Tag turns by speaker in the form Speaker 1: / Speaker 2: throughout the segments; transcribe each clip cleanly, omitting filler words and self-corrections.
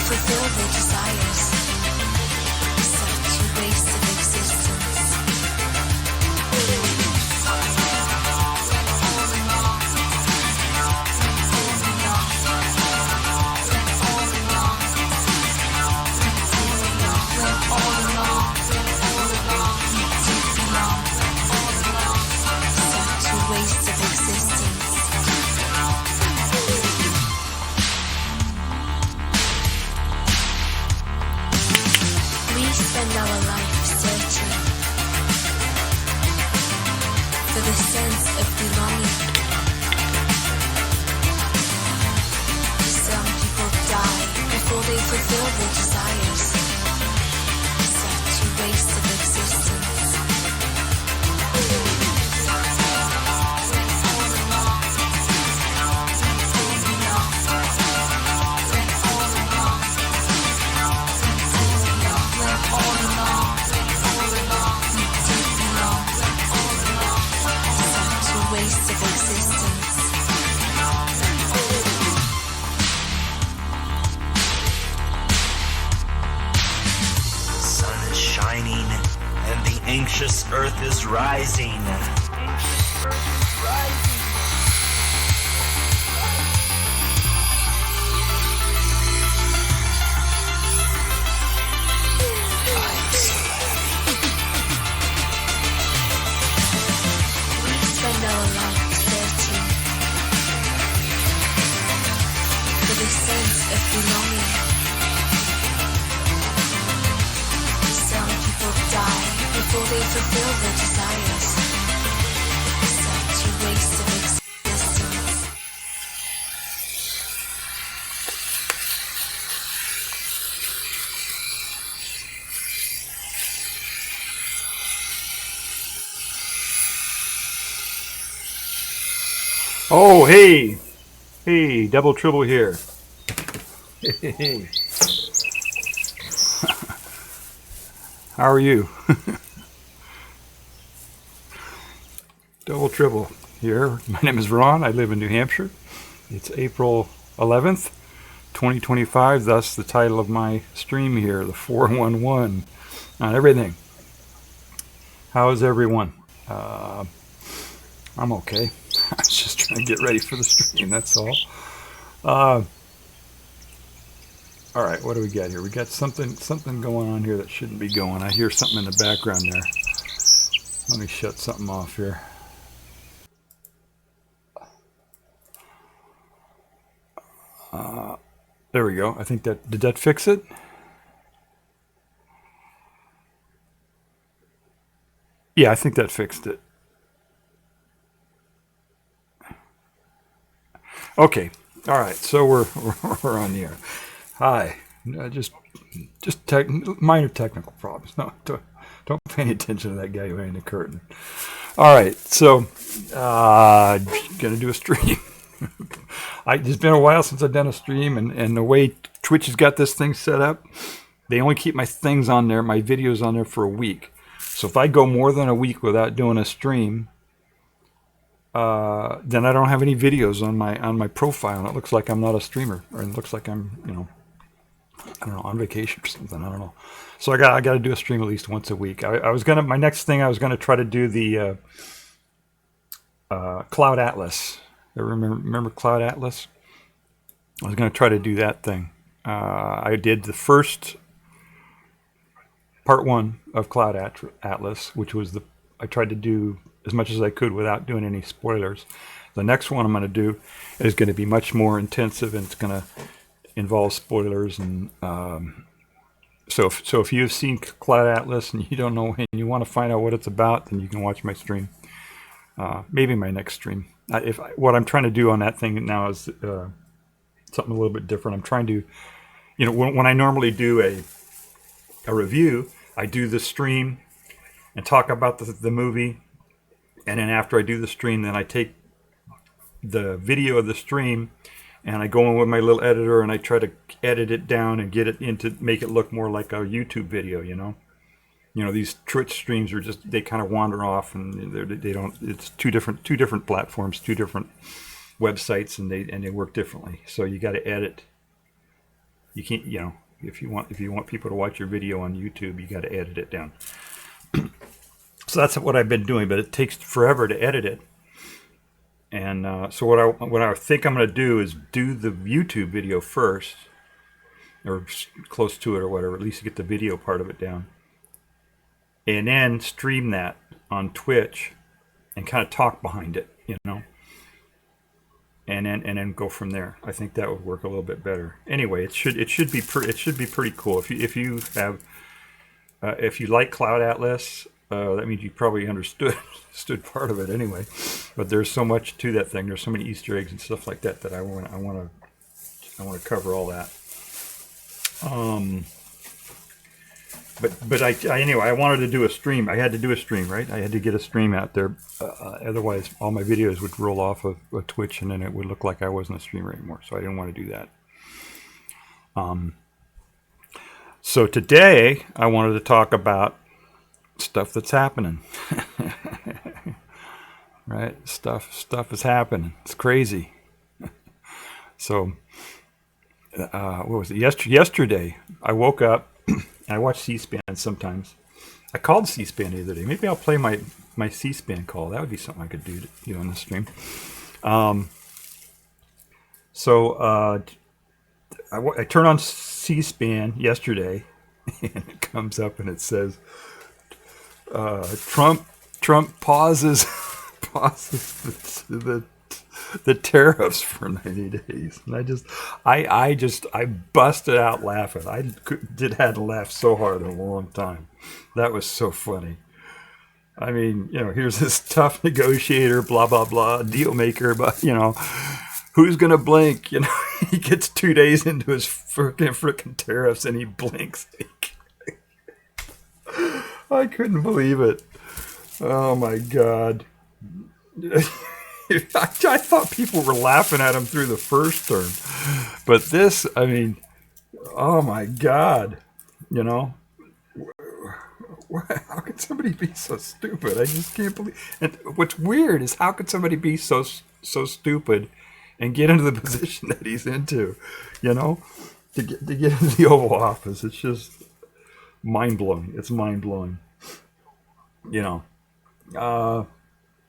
Speaker 1: fulfill their desires. Such a waste of existence. Spend our life searching for the sense of belonging. Some people die before they fulfill their desires. Such a waste of existence. Waste of existence.
Speaker 2: The sun is shining and the anxious earth is rising.
Speaker 1: Spend our life searching for the sense of belonging. Some people die before they fulfill their desires. Such a waste of existence.
Speaker 3: Oh, hey, hey, Double Tribble here. Hey. How are you? Double Tribble here. My name is Ron. I live in New Hampshire. It's April 11th, 2025. Thus the title of my stream here, the 411 on everything. How is everyone? I'm okay. I was just trying to get ready for the stream, that's all. All right, what do we got here? We got something going on here that shouldn't be going. I hear something in the background there. Let me shut something off here. There we go. I think did that fix it? Yeah, I think that fixed it. Okay, all right. So we're on the air. Hi. Just minor technical problems. No, don't pay any attention to that guy behind the curtain. All right, so gonna do a stream. It's been a while since I've done a stream, and the way Twitch has got this thing set up, they only keep my things on there, my videos on there for a week. So if I go more than a week without doing a stream, then I don't have any videos on my profile, and it looks like I'm not a streamer, or it looks like I'm, I don't know, on vacation or something. I don't know. So I got to do a stream at least once a week. I was gonna, my next thing, I was gonna try to do the Cloud Atlas. Remember Cloud Atlas? I was gonna try to do that thing. I did the first part 1 of Cloud Atlas, which was I tried to do as much as I could without doing any spoilers. The next one I'm going to do is going to be much more intensive, and it's going to involve spoilers. And so if you've seen Cloud Atlas and you don't know and you want to find out what it's about, then you can watch my stream. Maybe my next stream. What I'm trying to do on that thing now is something a little bit different. I'm trying to, when I normally do a review, I do the stream and talk about the movie. And then after I do the stream, then I take the video of the stream and I go in with my little editor and I try to edit it down and get it into, make it look more like a YouTube video, these Twitch streams are just, they kind of wander off, and they don't, it's two different platforms, two different websites, and they work differently. So you got to edit You can't, if you want people to watch your video on YouTube, you got to edit it down. So that's what I've been doing, but it takes forever to edit it. And so what I think I'm going to do is do the YouTube video first, or close to it or whatever, at least get the video part of it down. And then stream that on Twitch and kind of talk behind it, and then go from there. I think that would work a little bit better. Anyway, it should be pretty cool. If you like Cloud Atlas, that means you probably understood part of it anyway. But there's so much to that thing. There's so many Easter eggs and stuff like that I want to cover all that. But I wanted to do a stream. I had to do a stream, right? I had to get a stream out there. Otherwise, all my videos would roll off of Twitch, and then it would look like I wasn't a streamer anymore. So I didn't want to do that. So today, I wanted to talk about stuff that's happening. Right? Stuff is happening. It's crazy. So, what was it? Yesterday, I woke up. I watch C-SPAN sometimes. I called C-SPAN the other day. Maybe I'll play my C-SPAN call. That would be something I could do on the stream. I turned on C-SPAN yesterday, and it comes up and it says, Trump pauses the tariffs for 90 days. And I busted out laughing. Hadn't laughed so hard in a long time. That was so funny. I mean, here's this tough negotiator, blah, blah, blah, deal maker, but, who's going to blink? He gets 2 days into his frickin' tariffs and he blinks. I couldn't believe it. Oh, my God. I thought people were laughing at him through the first term. But this, I mean, oh my God. How could somebody be so stupid? I just can't believe. And what's weird is how could somebody be so stupid and get into the position that he's into, to get into the Oval Office. It's just mind-blowing. It's mind-blowing.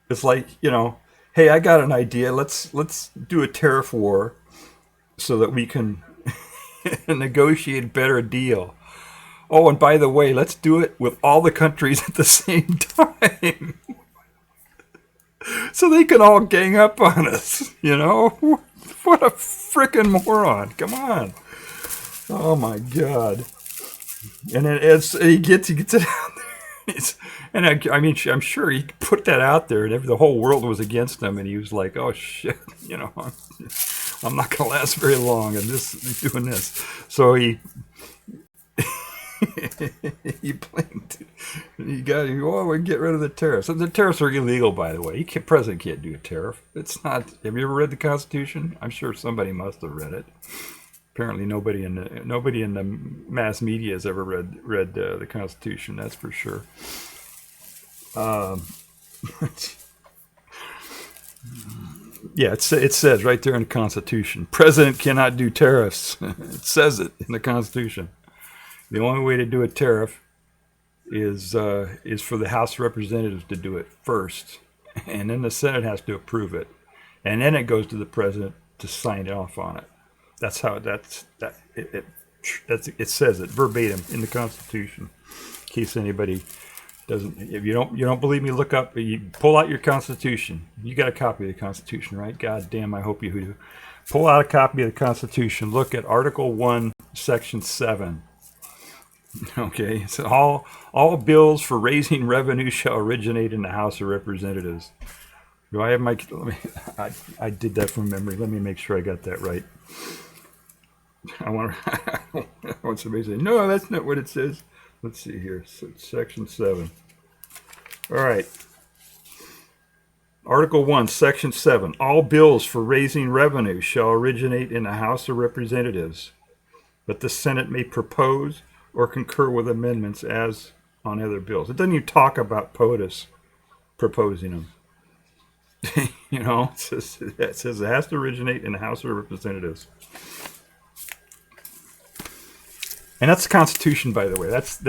Speaker 3: It's like, hey, I got an idea. Let's do a tariff war so that we can negotiate a better deal. Oh, and by the way, let's do it with all the countries at the same time. So they can all gang up on us, What a frickin' moron. Come on. Oh, my God. And then he gets it out there. I'm sure he put that out there, and the whole world was against him, and he was like, "Oh shit, I'm not gonna last very long, and doing this." So he blinked. We get rid of the tariffs. And the tariffs are illegal, by the way. President can't do a tariff. It's not. Have you ever read the Constitution? I'm sure somebody must have read it. Apparently, nobody in the mass media has ever read the Constitution. That's for sure. Yeah, it says right there in the Constitution, President cannot do tariffs. It says it in the Constitution. The only way to do a tariff is for the House of Representatives to do it first, and then the Senate has to approve it, and then it goes to the President to sign off on it. That's how it says it verbatim in the Constitution. In case anybody doesn't, if you don't believe me, look up. You pull out your Constitution. You got a copy of the Constitution, right? God damn, I hope you do. Pull out a copy of the Constitution. Look at Article 1, Section 7. Okay, so all bills for raising revenue shall originate in the House of Representatives. Do I have my? I did that from memory. Let me make sure I got that right. I want somebody to say, no, that's not what it says. Let's see here. Section 7. All right. Article 1, Section 7. All bills for raising revenue shall originate in the House of Representatives, but the Senate may propose or concur with amendments as on other bills. It doesn't even talk about POTUS proposing them. It says it has to originate in the House of Representatives. And that's the Constitution, by the way. That's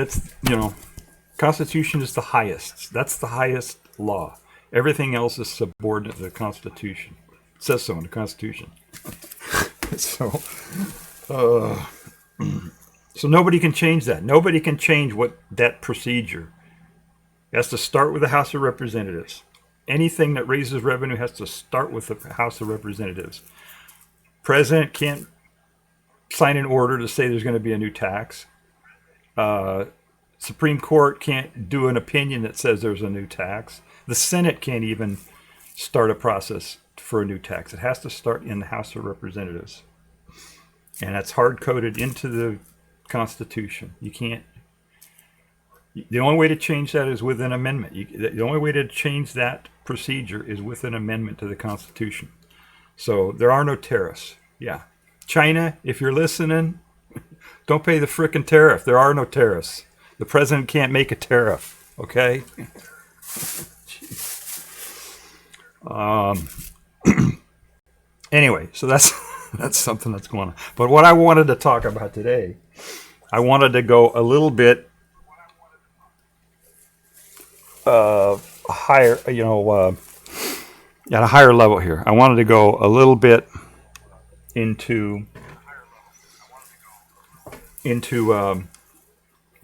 Speaker 3: Constitution is the highest. That's the highest law. Everything else is subordinate to the Constitution. It says so in the Constitution. So nobody can change that. Nobody can change that procedure. It has to start with the House of Representatives. Anything that raises revenue has to start with the House of Representatives. President can't sign an order to say there's going to be a new tax. Supreme Court can't do an opinion that says there's a new tax. The Senate can't even start a process for a new tax. It has to start in the House of Representatives. And that's hard-coded into the Constitution. You can't. The only way to change that is with an amendment. The only way to change that procedure is with an amendment to the Constitution. So there are no tariffs. Yeah. China, if you're listening, don't pay the frickin' tariff. There are no tariffs. The president can't make a tariff. Okay? Anyway, so that's something that's going on. But what I wanted to talk about today, I wanted to go a little bit higher, at a higher level here. I wanted to go a little bit into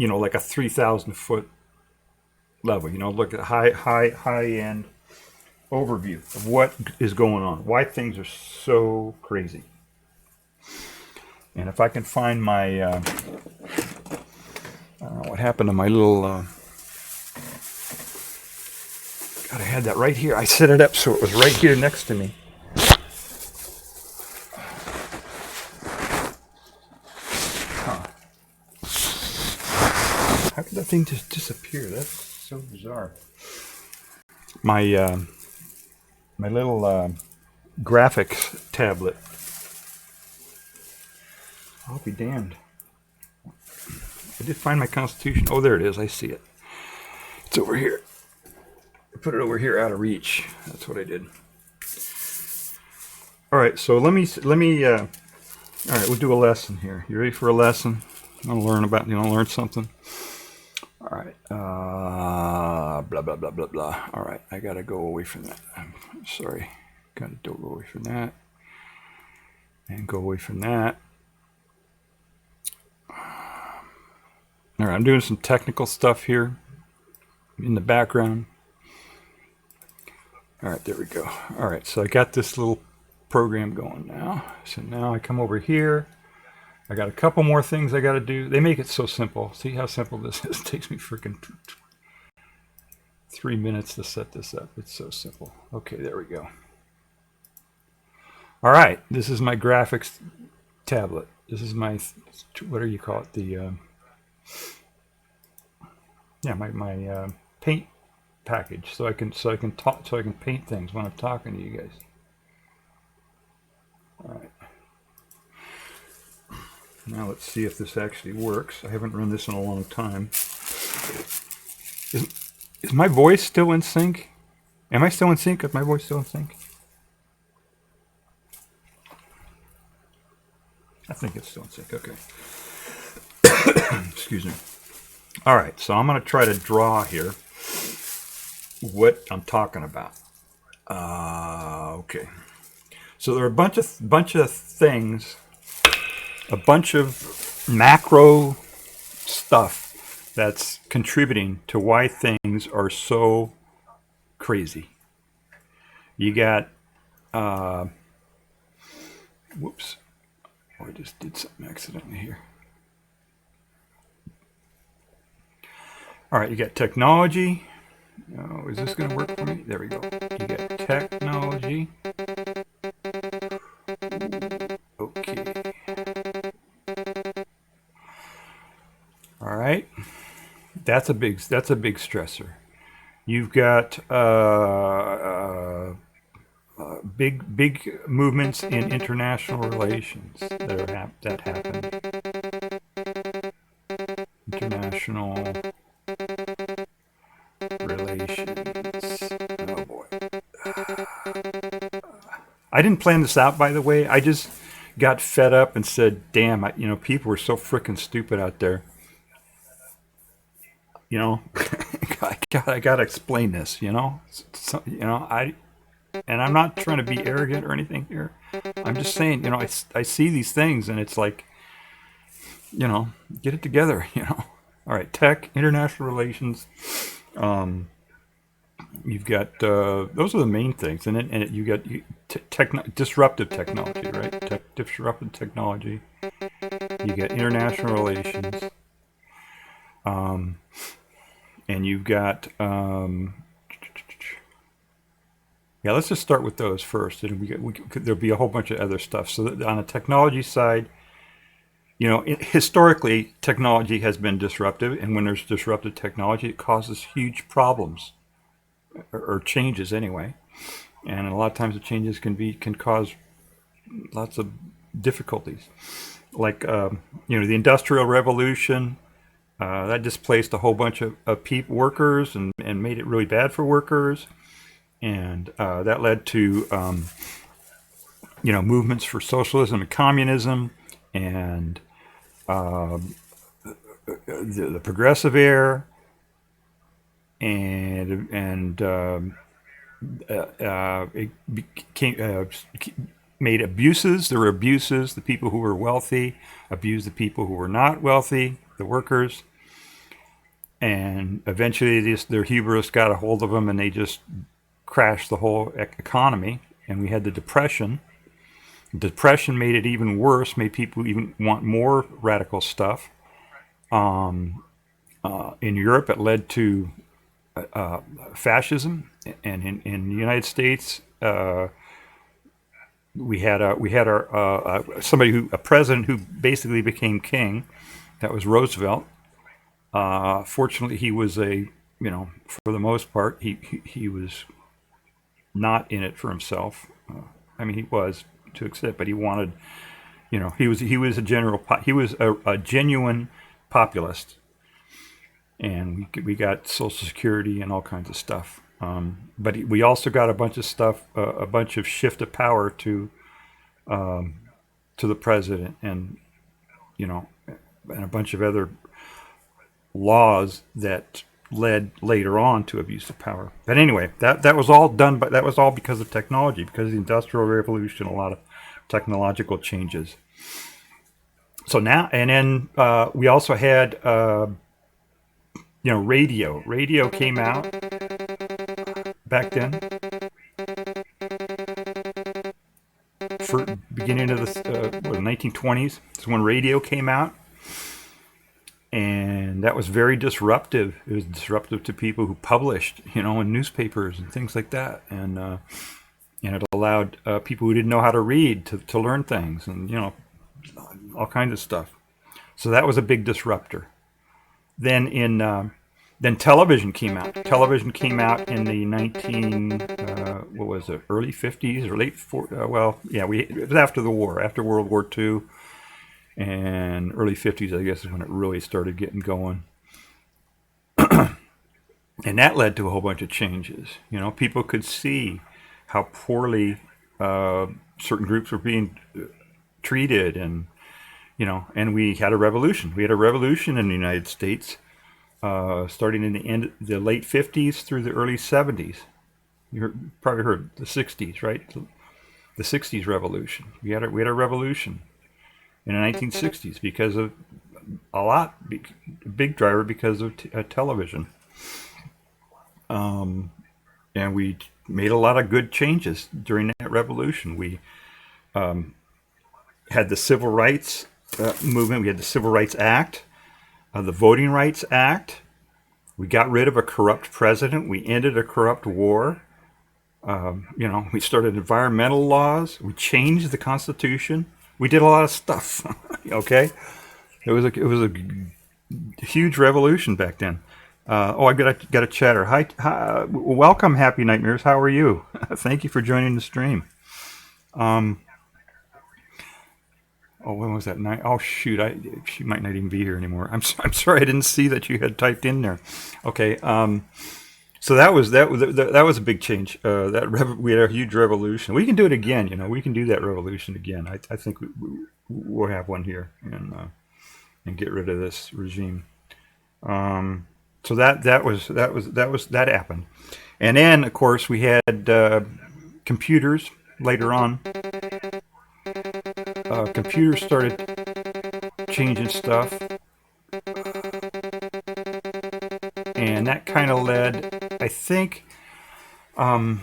Speaker 3: like a 3,000 foot level. Look at high end overview of what is going on, why things are so crazy. And if I can find my, I don't know what happened to my little. God, I had that right here. I set it up so it was right here next to me. How did that thing just disappear? That's so bizarre. My little graphics tablet. I'll be damned. I did find my Constitution. Oh, there it is. I see it. It's over here. I put it over here out of reach. That's what I did. All right, so let me. All right, we'll do a lesson here. You ready for a lesson? You want to learn something? All right. Blah, blah, blah, blah, blah. All right. I got to go away from that. I'm sorry. Got to go away from that. And go away from that. All right. I'm doing some technical stuff here in the background. All right. There we go. All right. So I got this little program going now. So now I come over here. I got a couple more things I got to do. They make it so simple. See how simple this is? It takes me freaking 3 minutes to set this up. It's so simple. Okay, there we go. All right, this is my graphics tablet. This is my, what do you call it? The my paint package. So I can paint things when I'm talking to you guys. All right. Now let's see if this actually works. I haven't run this in a long time. Is my voice still in sync? Am I still in sync? Is my voice still in sync? I think it's still in sync. Okay. Excuse me. All right, so I'm going to try to draw here what I'm talking about. Okay. So there are a bunch of things. A bunch of macro stuff that's contributing to why things are so crazy. You got, whoops, I just did something accidentally here. All right, you got technology. Oh, is this going to work for me? There we go. You got technology. Okay. All right, that's a big stressor. You've got big movements in international relations that happen. International relations. Oh boy. I didn't plan this out, by the way. I just got fed up and said, "Damn, people are so freaking stupid out there." I gotta explain this. So, and I'm not trying to be arrogant or anything here. I'm just saying, I see these things and it's like, get it together. All right, tech, international relations. You've got those are the main things, and then you got disruptive technology, right? Disruptive technology. You got international relations, and you've got yeah. Let's just start with those first, and there'll be a whole bunch of other stuff. So on the technology side, historically, technology has been disruptive, and when there's disruptive technology, it causes huge problems. Or changes anyway, and a lot of times the changes can cause lots of difficulties, like the Industrial Revolution that displaced a whole bunch of workers and made it really bad for workers, and that led to movements for socialism and communism, and the progressive era. And it made abuses. There were abuses. The people who were wealthy abused the people who were not wealthy, the workers. And eventually their hubris got a hold of them and they just crashed the whole economy. And we had the Depression. Depression made it even worse, made people even want more radical stuff. In Europe, it led to fascism, and in the United States, we had a president who basically became king. That was Roosevelt. Fortunately, he was for the most part, he was not in it for himself. He was to accept, but he wanted, he was a genuine populist. And we got Social Security and all kinds of stuff. But we also got a bunch of stuff, a bunch of shift of power to the president, and and a bunch of other laws that led later on to abuse of power. But anyway, that was all done, but that was all because of technology, because of the Industrial Revolution, a lot of technological changes. So now, and then we also had. Radio. Radio came out back then. For beginning of the 1920s is when radio came out, and that was very disruptive. It was disruptive to people who published, in newspapers and things like that, and it allowed people who didn't know how to read to learn things, and all kinds of stuff. So that was a big disruptor. Then television came out. Television came out in the early 50s or late 40s. It was after the war, after World War II, and early 50s, I guess, is when it really started getting going. And that led to a whole bunch of changes. People could see how poorly certain groups were being treated, and we had a revolution. We had a revolution in the United States, starting in the late 50s through the early 70s. You probably heard the 60s, right? The 60s revolution. We had a revolution in the 1960s because of big driver because of television. And we made a lot of good changes during that revolution. We had the Civil Rights movement. We had the Civil Rights Act, the Voting Rights Act. We got rid of a corrupt president. We ended a corrupt war. We started environmental laws. We changed the Constitution. We did a lot of stuff. Okay, it was a huge revolution back then. I got a chatter. Hi, welcome, Happy Nightmares. How are you? Thank you for joining the stream. When was that night? Oh shoot, she might not even be here anymore. I'm sorry, I didn't see that you had typed in there. Okay. So that was a big change. We had a huge revolution. We can do it again. We can do that revolution again. I think we'll have one here and get rid of this regime. So that happened, and then of course we had computers later on. Computers started changing stuff, and that kind of led, I think. I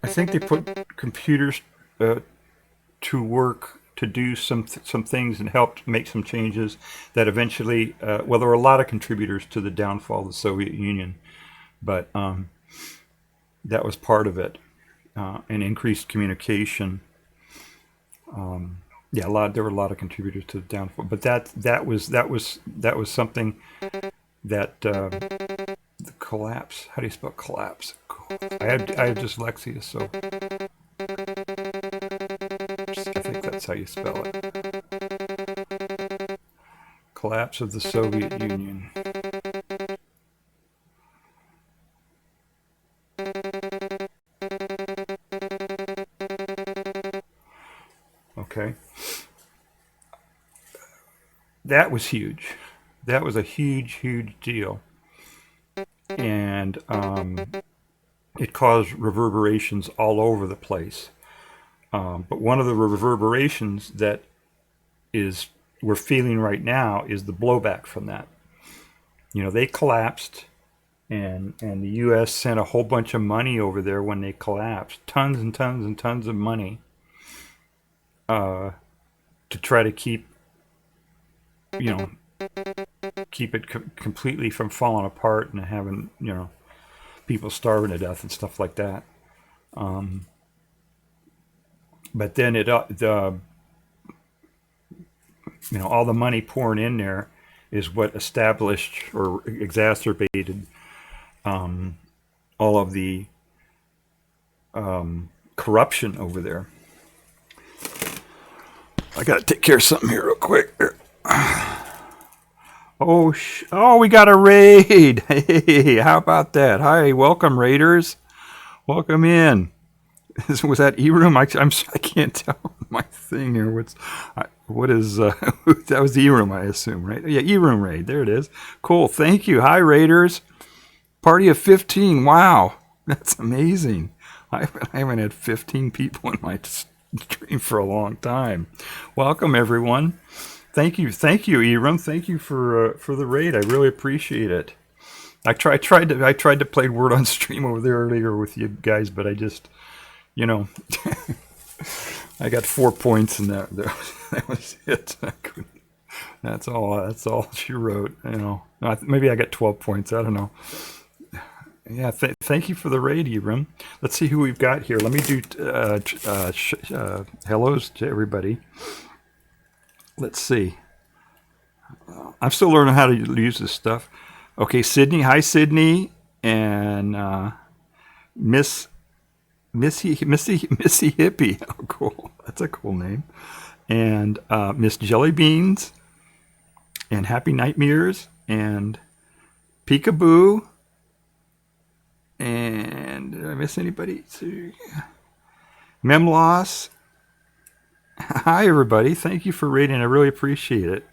Speaker 3: think they put computers to work to do some things and helped make some changes that eventually, there were a lot of contributors to the downfall of the Soviet Union, but that was part of it, and increased communication. There were a lot of contributors to the downfall, but that was something that the collapse. How do you spell collapse? I have dyslexia, so I think that's how you spell it. Collapse of the Soviet Union. Okay. That was huge. That was a huge, huge deal. And it caused reverberations all over the place. But one of the reverberations that we're feeling right now is the blowback from that. They collapsed, and the U.S. sent a whole bunch of money over there when they collapsed. Tons and tons and tons of money to try to keep it completely from falling apart and having, people starving to death and stuff like that. But then all the money pouring in there is what established or exacerbated all of the corruption over there. I got to take care of something here real quick. Oh, we got a raid. Hey, how about that? Hi, welcome, raiders. Welcome in. Was that E-Room? I can't tell my thing here. What is that was the E-Room, I assume, right? Yeah, E-Room raid. There it is. Cool. Thank you. Hi, raiders. Party of 15. Wow, that's amazing. I haven't had 15 people in my stream for a long time. Welcome, everyone. Thank you, E-Room. Thank you for the raid. I really appreciate it. I tried to play Word on Stream over there earlier with you guys, but I just, I got 4 points, and that was it. That's all she wrote. Maybe I got 12 points. I don't know. Yeah, thank you for the raid, E-Room. Let's see who we've got here. Let me do hellos to everybody. Let's see. I'm still learning how to use this stuff. Okay, Sydney. Hi, Sydney. And Missy Hippie. Oh, cool. That's a cool name. And Miss Jellybeans. And Happy Nightmares. And Peekaboo. And did I miss anybody? Memloss. Hi, everybody. Thank you for rating. I really appreciate it.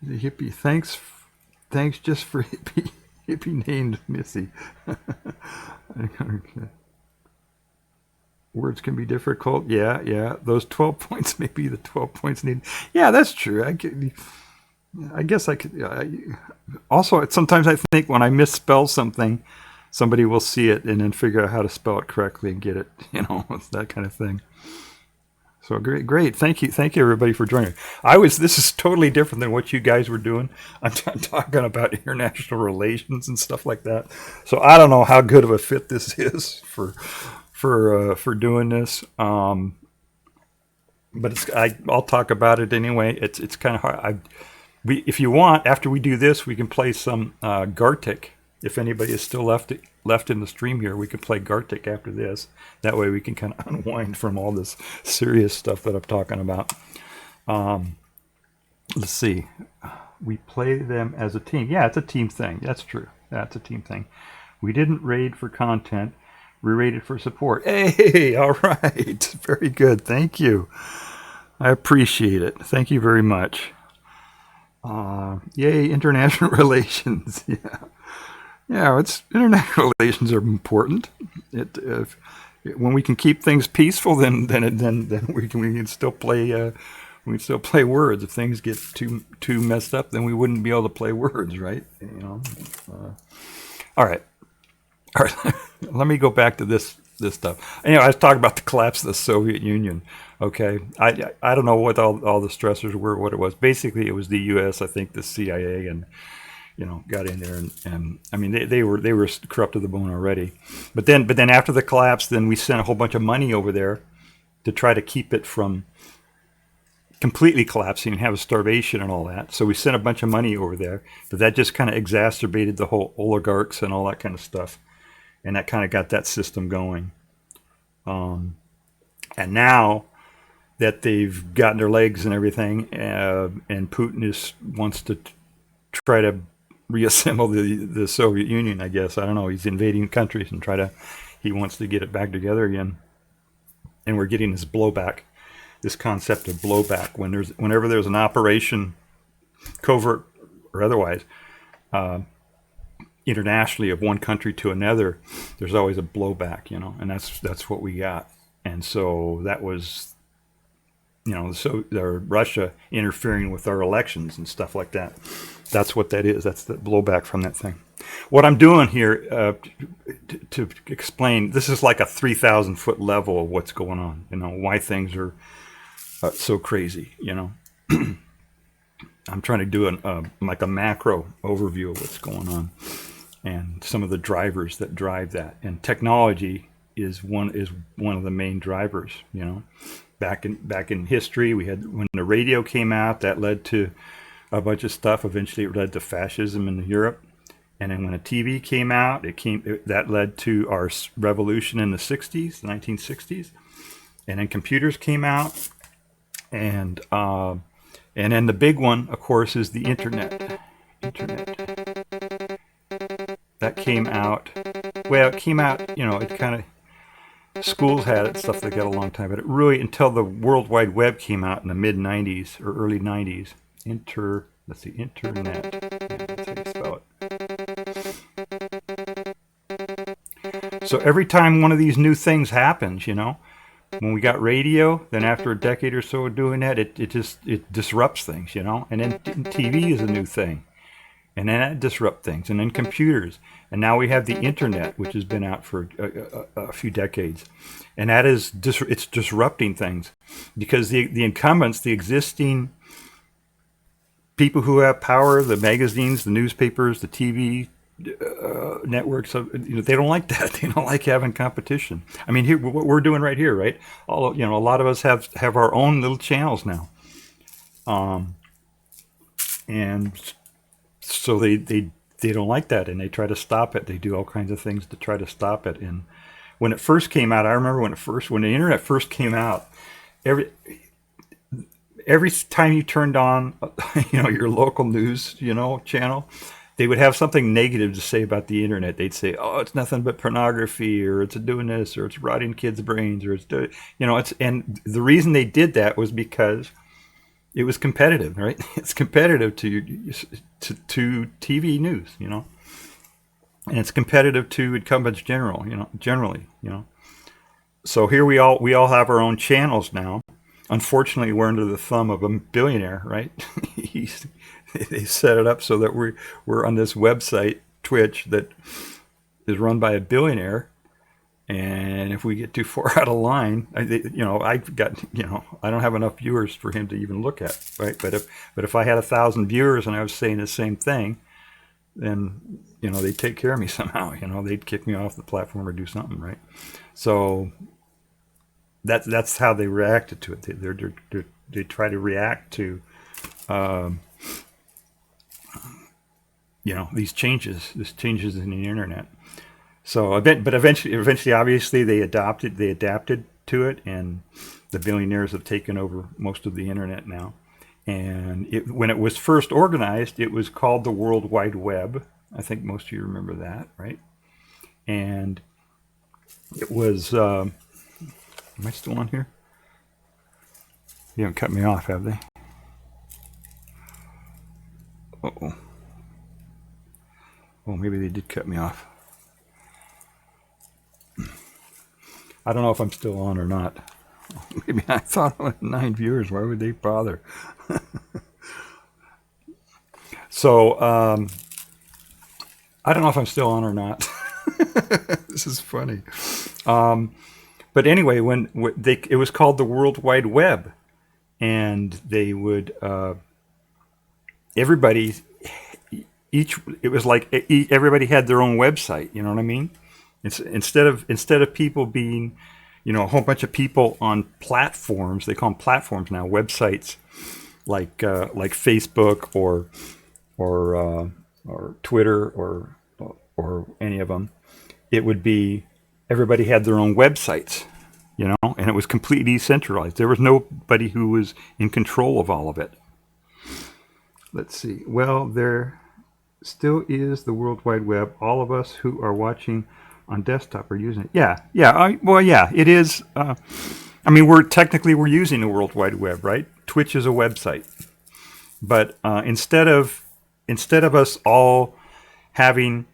Speaker 3: The hippie. Thanks just for hippie named Missy. Okay. Words can be difficult. Yeah. Those 12 points may be the 12 points needed. Yeah, that's true. I guess I could. Also, sometimes I think when I misspell something, somebody will see it and then figure out how to spell it correctly and get it. It's that kind of thing. So great. Thank you, everybody, for joining. This is totally different than what you guys were doing. I'm talking about international relations and stuff like that. So I don't know how good of a fit this is for doing this. But I'll talk about it anyway. It's kind of hard. If you want, after we do this, we can play some Gartic. If anybody is still left in the stream here, we could play Gartic after this. That way we can kind of unwind from all this serious stuff that I'm talking about. Let's see. We play them as a team. Yeah, it's a team thing. That's true. That's a team thing. We didn't raid for content. We raided for support. Hey, all right. Very good. Thank you. I appreciate it. Thank you very much. Yay, international relations. Yeah. Yeah, international relations are important. When we can keep things peaceful, then we can still play. We can still play words. If things get too messed up, then we wouldn't be able to play words, right? All right. Let me go back to this stuff. I was talking about the collapse of the Soviet Union. Okay, I don't know what all the stressors were. What it was. Basically, it was the U.S. I think the CIA and got in there and I mean they were corrupt to the bone already. But then after the collapse, then we sent a whole bunch of money over there to try to keep it from completely collapsing and have a starvation and all that. So we sent a bunch of money over there, but that just kind of exacerbated the whole oligarchs and all that kind of stuff, and that kind of got that system going. And now that they've gotten their legs and everything, and Putin wants to try to reassemble the Soviet Union, I guess. I don't know. He's invading countries and he wants to get it back together again. And we're getting this blowback. This concept of blowback whenever there's an operation, covert or otherwise, internationally of one country to another, there's always a blowback, and that's what we got. And so that was, Russia interfering with our elections and stuff like that. That's what that is. That's the blowback from that thing. What I'm doing here to explain, this is like a 3,000 foot level of what's going on. Why things are so crazy, I'm trying to do like a macro overview of what's going on and some of the drivers that drive that. And technology is one of the main drivers. Back in history, we had when the radio came out, that led to a bunch of stuff. Eventually, it led to fascism in Europe. And then when the TV came out, that led to our revolution in the 60s, the 1960s. And then computers came out. And then the big one, of course, is the internet. That came out. Well, it came out. It kind of schools had it, stuff like that a long time, but it really until the World Wide Web came out in the mid '90s or early '90s. Internet. Yeah, that's how you spell it. So every time one of these new things happens, when we got radio, then after a decade or so of doing that, it disrupts things, and then TV is a new thing, and then that disrupts things, and then computers, and now we have the internet, which has been out for a few decades, and that is it's disrupting things because the incumbents, the existing people who have power, the magazines, the newspapers, the TV networks, they don't like that. They don't like having competition. I mean, here what we're doing right here, right? A lot of us have our own little channels now, and so they don't like that, and they try to stop it. They do all kinds of things to try to stop it. And when it first came out, I remember when the internet first came out, every time you turned on, your local news, channel, they would have something negative to say about the internet. They'd say, "Oh, it's nothing but pornography, or it's doing this, or it's rotting kids' brains, or it's And the reason they did that was because it was competitive, right? It's competitive to TV news, and it's competitive to incumbents generally. So here we all have our own channels now. Unfortunately, we're under the thumb of a billionaire, right? They set it up so that we're on this website, Twitch, that is run by a billionaire. And if we get too far out of line, I don't have enough viewers for him to even look at, right? But if I had 1,000 viewers and I was saying the same thing, then they'd take care of me somehow. They'd kick me off the platform or do something, right? So that's how they reacted to it. They try to react to these changes in the internet. So, but eventually, obviously, they adapted to it, and the billionaires have taken over most of the internet now. And when it was first organized, it was called the World Wide Web. I think most of you remember that, right? And it was, am I still on here? You haven't cut me off, have they? Uh-oh. Oh, maybe they did cut me off. I don't know if I'm still on or not. Maybe I thought I had 9 viewers. Why would they bother? So, I don't know if I'm still on or not. This is funny. But anyway, it was called the World Wide Web, and they would everybody it was like everybody had their own website. You know what I mean? Instead of people being, a whole bunch of people on platforms, they call them platforms now, websites like Facebook or Twitter or any of them. It would be everybody had their own websites, and it was completely decentralized. There was nobody who was in control of all of it. Let's see. Well, there still is the World Wide Web. All of us who are watching on desktop are using it. Yeah. It is. We're using the World Wide Web, right? Twitch is a website, but instead of us all having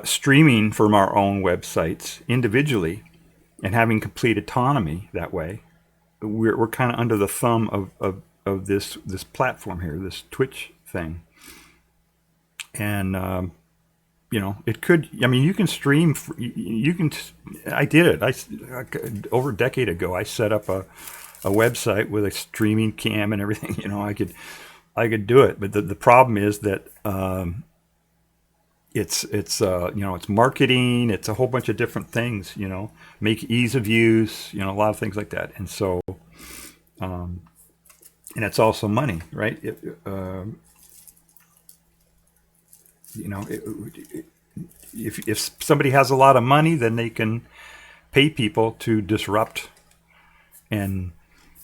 Speaker 3: streaming from our own websites individually and having complete autonomy that way, we're kind of under the thumb of this platform here, this Twitch thing. And it could. You can stream. I did it. Over a decade ago, I set up a website with a streaming cam and everything. I could do it. But the problem is that it's marketing. It's a whole bunch of different things. Make ease of use. A lot of things like that. And so, and it's also money, right? If somebody has a lot of money, then they can pay people to disrupt and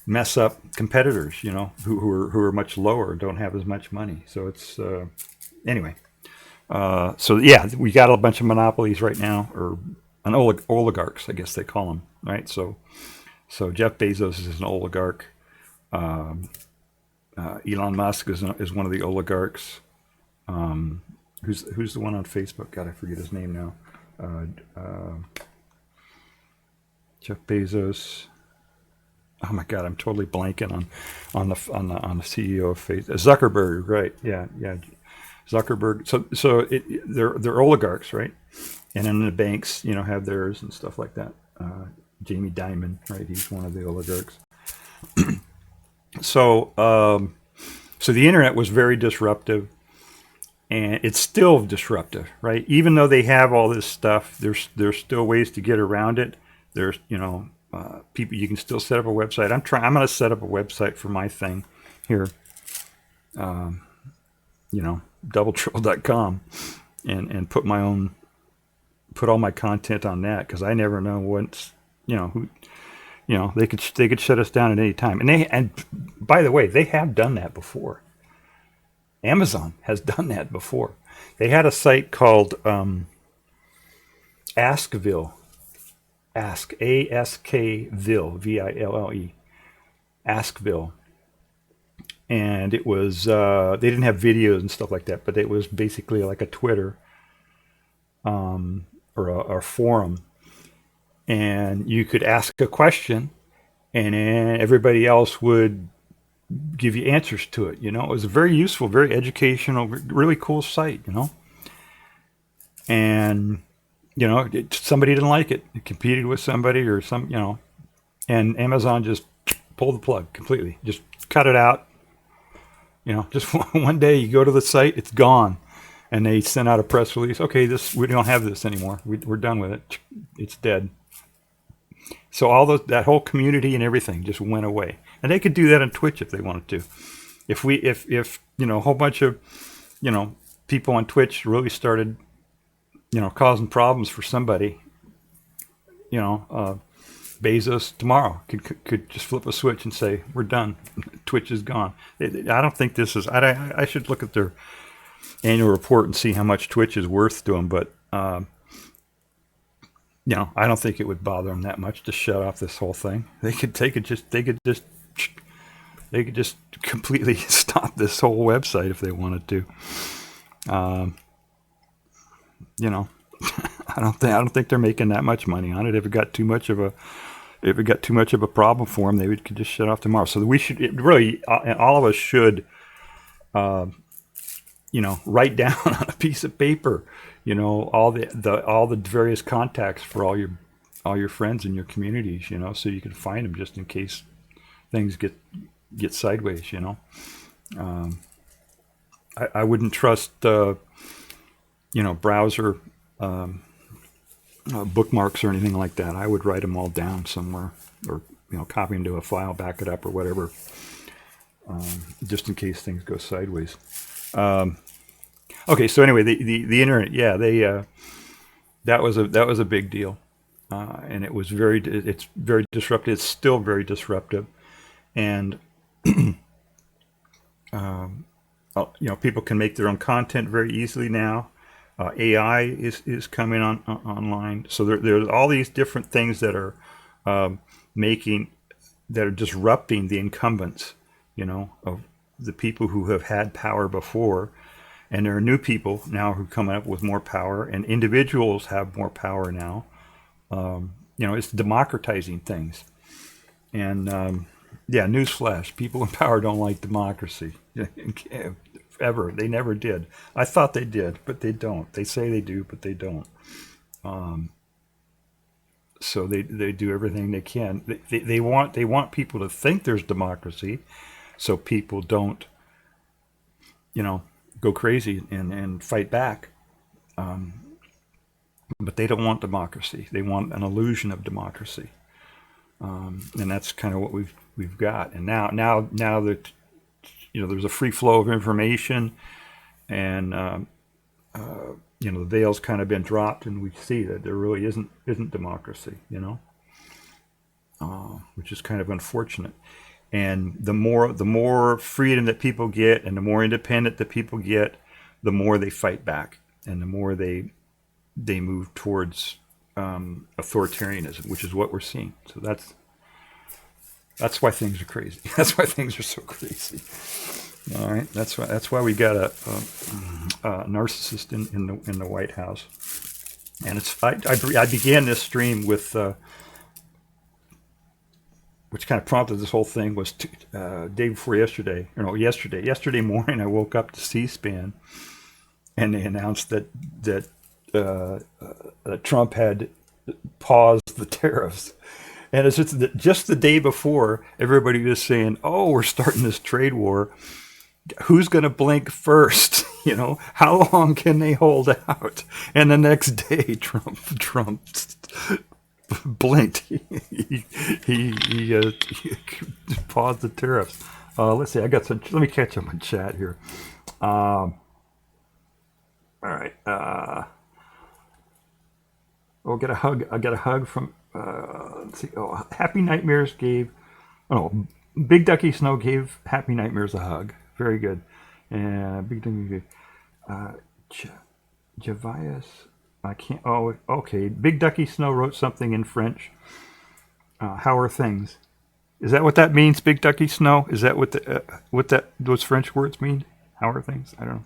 Speaker 3: mess up competitors, who are much lower and don't have as much money. So it's anyway. We got a bunch of monopolies right now, or oligarchs, I guess they call them, right? So Jeff Bezos is an oligarch. Elon Musk is one of the oligarchs. Who's the one on Facebook? God, I forget his name now. Jeff Bezos. Oh my God, I'm totally blanking on the CEO of Facebook. Zuckerberg, right? Yeah. Zuckerberg. So they're oligarchs, right? And then the banks, have theirs and stuff like that. Jamie Dimon, right? He's one of the oligarchs. So the internet was very disruptive. And it's still disruptive, right? Even though they have all this stuff, there's still ways to get around it. There's, people, you can still set up a website. I'm going to set up a website for my thing here, doubletribble.com, and put all my content on that, because I never know what's, they could shut us down at any time. And by the way, they have done that before. Amazon has done that before. They had a site called Askville. Askville, Ville, Askville. And it was, they didn't have videos and stuff like that, but it was basically like a Twitter or a forum. And you could ask a question, and then everybody else would give you answers to it. It was a very useful, very educational, really cool site, and somebody didn't like it. It competed with somebody or and Amazon just pulled the plug completely, just cut it out. Just one day you go to the site, it's gone, and they sent out a press release. Okay, we don't have this anymore. We're done with it. It's dead. So that whole community and everything just went away. And they could do that on Twitch if they wanted to. If a whole bunch of, people on Twitch really started, causing problems for somebody, Bezos tomorrow could just flip a switch and say, we're done. Twitch is gone. I don't think this is. I should look at their annual report and see how much Twitch is worth to them. But you know, I don't think it would bother them that much to shut off this whole thing. They could just completely stop this whole website if they wanted to. You know, I don't think they're making that much money on it. If it got too much of a problem for them, they could just shut off tomorrow. So we should really, all of us should, you know, write down on a piece of paper, you know, all the various contacts for all your friends in your communities, you know, so you can find them just in case things get sideways, you know. I wouldn't trust, you know, browser bookmarks or anything like that. I would write them all down somewhere, or, you know, copy them to a file, back it up or whatever, just in case things go sideways. Okay, so anyway, the internet, yeah, that was a big deal, and it's very disruptive. It's still very disruptive, and you know, people can make their own content very easily now. AI is coming online, so there's all these different things that are disrupting the incumbents, you know, of the people who have had power before, and there are new people now who come up with more power, and individuals have more power now. You know, it's democratizing things, and yeah, newsflash: people in power don't like democracy. Ever. They never did. I thought they did, but they don't. They say they do, but they don't. So they do everything they can. They want people to think there's democracy, so people don't, you know, go crazy and fight back. But they don't want democracy. They want an illusion of democracy, and that's kind of what we've got. And now that, you know, there's a free flow of information, and you know, the veil's kind of been dropped, and we see that there really isn't democracy, you know, which is kind of unfortunate. And the more freedom that people get, and the more independent that people get, the more they fight back, and the more they move towards authoritarianism, which is what we're seeing. So that's why things are crazy. That's why things are so crazy. All right, that's why we got a narcissist in the White House. And I began this stream with, which kind of prompted this whole thing, was day before yesterday, or no, yesterday morning. I woke up to C-SPAN, and they announced that Trump had paused the tariffs. And it's just the day before, everybody was saying, "Oh, we're starting this trade war. Who's going to blink first? You know, how long can they hold out?" And the next day, Trump blinked. He paused the tariffs. Let's see. Let me catch up on chat here. All right. We'll get a hug. I got a hug from. Let's see. Oh, Happy Nightmares gave. Oh, Big Ducky Snow gave Happy Nightmares a hug. Very good. And Big Ducky. Javias. I can't. Oh, okay. Big Ducky Snow wrote something in French. How are things? Is that what that means? Big Ducky Snow. Is that what those French words mean? How are things? I don't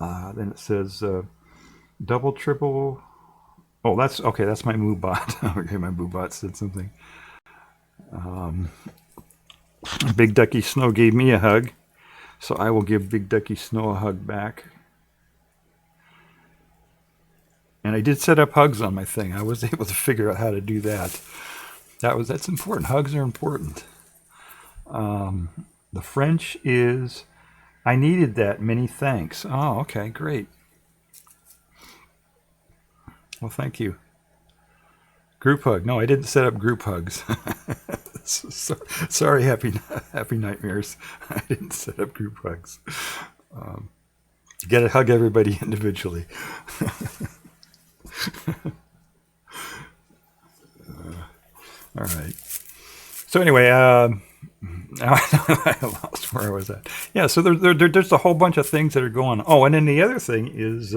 Speaker 3: know. Then it says double triple. Oh, that's okay. That's my MooBot. Okay, my MooBot said something. Big Ducky Snow gave me a hug, so I will give Big Ducky Snow a hug back. And I did set up hugs on my thing. I was able to figure out how to do that. That's important. Hugs are important. The French is, "I needed that. Many thanks." Oh, okay, great. Well, thank you. Group hug. No, I didn't set up group hugs. Sorry, Happy Nightmares. I didn't set up group hugs. You got to hug everybody individually. All right. So anyway, I lost where I was at. Yeah, so there's a whole bunch of things that are going on. Oh, and then the other thing is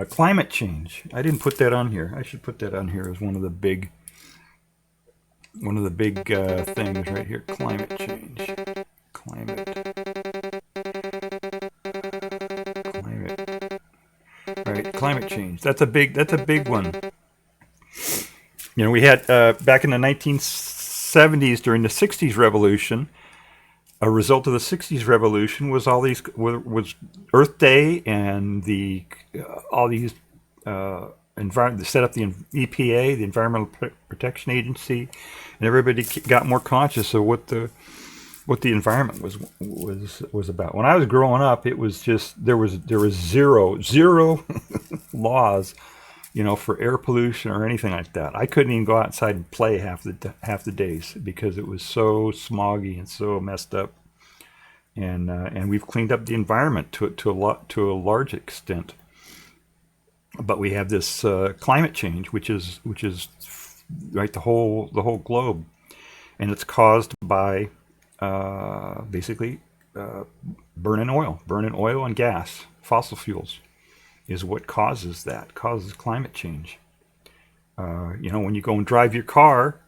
Speaker 3: climate change. I didn't put that on here. I should put that on here as one of the big things right here. Climate change. Climate. Right, climate change. That's a big one. You know, we had back in the 1970s during the 60s revolution. A result of the 60s revolution was was Earth Day and all these they set up the EPA, the Environmental Protection Agency, and everybody got more conscious of what the environment was about. When I was growing up, it was just there was zero laws, you know, for air pollution or anything like that. I couldn't even go outside and play half the days because it was so smoggy and so messed up. And we've cleaned up the environment to a large extent. But we have this climate change, which is right the whole globe, and it's caused by basically burning oil and gas, fossil fuels, is what causes climate change. You know, when you go and drive your car,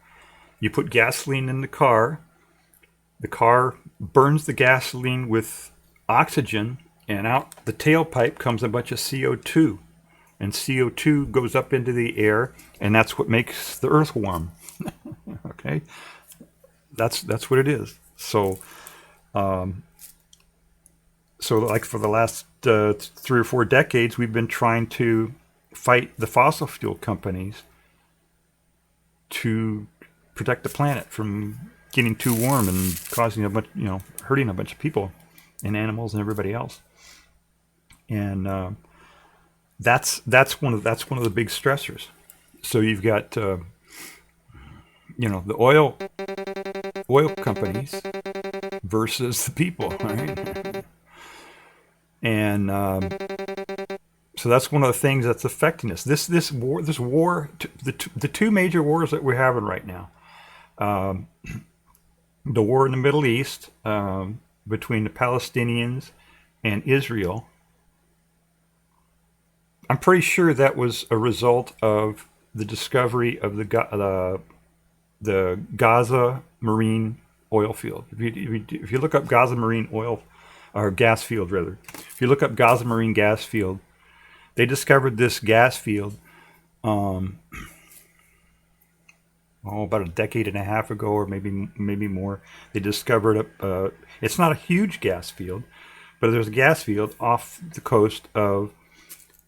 Speaker 3: you put gasoline in the car burns the gasoline with oxygen, and out the tailpipe comes a bunch of CO2. And CO2 goes up into the air, and that's what makes the earth warm. Okay? That's what it is. So like for the last 3 or 4 decades, we've been trying to fight the fossil fuel companies to protect the planet from getting too warm and causing hurting a bunch of people and animals and everybody else. And that's one of the big stressors. So you've got the oil companies versus the people, right? And so that's one of the things that's affecting us. This war, the two major wars that we're having right now. The war in the Middle East between the Palestinians and Israel. I'm pretty sure that was a result of the discovery of the Gaza marine oil field. If you look up Gaza marine oil, or gas field rather, if you look up Gaza marine gas field, they discovered this gas field about a decade and a half ago, or maybe more. They discovered it's not a huge gas field, but there's a gas field off the coast of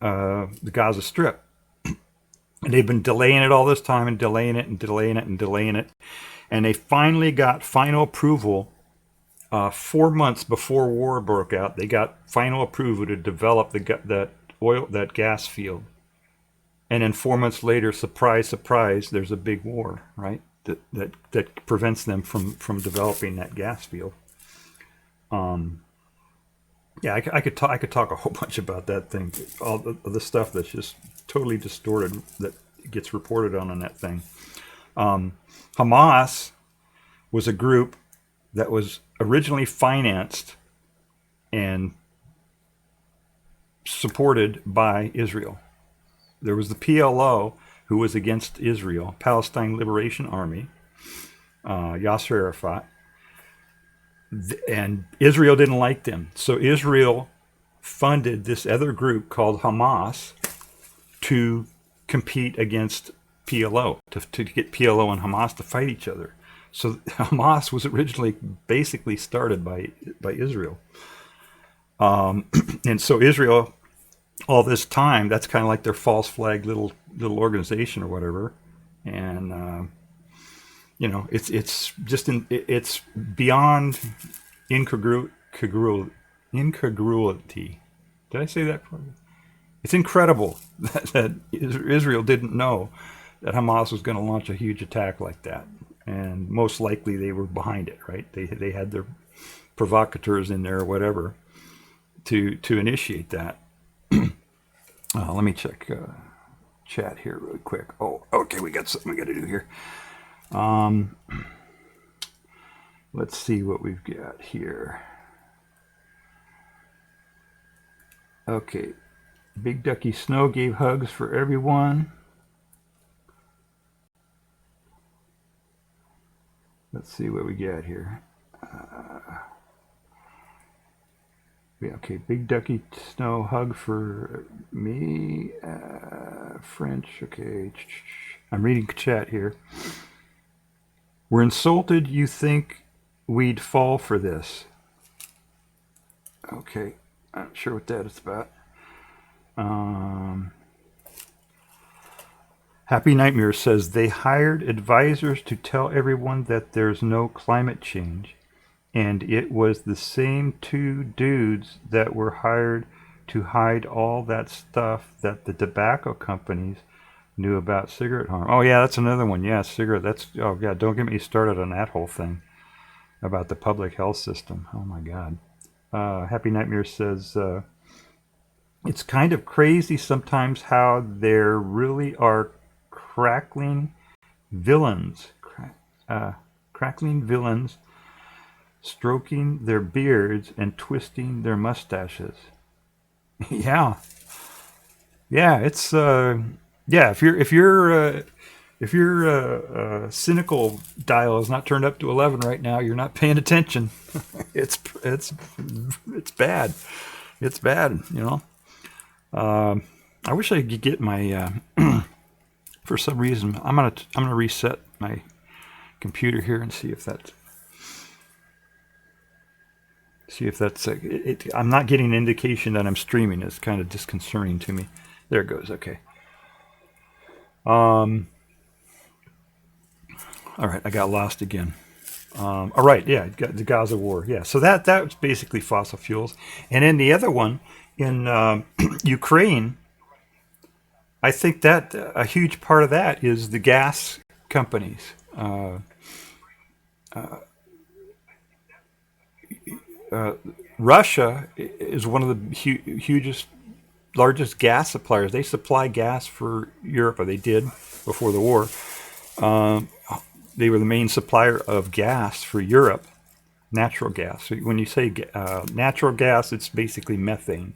Speaker 3: the Gaza Strip. And they've been delaying it all this time and delaying it. And they finally got final approval 4 months before war broke out. They got final approval to develop that gas field. And then 4 months later, surprise, surprise, there's a big war, right? That prevents them from developing that gas field. Yeah, I could talk a whole bunch about that thing, all the stuff that's just totally distorted that gets reported on that thing. Hamas was a group that was originally financed and supported by Israel. There was the PLO, who was against Israel, Palestine Liberation Army, Yasser Arafat, and Israel didn't like them. So Israel funded this other group called Hamas to compete against PLO, to get PLO and Hamas to fight each other. So Hamas was originally basically started by Israel. And so Israel, all this time, that's kind of like their false flag little organization or whatever. And it's just it's beyond incongruity. Did I say that properly? It's incredible that Israel didn't know that Hamas was going to launch a huge attack like that, and most likely they were behind it, right? They had their provocateurs in there or whatever to initiate that. Let me check chat here really quick. Oh, okay, we got something we got to do here. Let's see what we've got here. Okay. Big Ducky Snow gave hugs for everyone. Let's see what we got here. Yeah, okay, Big Ducky Snow hug for me. French, okay. I'm reading chat here. We're insulted you think we'd fall for this. Okay, I'm not sure what that is about. Happy Nightmare says they hired advisors to tell everyone that there's no climate change. And it was the same two dudes that were hired to hide all that stuff that the tobacco companies knew about cigarette harm. Oh yeah, that's another one. Yeah, cigarette. That's, oh god, don't get me started on that whole thing about the public health system. Oh my god. Happy Nightmare says it's kind of crazy sometimes how there really are crackling villains, stroking their beards and twisting their mustaches. Yeah, it's yeah. If your cynical dial is not turned up to 11 right now, you're not paying attention. it's bad. It's bad. You know. I wish I could get my. For some reason, I'm gonna reset my computer here and see if that's. I'm not getting an indication that I'm streaming. It's kind of disconcerting to me. There it goes. Okay. All right, I got lost again. All right, yeah, the Gaza war. Yeah, so that was basically fossil fuels, and then the other one in Ukraine. I think that a huge part of that is the gas companies. Russia is one of the largest gas suppliers. They supply gas for Europe, or they did before the war. They were the main supplier of gas for Europe, natural gas. So when you say natural gas, it's basically methane.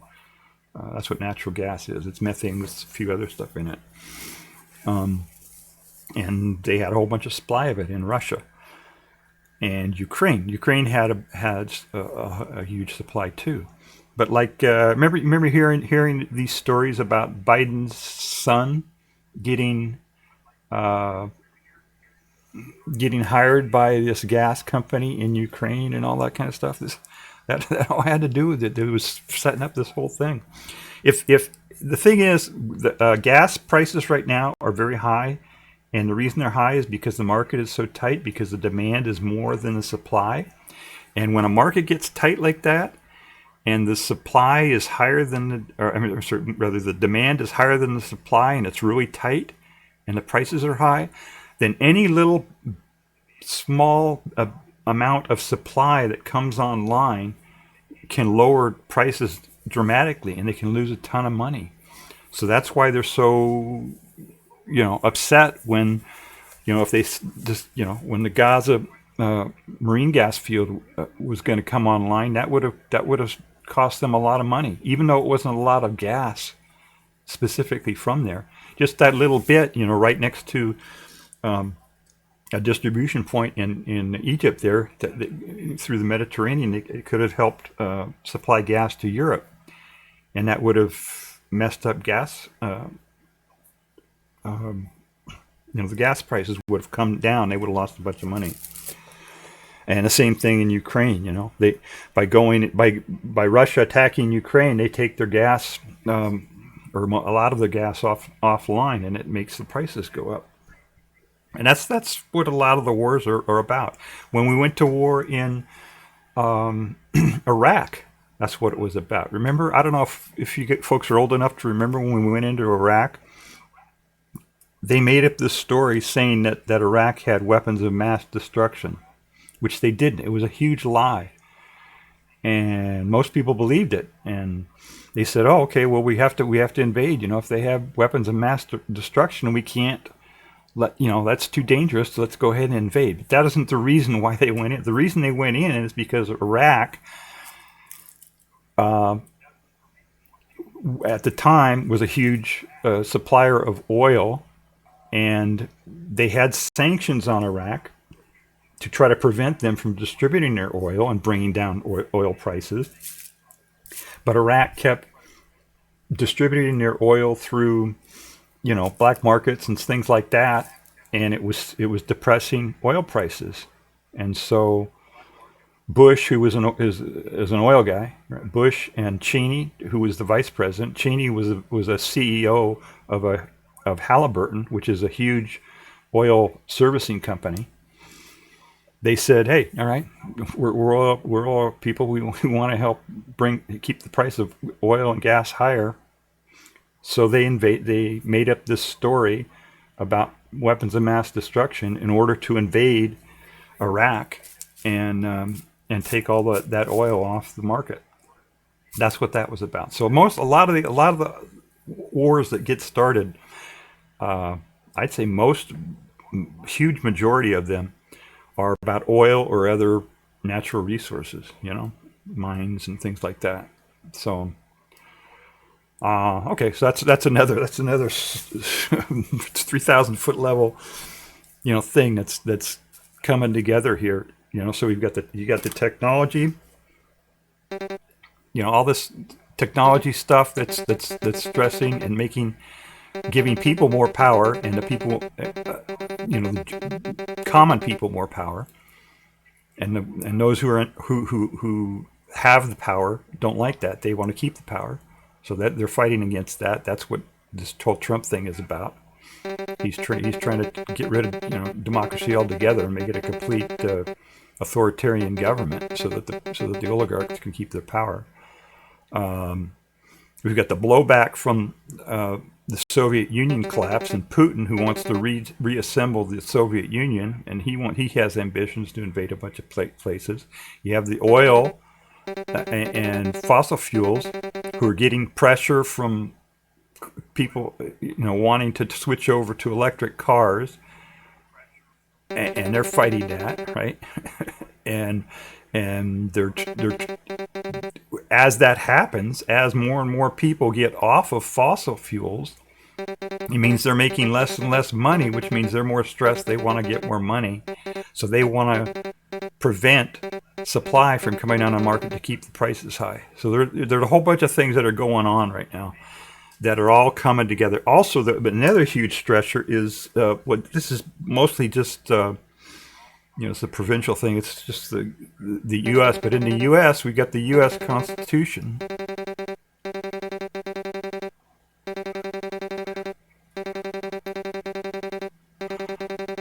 Speaker 3: That's what natural gas is. It's methane with a few other stuff in it. And they had a whole bunch of supply of it in Russia. And Ukraine had a huge supply too. But like, remember hearing these stories about Biden's son getting hired by this gas company in Ukraine and all that kind of stuff. That all had to do with it. It was setting up this whole thing. If the thing is, the gas prices right now are very high, and the reason they're high is because the market is so tight, because the demand is more than the supply. And when a market gets tight like that, and the supply is higher than the demand is higher than the supply, and it's really tight, and the prices are high, then any little small amount of supply that comes online can lower prices dramatically, and they can lose a ton of money. So that's why they're so, upset when, if they just, when the Gaza marine gas field was going to come online, that would have cost them a lot of money, even though it wasn't a lot of gas specifically from there. Just that little bit, right next to a distribution point in Egypt there, through the Mediterranean, it could have helped supply gas to Europe, and that would have messed up gas. The gas prices would have come down. They would have lost a bunch of money. And the same thing in Ukraine. They by Russia attacking Ukraine, they take their gas or a lot of the gas offline, and it makes the prices go up. And that's what a lot of the wars are about. When we went to war in Iraq, that's what it was about. Remember, I don't know if you folks are old enough to remember when we went into Iraq. They made up this story saying that Iraq had weapons of mass destruction, which they didn't. It was a huge lie. And most people believed it. And they said, oh, okay, well, we have to invade. If they have weapons of mass destruction, we can't that's too dangerous. So let's go ahead and invade. But that isn't the reason why they went in. The reason they went in is because Iraq, at the time, was a huge supplier of oil, and they had sanctions on Iraq to try to prevent them from distributing their oil and bringing down oil prices. But Iraq kept distributing their oil through, black markets and things like that, and it was depressing oil prices. And so Bush, who was is an oil guy, right? Bush and Cheney, who was the vice president. Cheney was a CEO of Halliburton, which is a huge oil servicing company. They said, "Hey, all right, we're all people. We want to help keep the price of oil and gas higher." So they made up this story about weapons of mass destruction in order to invade Iraq and take all that oil off the market. That's what that was about. So a lot of the wars that get started, I'd say huge majority of them are about oil or other natural resources, mines and things like that. So, okay, so that's another 3,000-foot level, thing that's coming together here. So you got the technology, all this technology stuff that's stressing and giving people more power, and the people, the common people more power, and those who have the power don't like that. They want to keep the power, so that they're fighting against that. That's what this whole Trump thing is about. He's trying to get rid of democracy altogether and make it a complete authoritarian government, so that the oligarchs can keep their power. We've got the blowback from the Soviet Union collapse, and Putin, who wants to reassemble the Soviet Union, and he has ambitions to invade a bunch of places. You have the oil and fossil fuels, who are getting pressure from people, wanting to switch over to electric cars, and they're fighting that, right? and they're as that happens, as more and more people get off of fossil fuels, it means they're making less and less money, which means they're more stressed. They want to get more money, so they want to prevent supply from coming on the market to keep the prices high. So there's a whole bunch of things that are going on right now that are all coming together. Also, but another huge stressor is this is mostly just it's a provincial thing. It's just the U.S. But in the U.S., we got the U.S. Constitution. Am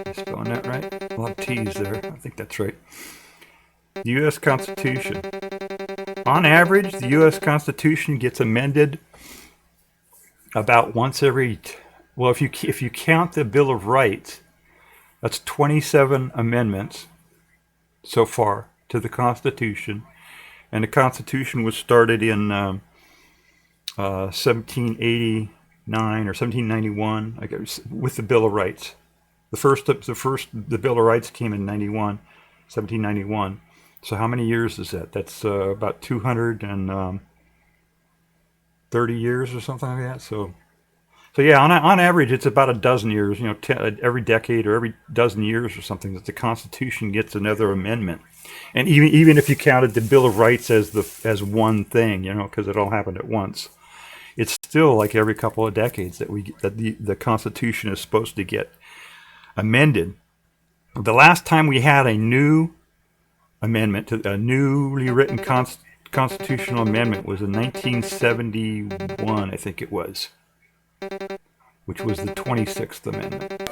Speaker 3: I spelling that right? A lot of T's there. I think that's right. The U.S. Constitution. On average, the U.S. Constitution gets amended about once every. Well, if you count the Bill of Rights, that's 27 amendments so far to the Constitution. And the Constitution was started in 1789 or 1791, I guess, with the Bill of Rights. The Bill of Rights came in 1791. So how many years is that? That's about 230 years or something like that. So yeah, on average, it's about a dozen years, every decade or every dozen years or something, that the Constitution gets another amendment. And even if you counted the Bill of Rights as one thing, because it all happened at once, it's still like every couple of decades that the Constitution is supposed to get amended. The last time we had a new amendment, a newly written constitutional amendment, was in 1971, I think it was, which was the 26th Amendment.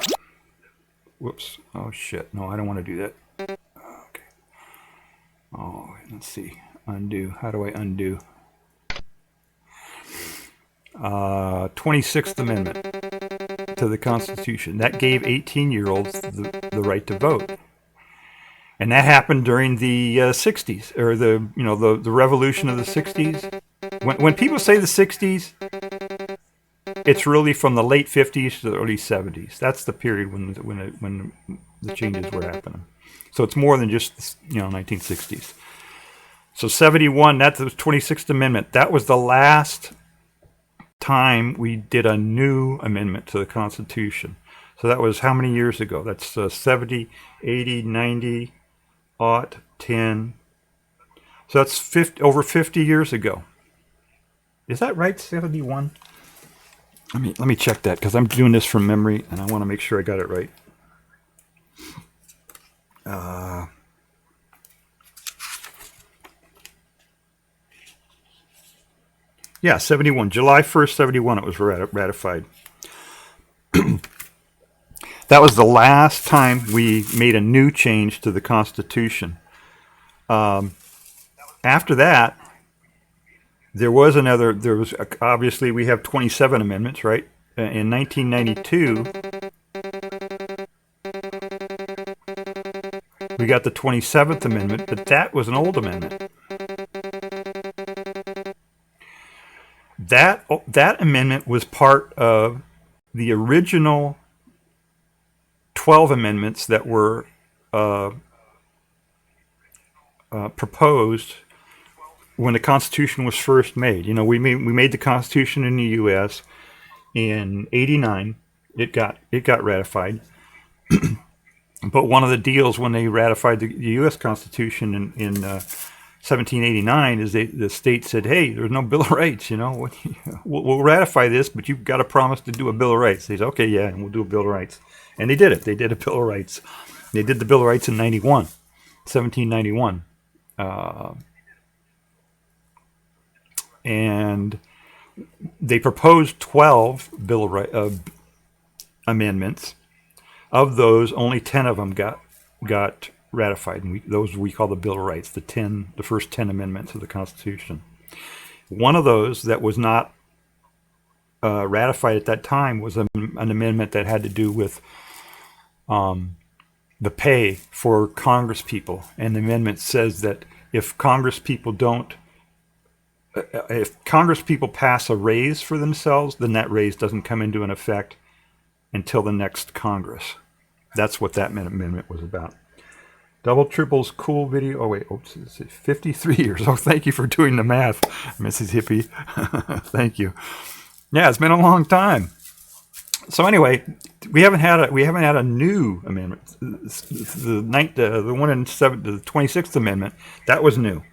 Speaker 3: Whoops. Oh, shit. No, I don't want to do that. Okay. Oh, let's see. Undo. How do I undo? 26th Amendment to the Constitution. That gave 18-year-olds the right to vote. And that happened during the 60s, or the revolution of the 60s. When people say the 60s, it's really from the late 50s to the early 70s. That's the period when the changes were happening. So it's more than just 1960s. So 71, that's the 26th Amendment. That was the last time we did a new amendment to the Constitution. So that was how many years ago? That's 70, 80, 90, 10. So that's over 50 years ago. Is that right? 71? Let me check that, because I'm doing this from memory and I want to make sure I got it right. Yeah, 71. July 1st, 71, it was ratified. That was the last time we made a new change to the Constitution. After that, obviously we have 27 amendments, right? In 1992, we got the 27th Amendment, but that was an old amendment. That amendment was part of the original 12 amendments that were proposed when the Constitution was first made. We made the Constitution in the U.S. in '89. It got ratified. But one of the deals when they ratified the U.S. Constitution in 1789 is the state said, "Hey, there's no Bill of Rights. We'll ratify this, but you've got to promise to do a Bill of Rights." They said, "Okay, yeah, and we'll do a Bill of Rights," and they did it. They did a Bill of Rights. They did the Bill of Rights in 1791. And they proposed 12 Bill of Rights amendments. Of those, only 10 of them got ratified, and those we call the Bill of Rights, the first 10 amendments of the Constitution. One of those that was not ratified at that time was an amendment that had to do with the pay for Congress people, and the amendment says that if Congress people pass a raise for themselves, then that raise doesn't come into an effect until the next Congress. That's what that amendment was about. Double Tripple's cool video. Oh, wait. Oops. It's 53 years. Oh, thank you for doing the math, Mrs. Hippie. Thank you. Yeah, it's been a long time. So anyway, we haven't had a new amendment. The one in the 26th Amendment, that was new.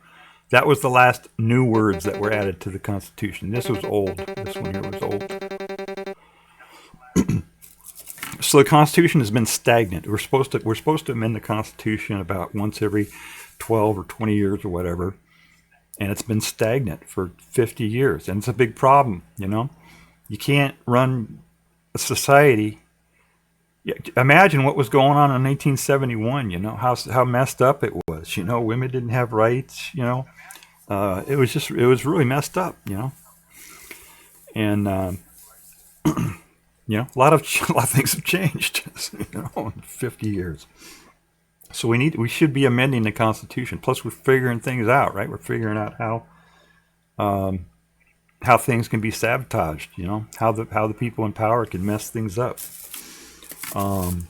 Speaker 3: That was the last new words that were added to the Constitution. This was old. This one here was old. So the Constitution has been stagnant. We're supposed to amend the Constitution about once every 12 or 20 years or whatever, and it's been stagnant for 50 years, and it's a big problem. You can't run a society. Imagine what was going on in 1971. How messed up it was. Women didn't have rights. It was really messed up. And a lot of things have changed. In 50 years. So we should be amending the Constitution. Plus, we're figuring things out, right? We're figuring out how things can be sabotaged. How the people in power can mess things up. And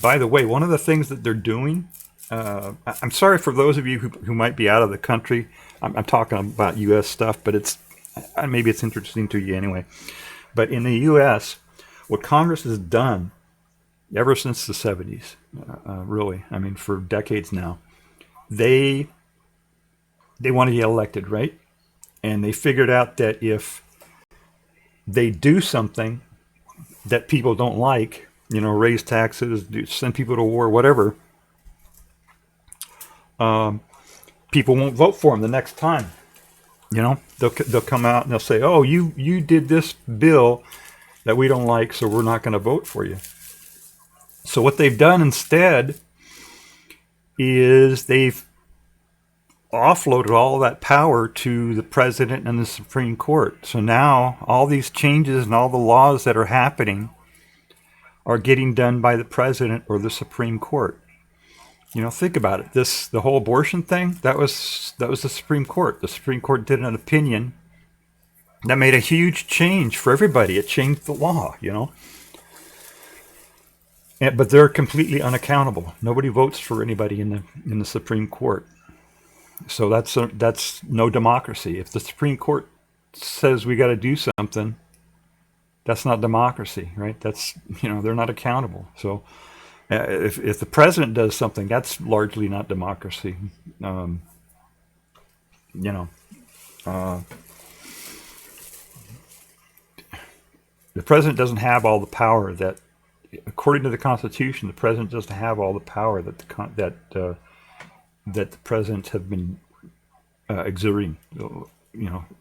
Speaker 3: by the way, one of the things that they're doing, I'm sorry for those of you who might be out of the country. I'm talking about U.S. stuff, but maybe it's interesting to you anyway. But in the U.S., what Congress has done ever since the 70s, really, for decades now, they want to get elected, right? And they figured out that if they do something that people don't like, raise taxes, send people to war, whatever, people won't vote for them the next time. They'll come out and they'll say, "Oh, you did this bill that we don't like, so we're not going to vote for you." So what they've done instead is they've offloaded all that power to the president and the Supreme Court. So now all these changes and all the laws that are happening are getting done by the president or the Supreme Court. Think about it. The whole abortion thing, that was the Supreme Court. The Supreme Court did an opinion That made a huge change for everybody. It changed the law, you know. But they're completely unaccountable. Nobody votes for anybody in the Supreme Court. So that's no democracy. If the Supreme Court says we got to do something, that's not democracy, right? That's, they're not accountable. So if the president does something, that's largely not democracy. The president doesn't have all the power that, according to the Constitution, the president doesn't have all the power that the presidents have been exerting,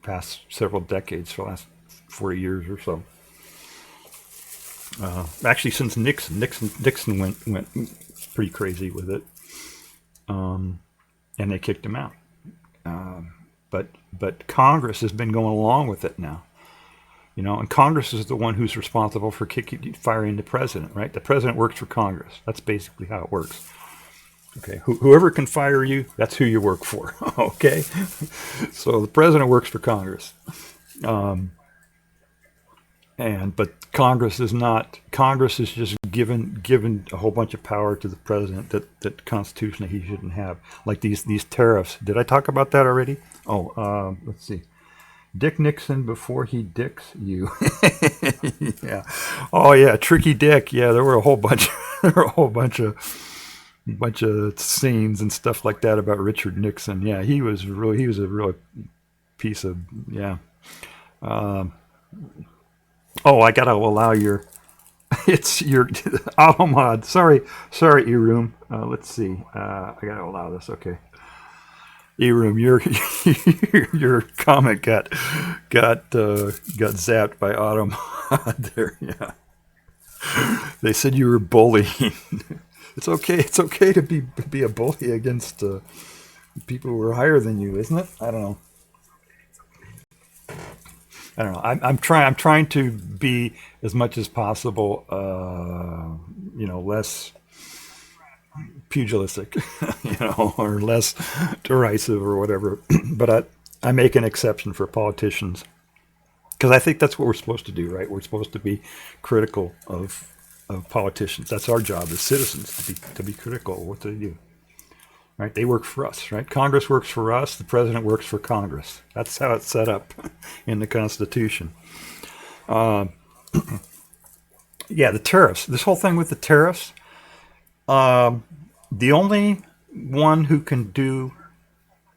Speaker 3: past several decades, for the last 40 years or so. Actually, since Nixon went pretty crazy with it, and they kicked him out. But Congress has been going along with it now. And Congress is the one who's responsible for firing the president, right? The president works for Congress. That's basically how it works. Okay, whoever can fire you, that's who you work for. Okay, so the president works for Congress, but Congress is not. Congress is just given a whole bunch of power to the president that constitutionally he shouldn't have, like these tariffs. Did I talk about that already? Let's see. Dick Nixon before he dicks you. Yeah. Oh yeah, Tricky Dick. Yeah, there were a whole bunch. Bunch of scenes and stuff like that about Richard Nixon. Yeah, he was a real piece of, yeah. I gotta allow it's your Automod. Sorry, E-Room. Let's see. I gotta allow this. Okay. E-Room, your comment got zapped by Automod there. Yeah. They said you were bullying. It's okay to be a bully against people who are higher than you, isn't it? I don't know. I'm trying to be as much as possible, less pugilistic, or less derisive or whatever. But I make an exception for politicians, because I think that's what we're supposed to do, right? We're supposed to be critical of politicians. That's our job as citizens, to be critical of what they do. Right? They work for us, right? Congress works for us, the president works for Congress. That's how it's set up in the Constitution. Yeah, the tariffs. This whole thing with the tariffs, the only one who can do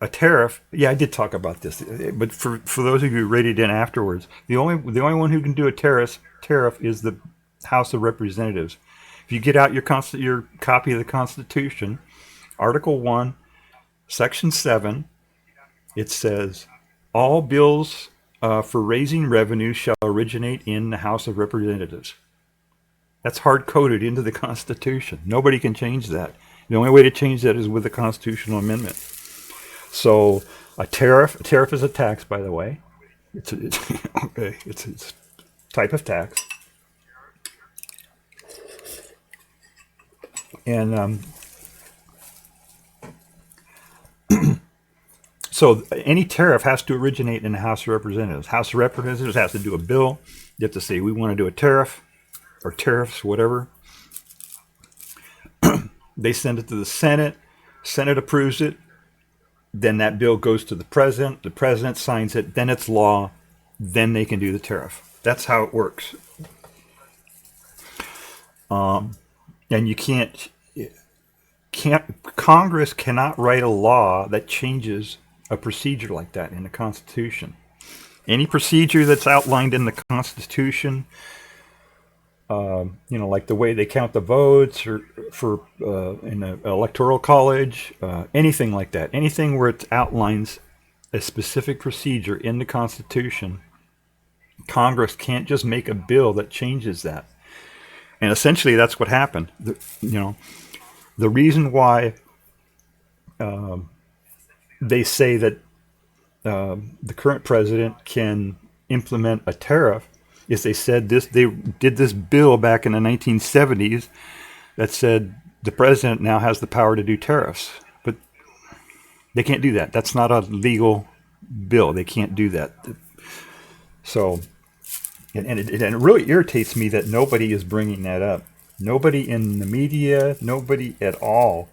Speaker 3: a tariff, yeah, I did talk about this, but for those of you who rated in afterwards, the only one who can do a tariff is the House of Representatives. If you get out your copy of the Constitution, Article 1, Section 7, it says, all bills for raising revenue shall originate in the House of Representatives. That's hard-coded into the Constitution. Nobody can change that. The only way to change that is with a constitutional amendment. So a tariff is a tax, by the way. It's okay. It's a type of tax. And so any tariff has to originate in the House of Representatives. House of Representatives has to do a bill. You have to say, we want to do a tariff, or tariffs, whatever. They send it to the Senate. Senate approves it. Then that bill goes to the president. The president signs it. Then it's law. Then they can do the tariff. That's how it works. And you can't Congress cannot write a law that changes a procedure like that in the Constitution. Any procedure that's outlined in the Constitution, like the way they count the votes, or for in the electoral college, anything like that, anything where it outlines a specific procedure in the Constitution, Congress can't just make a bill that changes that. And essentially, that's what happened. The reason why they say that the current president can implement a tariff is they said this. They did this bill back in the 1970s that said the president now has the power to do tariffs, but they can't do that. That's not a legal bill. They can't do that. So, and it really irritates me that nobody is bringing that up. Nobody in the media, nobody at all.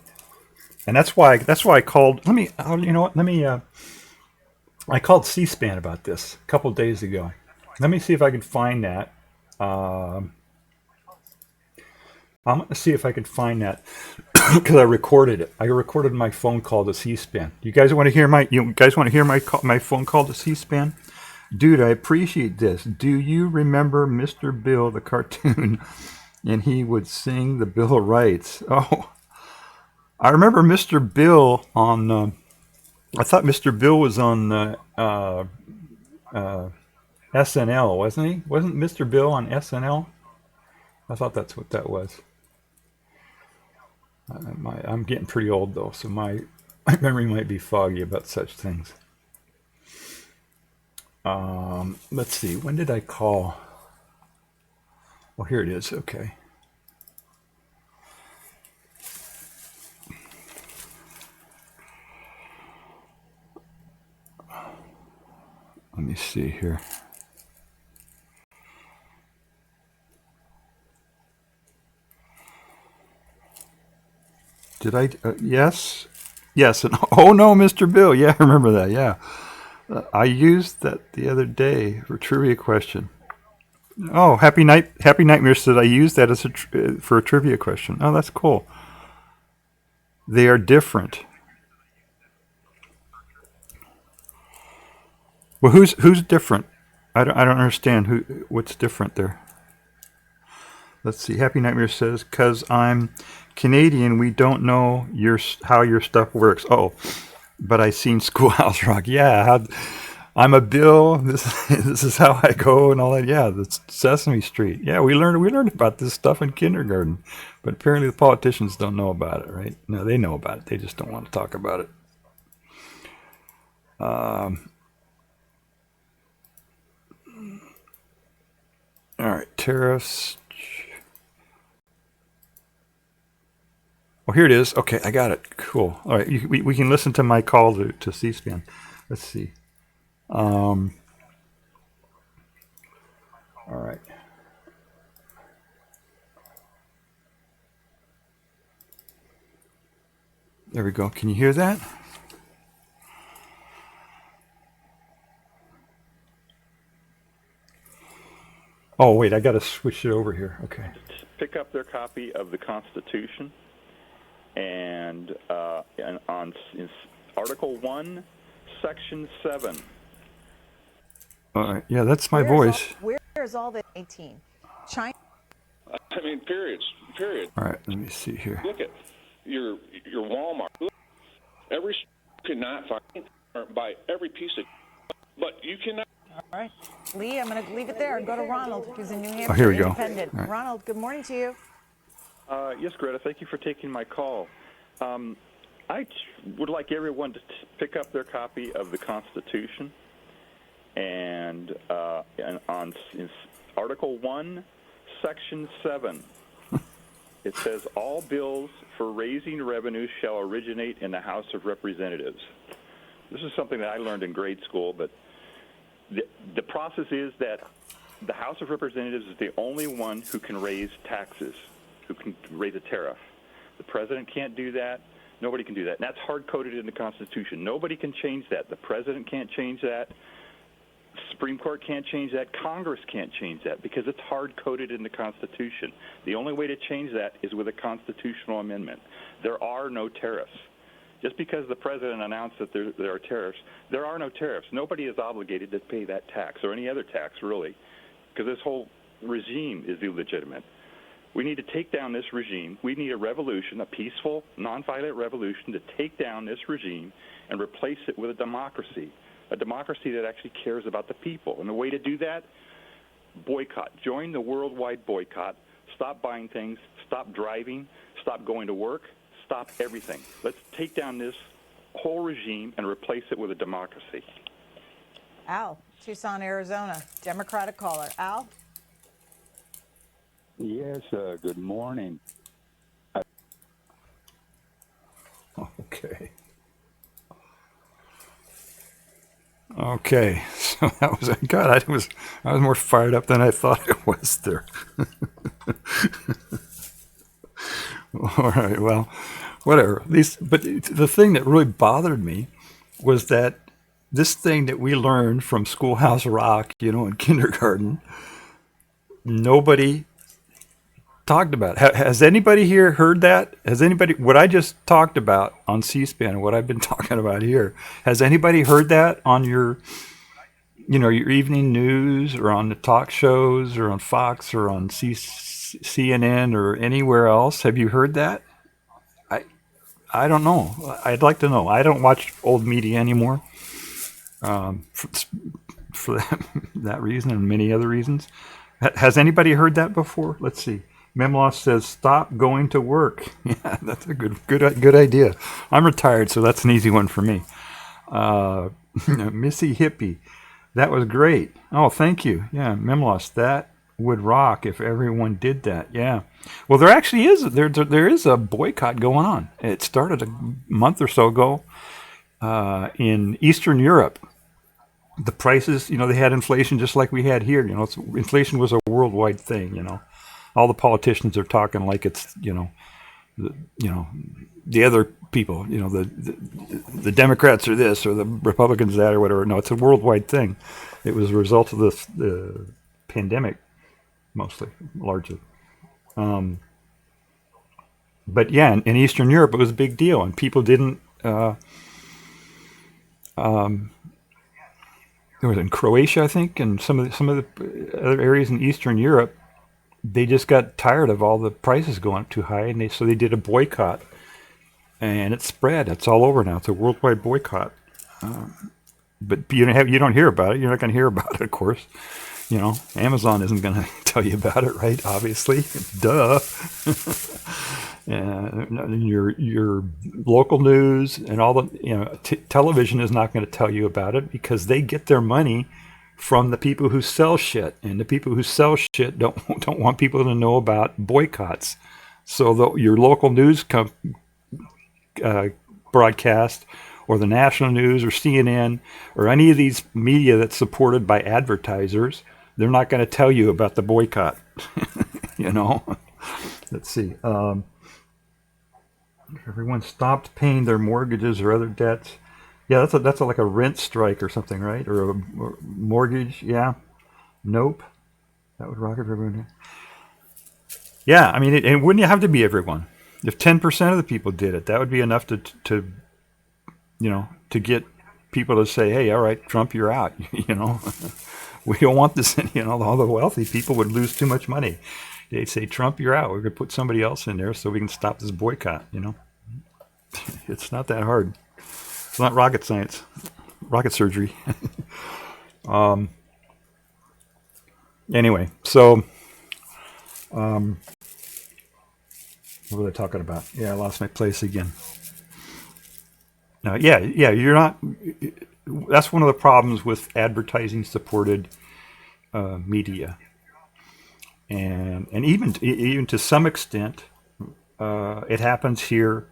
Speaker 3: And that's why I called. You know what? I called C-SPAN about this a couple days ago. Let me see if I can find that. Um, I'm going to see if I can find that because I recorded it. I recorded my phone call to C-SPAN. You guys want to hear my phone call to C-SPAN? Dude, I appreciate this. Do you remember Mr. Bill, the cartoon? And he would sing the Bill of Rights. Oh, I remember Mr. Bill on. I thought Mr. Bill was on SNL, wasn't he? Wasn't Mr. Bill on SNL? I thought that's what that was. I'm getting pretty old though, so my memory might be foggy about such things. Let's see. When did I call? Oh, here it is. Okay. Let me see here. Did I? Yes. Yes. And oh no, Mr. Bill. Yeah, I remember that. Yeah. I used that the other day for a trivia question. Oh, Happy Nightmare said I used that as for a trivia question. Oh, that's cool. They are different. Well, who's different? I don't understand what's different there. Let's see. Happy Nightmare says, "'Cause I'm Canadian, we don't know how your stuff works." Oh, but I seen Schoolhouse Rock. Yeah, I'm a Bill. This is how I go and all that. Yeah, that's Sesame Street. Yeah, we learned about this stuff in kindergarten, but apparently the politicians don't know about it, right? No, they know about it. They just don't want to talk about it. All right, tariffs. Oh, here it is. Okay, I got it. Cool. All right, we can listen to my call to C-SPAN. Let's see. All right. There we go. Can you hear that? Oh, wait, I got to switch it over here. Okay.
Speaker 4: Pick up their copy of the Constitution, and on Article 1, Section 7.
Speaker 3: All right. Yeah, that's my voice.
Speaker 5: Where's all the 18? China.
Speaker 6: I mean, period.
Speaker 3: All right, let me see here.
Speaker 6: Look at your Walmart. Every cannot find or buy every piece of, but you cannot.
Speaker 5: All right, Lee, I'm going to leave it there and go to Ronald, who's in New Hampshire.
Speaker 3: Oh, here we go.
Speaker 5: Independent.
Speaker 3: Right.
Speaker 5: Ronald, good morning to you.
Speaker 4: Yes, Greta, thank you for taking my call. I would like everyone to pick up their copy of the Constitution, and on Article 1, Section 7. It says, all bills for raising revenue shall originate in the House of Representatives. This is something that I learned in grade school, but the process is that the House of Representatives is the only one who can raise taxes, who can raise a tariff. The president can't do that. Nobody can do that. And that's hard-coded in the Constitution. Nobody can change that. The president can't change that. Supreme Court can't change that. Congress can't change that because it's hard-coded in the Constitution. The only way to change that is with a constitutional amendment. There are no tariffs. Just because the president announced that there are tariffs, there are no tariffs. Nobody is obligated to pay that tax or any other tax, really, because this whole regime is illegitimate. We need to take down this regime. We need a revolution, a peaceful, nonviolent revolution to take down this regime and replace it with a democracy that actually cares about the people. And the way to do that, boycott. Join the worldwide boycott. Stop buying things. Stop driving. Stop going to work. Stop everything. Let's take down this whole regime and replace it with a democracy.
Speaker 5: Al, Tucson, Arizona, Democratic caller. Al?
Speaker 7: Yes, good morning.
Speaker 3: Okay. Okay. That was God. I was more fired up than I thought I was there. All right, well, whatever. But the thing that really bothered me was that this thing that we learned from Schoolhouse Rock, in kindergarten, nobody talked about. Has anybody here heard that? Has anybody, what I just talked about on C-SPAN and what I've been talking about here, has anybody heard that on your evening news or on the talk shows or on Fox or on CNN or anywhere else? Have you heard that? I don't know. I'd like to know. I don't watch old media anymore for that reason and many other reasons. Has anybody heard that before? Let's see. Memloss says, "Stop going to work." Yeah, that's a good idea. I'm retired, so that's an easy one for me. Missy Hippie, that was great. Oh, thank you. Yeah, Memloss, that would rock if everyone did that. Yeah. Well, there actually is there is a boycott going on. It started a month or so ago in Eastern Europe. The prices, they had inflation just like we had here. Inflation was a worldwide thing. All the politicians are talking like it's the other people. The Democrats are this or the Republicans that or whatever. No, it's a worldwide thing. It was a result of the pandemic, mostly, largely. But yeah, in Eastern Europe, it was a big deal, and people didn't. It was in Croatia, I think, and some of the other areas in Eastern Europe. They just got tired of all the prices going up too high, and so they did a boycott, and it spread. It's all over now. It's a worldwide boycott. But you don't hear about it. You're not going to hear about it, of course. Amazon isn't going to tell you about it, right? Obviously, duh. Your local news and all the television is not going to tell you about it because they get their money from the people who sell shit, and the people who sell shit don't want people to know about boycotts. So your local news broadcast, or the national news, or CNN, or any of these media that's supported by advertisers, they're not going to tell you about the boycott. Let's see. Everyone stopped paying their mortgages or other debts. Yeah, that's like a rent strike or something, right? Or a mortgage. Yeah. Nope. That would rocket for everyone. Yeah, I mean, it wouldn't have to be everyone. If 10% of the people did it, that would be enough to get people to say, "Hey, all right, Trump, you're out." We don't want this. All the wealthy people would lose too much money. They'd say, "Trump, you're out. We're going to put somebody else in there so we can stop this boycott." It's not that hard. It's not rocket science, rocket surgery. Anyway, so what were they talking about? Yeah, I lost my place again. Yeah, you're not. That's one of the problems with advertising-supported media, and even to some extent, it happens here.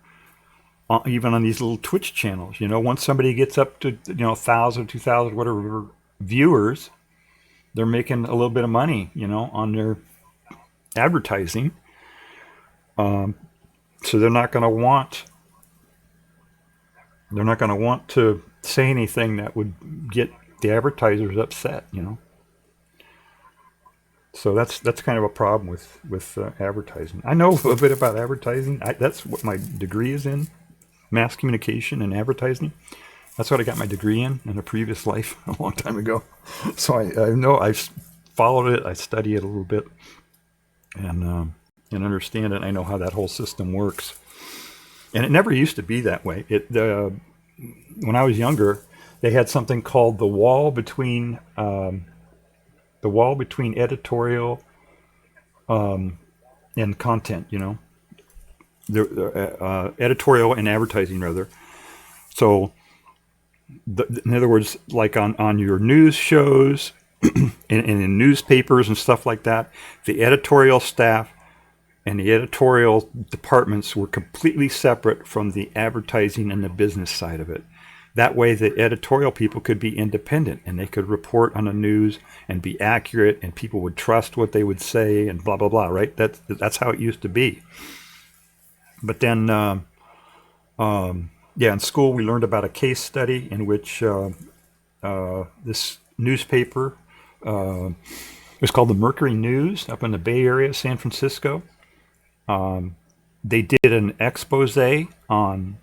Speaker 3: Even on these little Twitch channels, once somebody gets up to 1,000, 2,000, whatever viewers, they're making a little bit of money, on their advertising. So they're not going to want to say anything that would get the advertisers upset, So that's kind of a problem with advertising. I know a bit about advertising. That's what my degree is in. Mass communication and advertising. That's what I got my degree in a previous life a long time ago. So I know I've followed it. I study it a little bit and understand it. I know how that whole system works. And it never used to be that way. When I was younger, they had something called the wall between editorial and content. The editorial and advertising, rather. So, in other words, like on your news shows and in newspapers and stuff like that, the editorial staff and the editorial departments were completely separate from the advertising and the business side of it. That way the editorial people could be independent and they could report on the news and be accurate, and people would trust what they would say and blah, blah, blah, right? That's how it used to be. But then, in school we learned about a case study in which this newspaper, it was called the Mercury News up in the Bay Area, San Francisco. They did an expose on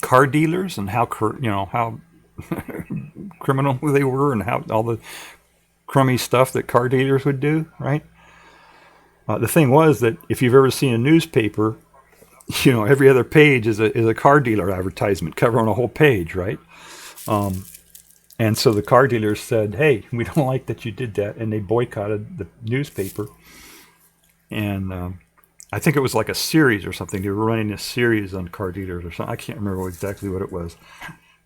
Speaker 3: car dealers and how criminal they were and how all the crummy stuff that car dealers would do, right? The thing was that if you've ever seen a newspaper, every other page is a car dealer advertisement covering a whole page, right? And so the car dealers said, "Hey, we don't like that you did that," and they boycotted the newspaper. And I think it was like a series or something. They were running a series on car dealers or something. I can't remember exactly what it was.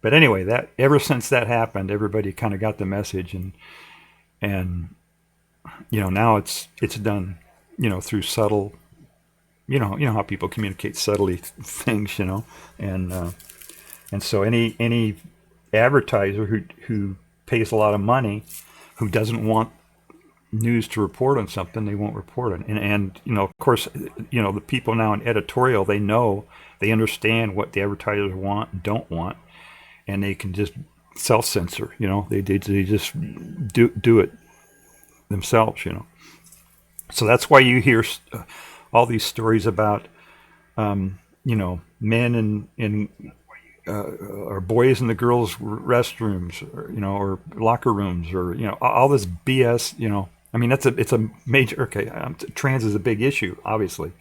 Speaker 3: But anyway, that ever since that happened, everybody kind of got the message, and now it's done, through subtle, how people communicate subtly things, and so any advertiser who pays a lot of money, who doesn't want news to report on something, they won't report it. And of course, the people now in editorial, they understand what the advertisers want and don't want, and they can just self-censor. They just do it themselves. So that's why you hear all these stories about men in or boys in the girls' restrooms, or locker rooms, or all this BS. I mean, it's a major. Okay, trans is a big issue, obviously,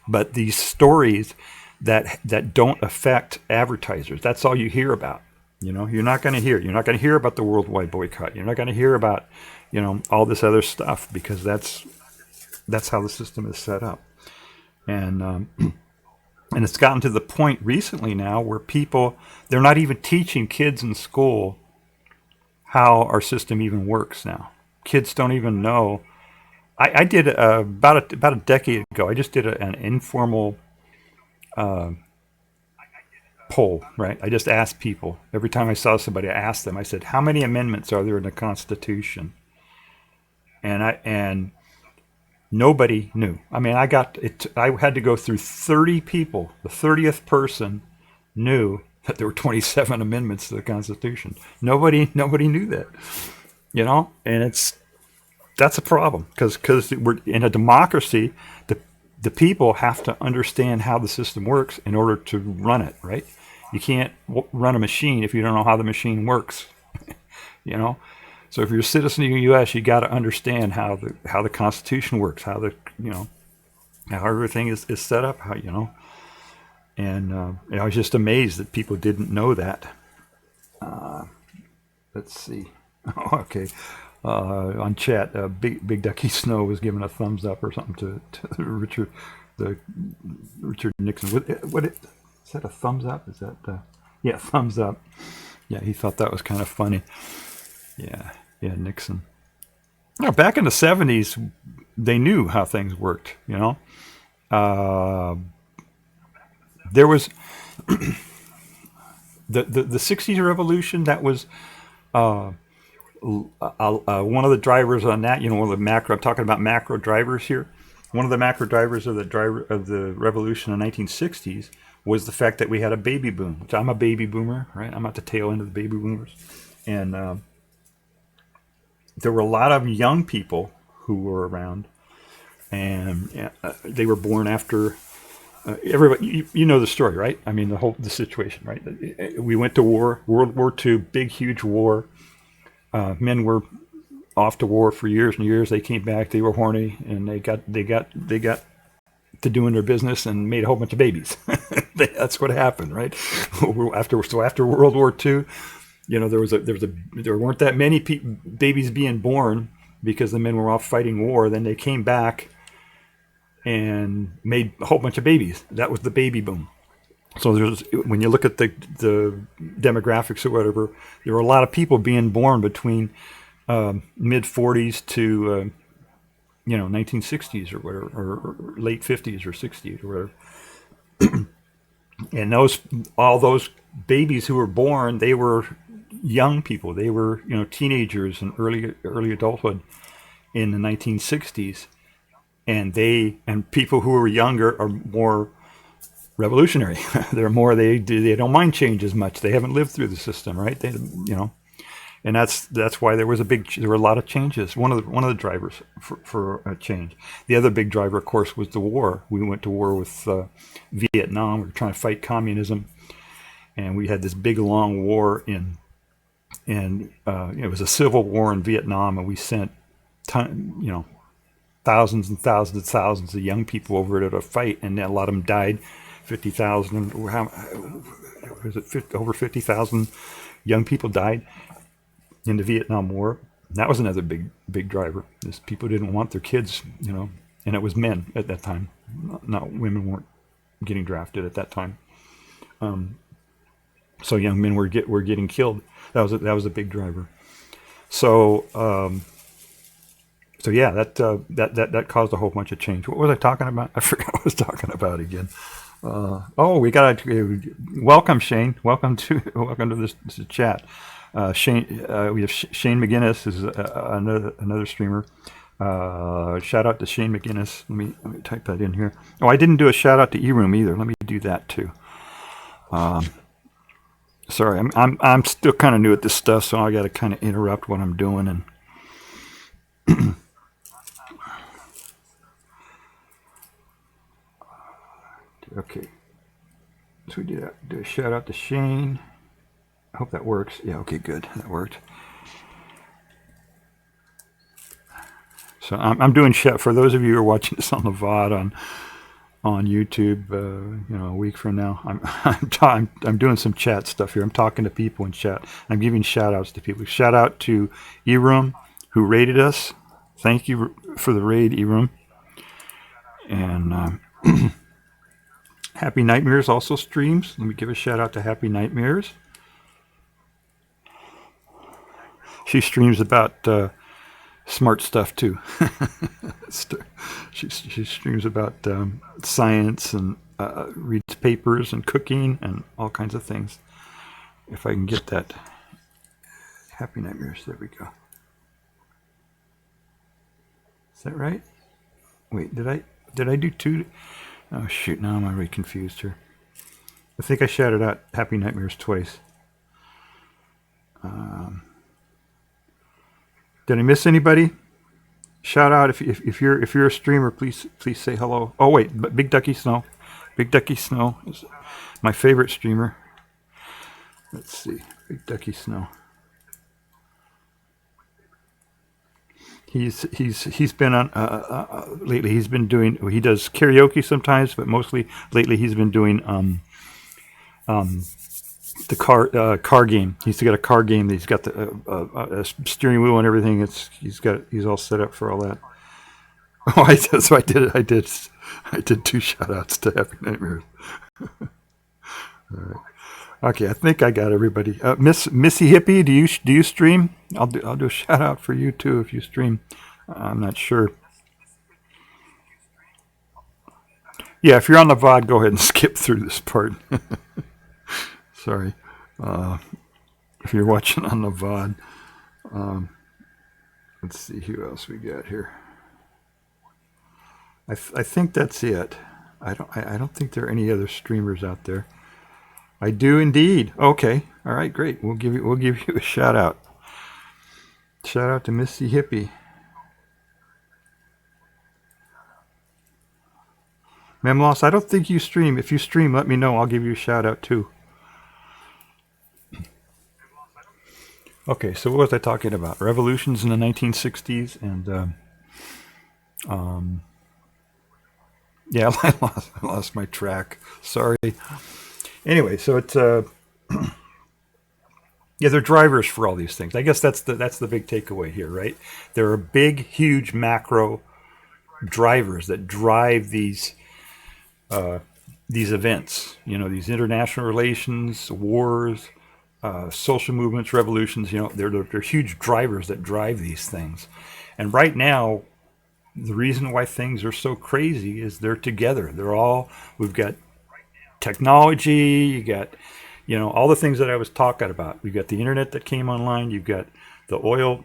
Speaker 3: but these stories that don't affect advertisers, that's all you hear about. You're not going to hear about the worldwide boycott. You're not going to hear about all this other stuff, because that's how the system is set up. And it's gotten to the point recently now where they're not even teaching kids in school how our system even works now. Kids don't even know. I did about a decade ago, I just did an informal poll, right? I just asked people. Every time I saw somebody, I asked them, I said, how many amendments are there in the Constitution? And nobody knew. I mean, I had to go through 30 people. The 30th person knew that there were 27 amendments to the Constitution. Nobody knew that, and that's a problem, because we're in a democracy. The people have to understand how the system works in order to run it, right? You can't run a machine if you don't know how the machine works, So if you're a citizen of the U.S., you got to understand how the Constitution works, how everything is set up, And I was just amazed that people didn't know that. Let's see. Okay, on chat, Big Ducky Snow was giving a thumbs up or something to Richard Nixon. What is that? A thumbs up? Is that thumbs up? Yeah, he thought that was kind of funny. Yeah, Nixon. Back in the 70s, they knew how things worked, There was the 60s revolution. That was one of the drivers on that. One of the macro. I'm talking about macro drivers here. One of the macro drivers of the revolution in the 1960s was the fact that we had a baby boom. Which I'm a baby boomer, right? I'm at the tail end of the baby boomers, and there were a lot of young people who were around, and they were born after everybody. You know the story, right? I mean, the situation, right? We went to war, World War II, big, huge war. Men were off to war for years and years. They came back. They were horny, and they got to doing their business and made a whole bunch of babies. That's what happened, right? After World War II. There weren't that many babies being born because the men were off fighting war. Then they came back and made a whole bunch of babies. That was the baby boom. So when you look at the demographics or whatever, there were a lot of people being born between mid 40s to 1960s or whatever, or late 50s or 60s or whatever. And all those babies who were born, they were young people. They were, teenagers and early adulthood in the 1960s. And people who are younger are more revolutionary. They don't mind change as much. They haven't lived through the system, right? And that's why there were a lot of changes. One of the drivers for a change. The other big driver, of course, was the war. We went to war with Vietnam. We were trying to fight communism, and we had this big long war and it was a civil war in Vietnam, and we sent thousands and thousands of young people over to fight, and a lot of them died. 50,000. How was it? Over 50,000 young people died in the Vietnam War. That was another big driver. Is people didn't want their kids, and it was men at that time. Not women weren't getting drafted at that time. So young men were getting killed. That was a big driver. So yeah, that caused a whole bunch of change. What was I talking about? I forgot what I was talking about again. We got welcome, Shane. Welcome to this chat. Shane, we have Shane McGinnis is another streamer. Shout out to Shane McGinnis. Let me type that in here. Oh, I didn't do a shout out to eRoom either. Let me do that too. Sorry, I'm still kind of new at this stuff, so I got to kind of interrupt what I'm doing and. Okay, so we do a shout out to Shane. I hope that works. Yeah, okay, good. That worked. So I'm doing for those of you who are watching this on the VOD on YouTube. A week from now, I'm doing some chat stuff here. I'm talking to people in chat. I'm giving shout outs to people. Shout out to eRoom who raided us. Thank you for the raid, eRoom. And Happy Nightmares also streams. Let me give a shout out to Happy Nightmares. She streams about smart stuff too. she streams about science and reads papers and cooking and all kinds of things. If I can get that. Happy Nightmares. There we go. Is that right? Wait, did I do two? Oh shoot! Now I'm already confused here. I think I shouted out Happy Nightmares twice. Did I miss anybody? Shout out if you're a streamer, please say hello. Oh wait, but Big Ducky Snow is my favorite streamer. Let's see, Big Ducky Snow. He's been on lately. He does karaoke sometimes, but mostly lately he's been doing the car game. He's got a car game that he's got a steering wheel and everything. He's all set up for all that. Oh, I did two shout outs to Happy Nightmares. All right. Okay, I think I got everybody. Missy Hippie, do you stream? I'll do a shout out for you too if you stream. I'm not sure. Yeah, if you're on the VOD, go ahead and skip through this part. Sorry. If you're watching on the VOD, let's see who else we got here. I think that's it. I don't think there are any other streamers out there. I do indeed. Okay. All right. Great. We'll give you a shout out. Shout out to Missy Hippie. Memloss, I don't think you stream. If you stream, let me know. I'll give you a shout out too. Okay. So what was I talking about? Revolutions in the 1960s and yeah, I lost my track. Sorry. Anyway, so it's yeah, they're drivers for all these things. I guess that's the big takeaway here, right? There are big, huge macro drivers that drive these events. These international relations, wars, social movements, revolutions. They're huge drivers that drive these things. And right now, the reason why things are so crazy is they're together. We've got technology, you got, all the things that I was talking about. We've got the internet that came online. You've got the oil,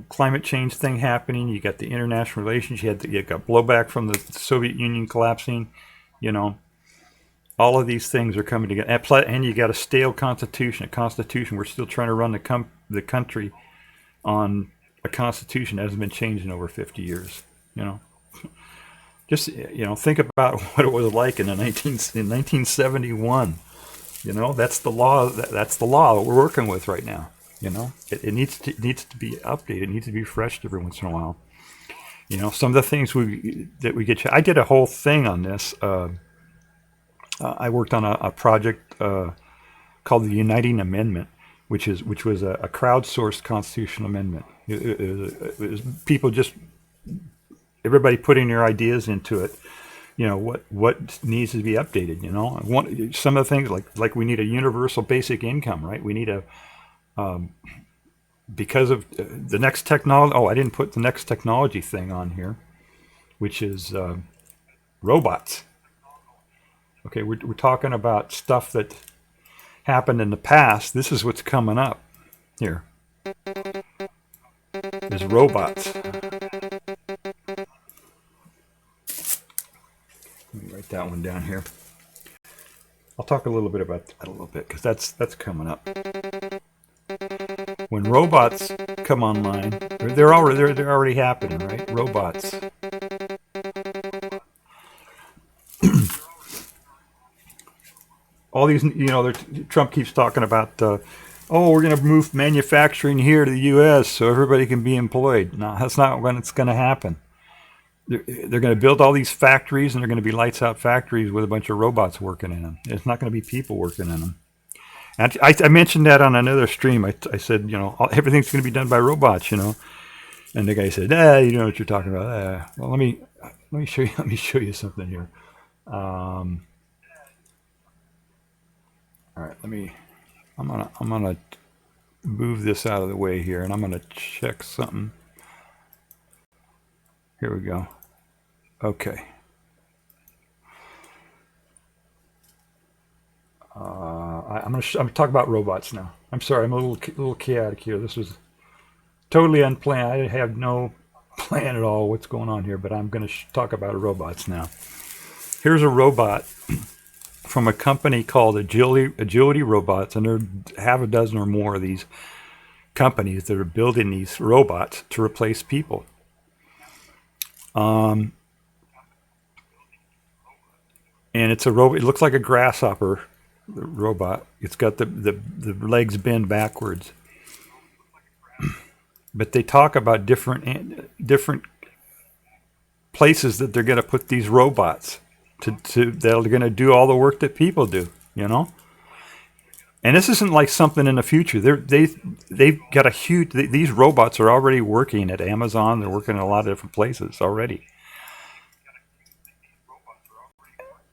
Speaker 3: climate change thing happening. You got the international relations. You got blowback from the Soviet Union collapsing. All of these things are coming together. And you got a stale constitution. We're still trying to run the country on a constitution that hasn't been changed in over 50 years. Just think about what it was like in 1971. That's the law. That's the law that we're working with right now. It needs to be updated. It needs to be refreshed every once in a while. Some of the things that we get. I did a whole thing on this. I worked on a project called the Uniting Amendment, which was a crowdsourced constitutional amendment. It was people everybody putting their ideas into it. What needs to be updated. Some of the things like we need a universal basic income, right? We need because of the next technology. Oh, I didn't put the next technology thing on here, which is robots. Okay, we're talking about stuff that happened in the past. This is what's coming up here. Is robots. Let me write that one down here. I'll talk a little bit about that because that's coming up. When robots come online, they're already happening, right? Robots. All these, Trump keeps talking about, we're going to move manufacturing here to the U.S. so everybody can be employed. No, that's not when it's going to happen. They're going to build all these factories, and they're going to be lights out factories with a bunch of robots working in them. It's not going to be people working in them. And I mentioned that on another stream. I said, everything's going to be done by robots, And the guy said, you know what you're talking about. Well, let me show you. Let me show you something here. All right, I'm gonna move this out of the way here, and I'm gonna check something. Here we go. Okay. I'm gonna talk about robots now. I'm sorry, I'm a little chaotic here. This was totally unplanned. I have no plan at all what's going on here, but I'm gonna talk about robots now. Here's a robot from a company called Agility Robots, and there have a dozen or more of these companies that are building these robots to replace people. And it's a robot. It looks like a grasshopper robot. It's got the legs bend backwards. But they talk about different places that they're going to put these robots that are going to do all the work that people do, And this isn't like something in the future. They've got these robots are already working at Amazon. They're working in a lot of different places already.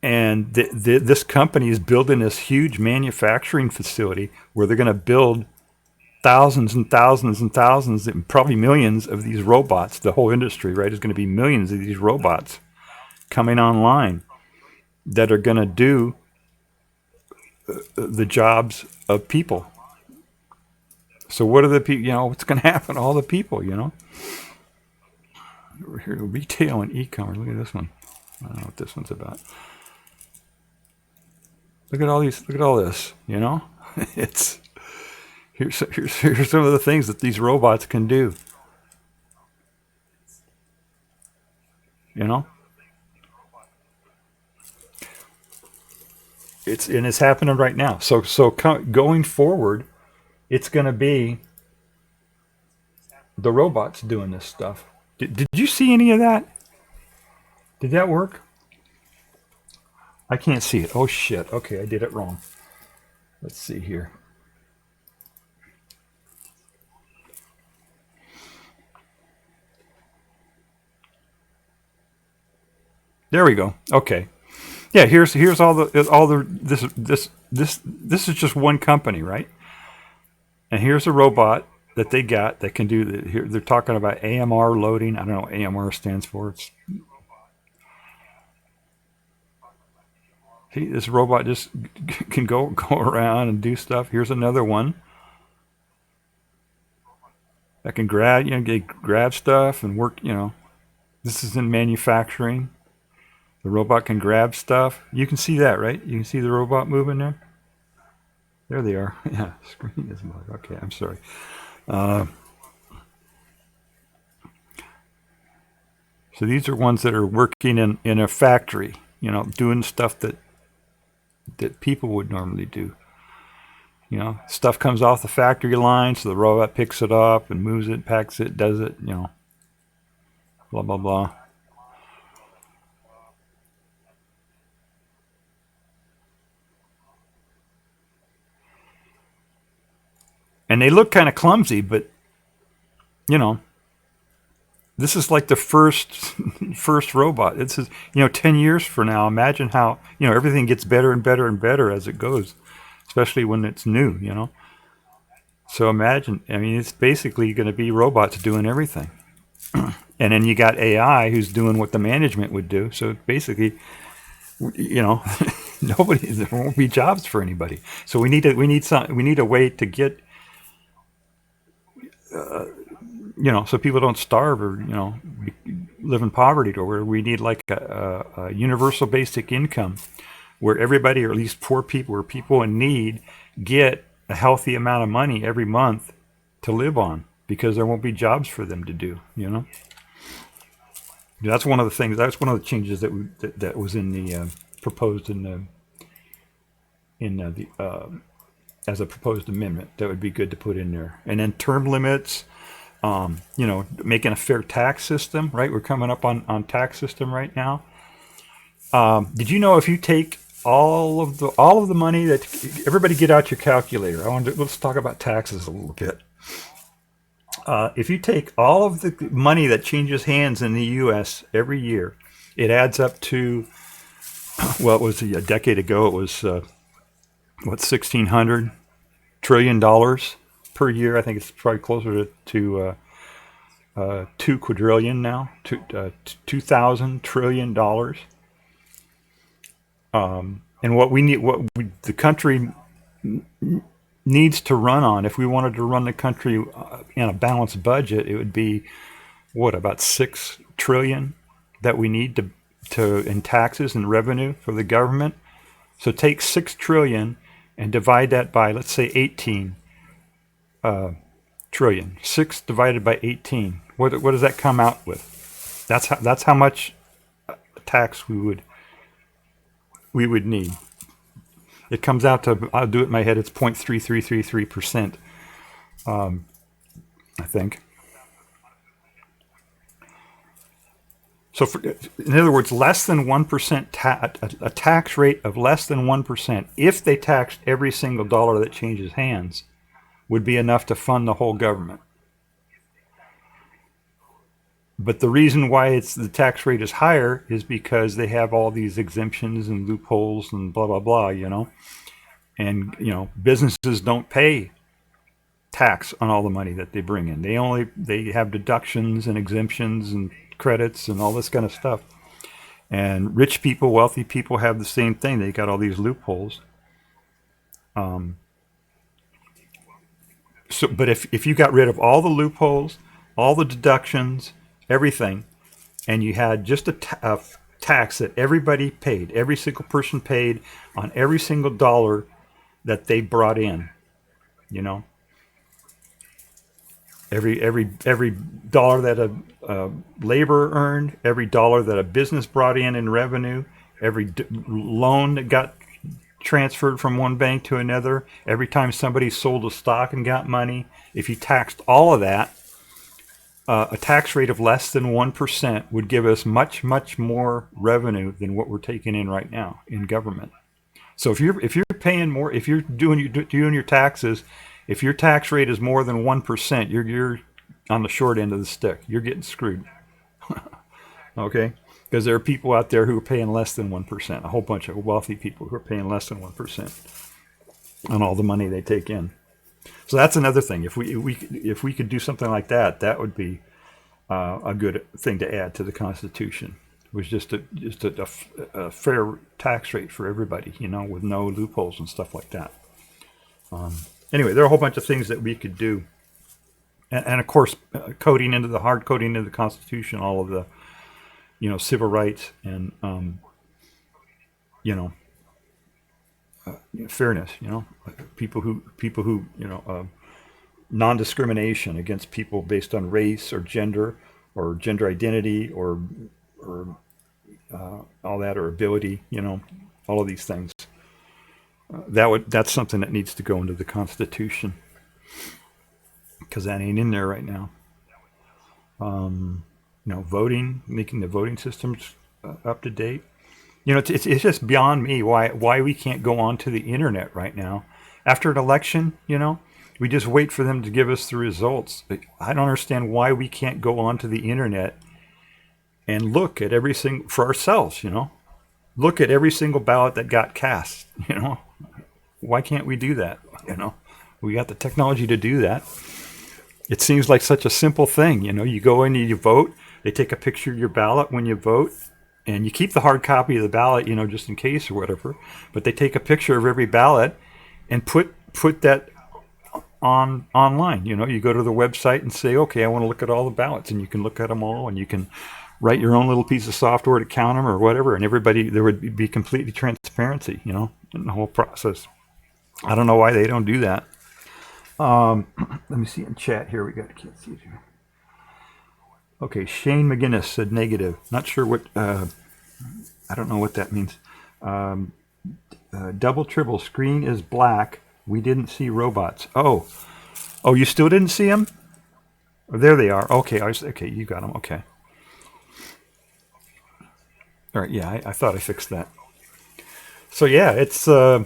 Speaker 3: And this company is building this huge manufacturing facility where they're going to build thousands and thousands and thousands, and probably millions of these robots. The whole industry, right, is going to be millions of these robots coming online that are going to do the jobs of people. So what are the people, what's going to happen to all the people, Here, retail and e-commerce. Look at this one. I don't know what this one's about. Look at all this, It's here's some of the things that these robots can do. It's happening right now. So going forward, it's going to be the robots doing this stuff. Did you see any of that? Did that work? I can't see it. Oh shit. Okay, I did it wrong. Let's see here. There we go. Okay. Yeah, here's all the this is just one company, right? And here's a robot that they got that can do here. They're talking about AMR loading. I don't know what AMR stands for. See, this robot just can go around and do stuff. Here's another one that can grab stuff and work. This is in manufacturing. The robot can grab stuff. You can see that, right? You can see the robot moving there. There they are. Yeah, screen is black. Okay, I'm sorry. So these are ones that are working in a factory, doing stuff that people would normally do. Stuff comes off the factory line, so the robot picks it up and moves it, packs it, does it, blah, blah, blah. And they look kind of clumsy, but, this is like the first robot. This is, 10 years from now, imagine how, everything gets better and better and better as it goes, especially when it's new, So imagine, it's basically going to be robots doing everything. And then you got AI who's doing what the management would do. So basically, there won't be jobs for anybody. So we need a way to get, so people don't starve or, live in poverty, or where we need like a universal basic income where everybody, or at least poor people or people in need, get a healthy amount of money every month to live on, because there won't be jobs for them to do, That's one of the things, that's one of the changes that was in the, proposed as a proposed amendment that would be good to put in there. And then term limits, making a fair tax system, right? We're coming up on tax system right now. Did you know if you take all of the money that, everybody get out your calculator. Let's talk about taxes a little bit. If you take all of the money that changes hands in the U.S. every year, it adds up to, well, it was a decade ago, it was, $1,600 trillion per year. I think it's probably closer to 2 quadrillion now, 2,000 trillion dollars. And what the country needs to run on, if we wanted to run the country in a balanced budget, it would be about 6 trillion that we need to in taxes and revenue for the government. So take 6 trillion and divide that by, let's say, 18 trillion. 6 divided by 18. What does that come out with? That's how much tax we would need. It comes out to, I'll do it in my head, it's 0.3333%, I think. So in other words, less than 1%, a tax rate of less than 1%, if they taxed every single dollar that changes hands, would be enough to fund the whole government. But the reason why the tax rate is higher is because they have all these exemptions and loopholes and blah, blah, blah, And, businesses don't pay tax on all the money that they bring in. They have deductions and exemptions and credits and all this kind of stuff. And rich people, wealthy people have the same thing. They got all these loopholes. But if you got rid of all the loopholes, all the deductions, everything, and you had just a tax that everybody paid, every single person paid on every single dollar that they brought in, every dollar that a laborer earned, every dollar that a business brought in revenue, every loan that got transferred from one bank to another, every time somebody sold a stock and got money, if you taxed all of that, a tax rate of less than 1% would give us much, much more revenue than what we're taking in right now in government. So if you're paying more, if you're doing your taxes, if your tax rate is more than 1%, you're on the short end of the stick. You're getting screwed. Okay? Because there are people out there who are paying less than 1%. A whole bunch of wealthy people who are paying less than 1% on all the money they take in. So that's another thing. If we could do something like that, that would be a good thing to add to the Constitution. was just a fair tax rate for everybody, you know, with no loopholes and stuff like that. Anyway, there are a whole bunch of things that we could do. And of course, hard coding into the Constitution, all of the, you know, civil rights and, fairness, you know, people who, you know, non-discrimination against people based on race or gender identity or all that, or ability, you know, all of these things. That's something that needs to go into the Constitution, because that ain't in there right now. You know, voting, making the voting systems up to date. You know, it's just beyond me why we can't go onto the internet right now after an election. You know, we just wait for them to give us the results. I don't understand why we can't go onto the internet and look at everything for ourselves. You know, look at every single ballot that got cast. You know, why can't we do that? You know, we got the technology to do that. It seems like such a simple thing. You know, you go in and you vote. They take a picture of your ballot when you vote, and you keep the hard copy of the ballot, you know, just in case or whatever. But they take a picture of every ballot and put that online. You know, you go to the website and say, okay, I want to look at all the ballots, and you can look at them all, and you can write your own little piece of software to count them or whatever. And there would be completely transparency, you know, in the whole process. I don't know why they don't do that. Let me see in chat here. Can't see it here. Okay, Shane McGinnis said negative. Not sure what. I don't know what that means. Double triple screen is black. We didn't see robots. Oh, you still didn't see them? Oh, there they are. Okay, okay, you got them. Okay. All right. Yeah, I thought I fixed that. So yeah, it's a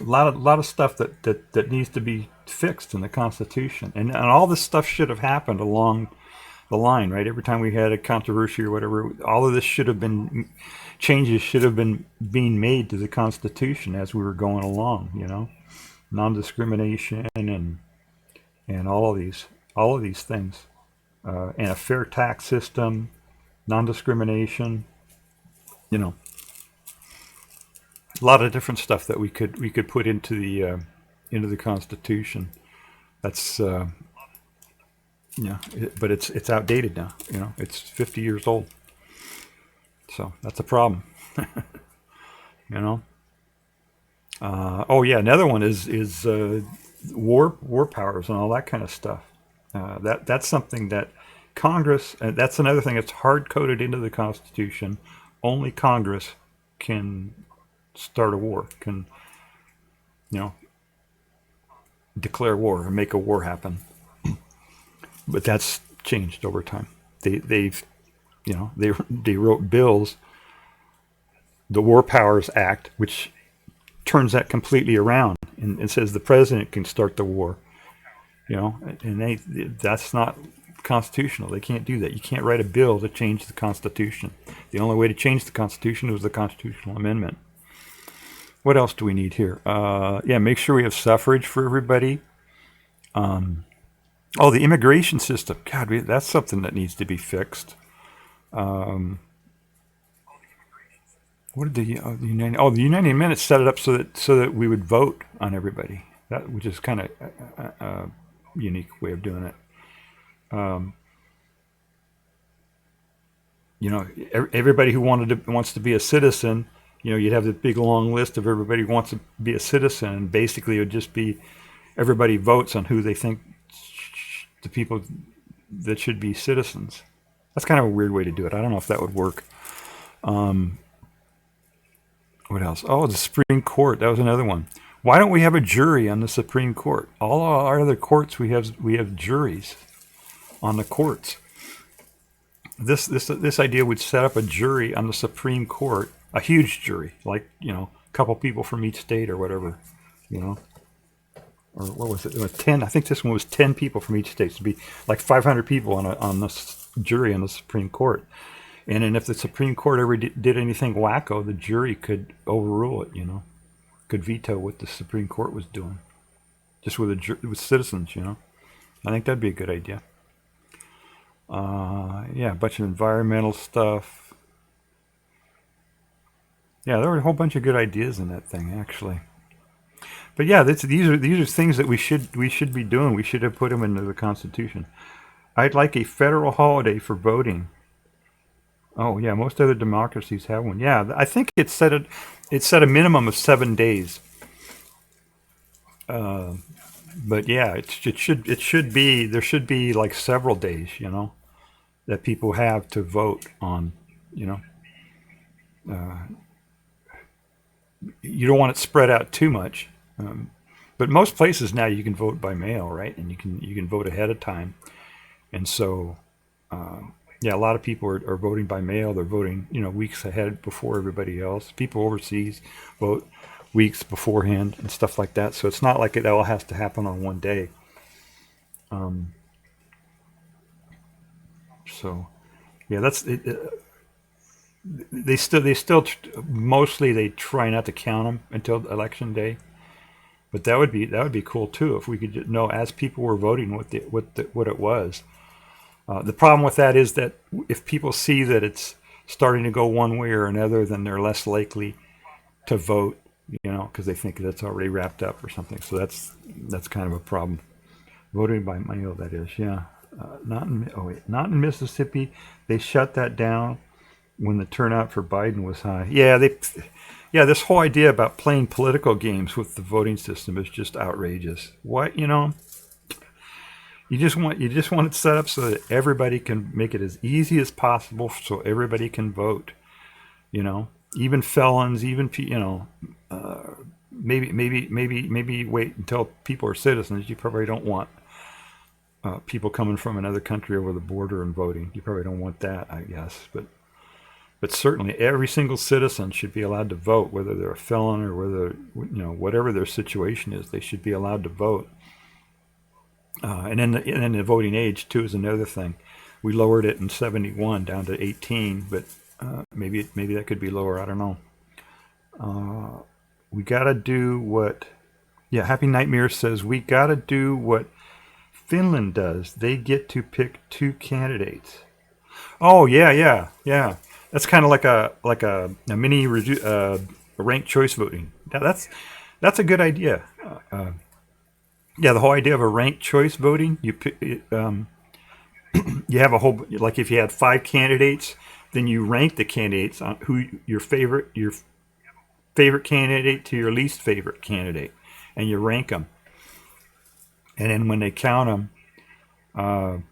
Speaker 3: lot of stuff that needs to be fixed in the Constitution, and all this stuff should have happened along the line, right? Every time we had a controversy or whatever, all of this changes should have been being made to the Constitution as we were going along, you know, non-discrimination and all of these things, and a fair tax system, non-discrimination, you know. A lot of different stuff that we could put into the Constitution. That's but it's outdated now. You know, it's 50 years old. So that's a problem. You know. Oh yeah, another one is war powers and all that kind of stuff. That's something that Congress. That's another thing that's hard coded into the Constitution. Only Congress can start a war, can, you know, declare war and make a war happen. But that's changed over time. They've you know, they wrote bills, the War Powers Act, which turns that completely around and says the president can start the war. You know, and that's not constitutional. They can't do that. You can't write a bill to change the Constitution. The only way to change the Constitution was the constitutional amendment. What else do we need here? Yeah, make sure we have suffrage for everybody. Oh, the immigration system. God, that's something that needs to be fixed. What did the United? Oh, the United Minutes set it up so that we would vote on everybody. That, which is kind of a unique way of doing it. You know, everybody who wants to be a citizen. You know, you'd have the big long list of everybody who wants to be a citizen, and basically it would just be everybody votes on who they think the people that should be citizens. That's kind of a weird way to do it. I don't know if that would work. What else? Oh, the Supreme Court. That was another one. Why don't we have a jury on the Supreme Court? All our other courts, we have juries on the courts. This idea would set up a jury on the Supreme Court, a huge jury, like, you know, a couple people from each state or whatever, you know. Or what was it? It was 10. I think this one was 10 people from each state. So it'd be like 500 people on this jury on the Supreme Court. And then if the Supreme Court ever did anything wacko, the jury could overrule it, you know, could veto what the Supreme Court was doing, just with citizens, you know. I think that'd be a good idea. Yeah, a bunch of environmental stuff. Yeah, there were a whole bunch of good ideas in that thing, actually. But yeah, these are things that we should be doing. We should have put them into the Constitution. I'd like a federal holiday for voting. Oh yeah, most other democracies have one. Yeah, I think it set a minimum of 7 days. But yeah, it should be there should be like several days, that people have to vote on. You know, you don't want it spread out too much. But most places now you can vote by mail, right? And you can vote ahead of time. And so, yeah, a lot of people are voting by mail. They're voting, weeks ahead before everybody else. People overseas vote weeks beforehand and stuff like that. So it's not like it all has to happen on one day. So, yeah, that's it. They still mostly they try not to count them until election day. But that would be cool too if we could know as people were voting what it was. The problem with that is that if people see that it's starting to go one way or another, then they're less likely to vote, because they think that's already wrapped up or something. So that's kind of a problem. Voting by mail, that is, yeah. Not in Mississippi. They shut that down when the turnout for Biden was high. Yeah, this whole idea about playing political games with the voting system is just outrageous. What, you just want it set up so that everybody can make it as easy as possible, so everybody can vote. Even felons, even maybe wait until people are citizens. You probably don't want people coming from another country over the border and voting. You probably don't want that, I guess, but certainly every single citizen should be allowed to vote, whether they're a felon or whether, whatever their situation is, they should be allowed to vote. And then the voting age, too, is another thing. We lowered it in 71 down to 18, but maybe that could be lower. I don't know. We got to do what... Yeah, Happy Nightmare says, we got to do what Finland does. They get to pick 2 candidates. Oh, yeah. That's kind of like a mini ranked choice voting. Yeah, that's a good idea. Yeah, the whole idea of a ranked choice voting, you have a whole, like if you had 5 candidates, then you rank the candidates on who your favorite candidate to your least favorite candidate, and you rank them. And then when they count them,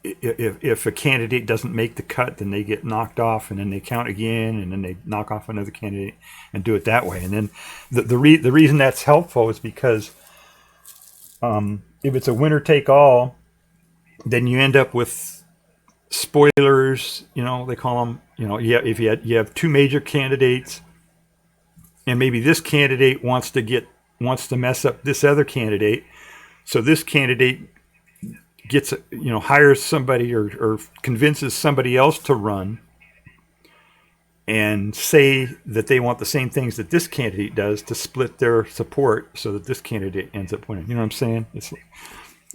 Speaker 3: if a candidate doesn't make the cut, then they get knocked off, and then they count again, and then they knock off another candidate and do it that way. And then the reason that's helpful is because if it's a winner take all, then you end up with spoilers. They call them. If you have 2 major candidates, and maybe this candidate wants to mess up this other candidate, so this candidate gets, hires somebody or convinces somebody else to run and say that they want the same things that this candidate does to split their support so that this candidate ends up winning. You know what I'm saying?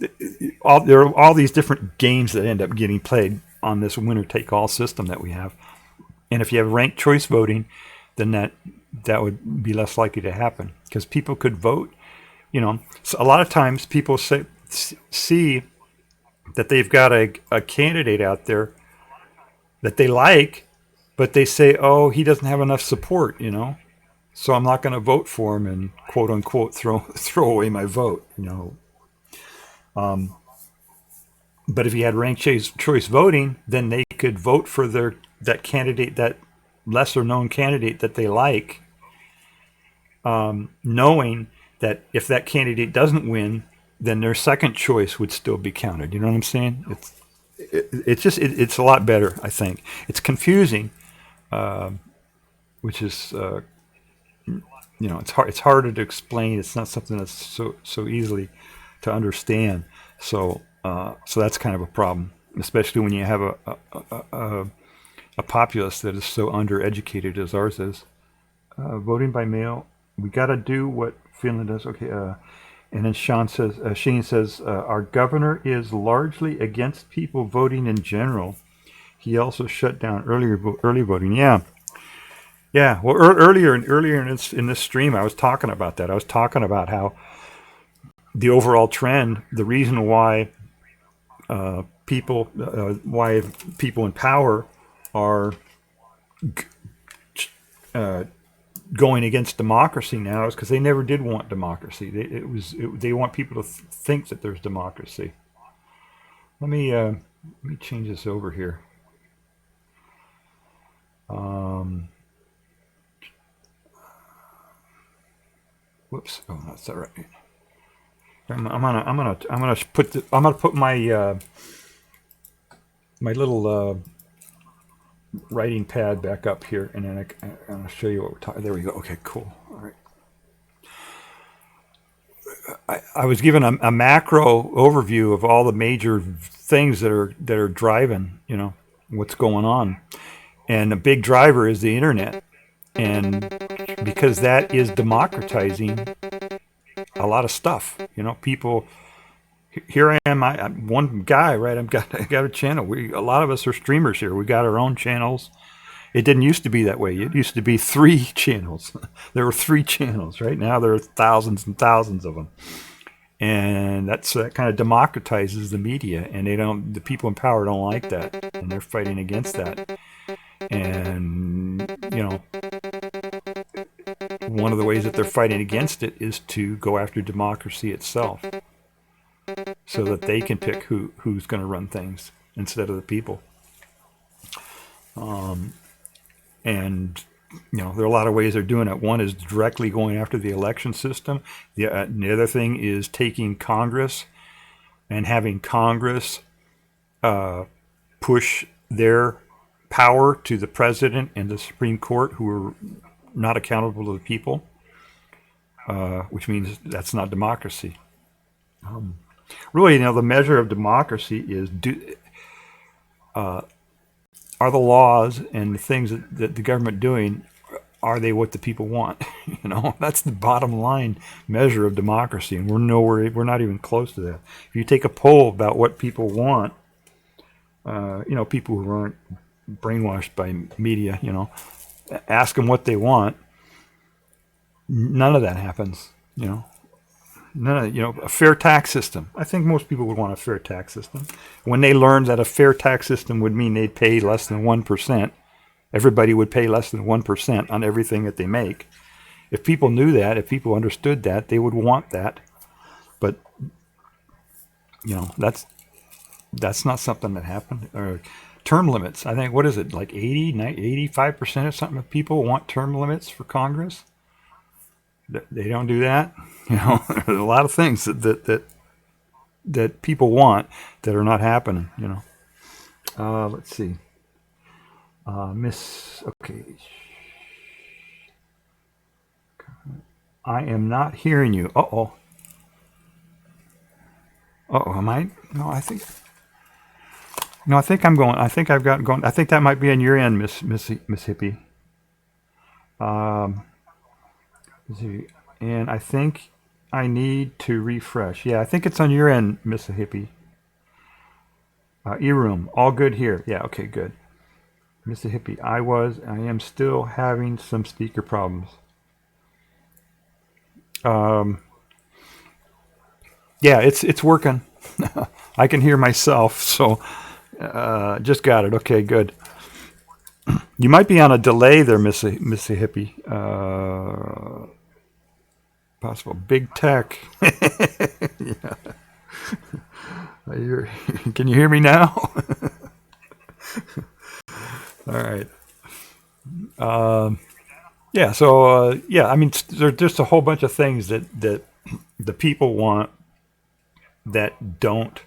Speaker 3: There are all these different games that end up getting played on this winner-take-all system that we have. And if you have ranked choice voting, then that would be less likely to happen because people could vote. So a lot of times people see that they've got a candidate out there that they like, but they say, oh, he doesn't have enough support, so I'm not going to vote for him and quote unquote throw away my vote, But if you had ranked choice voting, then they could vote for that candidate, that lesser known candidate that they like, knowing that if that candidate doesn't win, then their second choice would still be counted. You know what I'm saying? It's a lot better, I think. It's confusing, which is it's harder to explain. It's not something that's so easily to understand. So that's kind of a problem, especially when you have a populace that is so undereducated as ours is. Voting by mail, we got to do what Finland does. Okay. And then Sheen says, our governor is largely against people voting in general. He also shut down early voting. Yeah. Well, earlier in this stream, I was talking about that. I was talking about how the overall trend, the reason why people in power are going against democracy now is because they never did want democracy. They want people to think that there's democracy. Let me change this over here. Whoops! Oh, that's all right. I'm gonna put my my little writing pad back up here, and then I'll show you what we're talking. There we go. Okay, cool. All right. I was given a macro overview of all the major things that are driving, what's going on, and a big driver is the internet, and because that is democratizing a lot of stuff. People. Here I am. I'm one guy, right? I got a channel. A lot of us are streamers here. We got our own channels. It didn't used to be that way. It used to be 3 channels. There were 3 channels. Right now there are thousands and thousands of them, and that kind of democratizes the media. And the people in power don't like that, and they're fighting against that. And one of the ways that they're fighting against it is to go after democracy itself, so that they can pick who's going to run things instead of the people. And there are a lot of ways they're doing it. One is directly going after the election system. The other thing is taking Congress and having Congress push their power to the president and the Supreme Court, who are not accountable to the people, which means that's not democracy. Really, the measure of democracy is are the laws and the things that the government doing, are they what the people want? That's the bottom line measure of democracy, and we're not even close to that. If you take a poll about what people want, people who aren't brainwashed by media, ask them what they want, none of that happens, a fair tax system. I think most people would want a fair tax system. When they learned that a fair tax system would mean they'd pay less than 1%, everybody would pay less than 1% on everything that they make. If people knew that, if people understood that, they would want that. But, that's not something that happened. Or term limits. I think, what is it, like 85% of something of people want term limits for Congress? They don't do that. There's a lot of things that people want that are not happening. Let's see. Okay. I am not hearing you. Uh-oh. Am I? No, I think I'm going. I think I've got going. I think that might be on your end, Miss Hippie. And I think I need to refresh. Yeah, I think it's on your end, Miss Hippie. E-room, all good here. Yeah, okay, good. Mr. Hippie, I am still having some speaker problems. Yeah, it's working. I can hear myself, so just got it. Okay, good. You might be on a delay there, Missy Hippie. Possible. Big tech. Yeah. Can you hear me now? All right. Yeah. So I mean, there's just a whole bunch of things that the people want that don't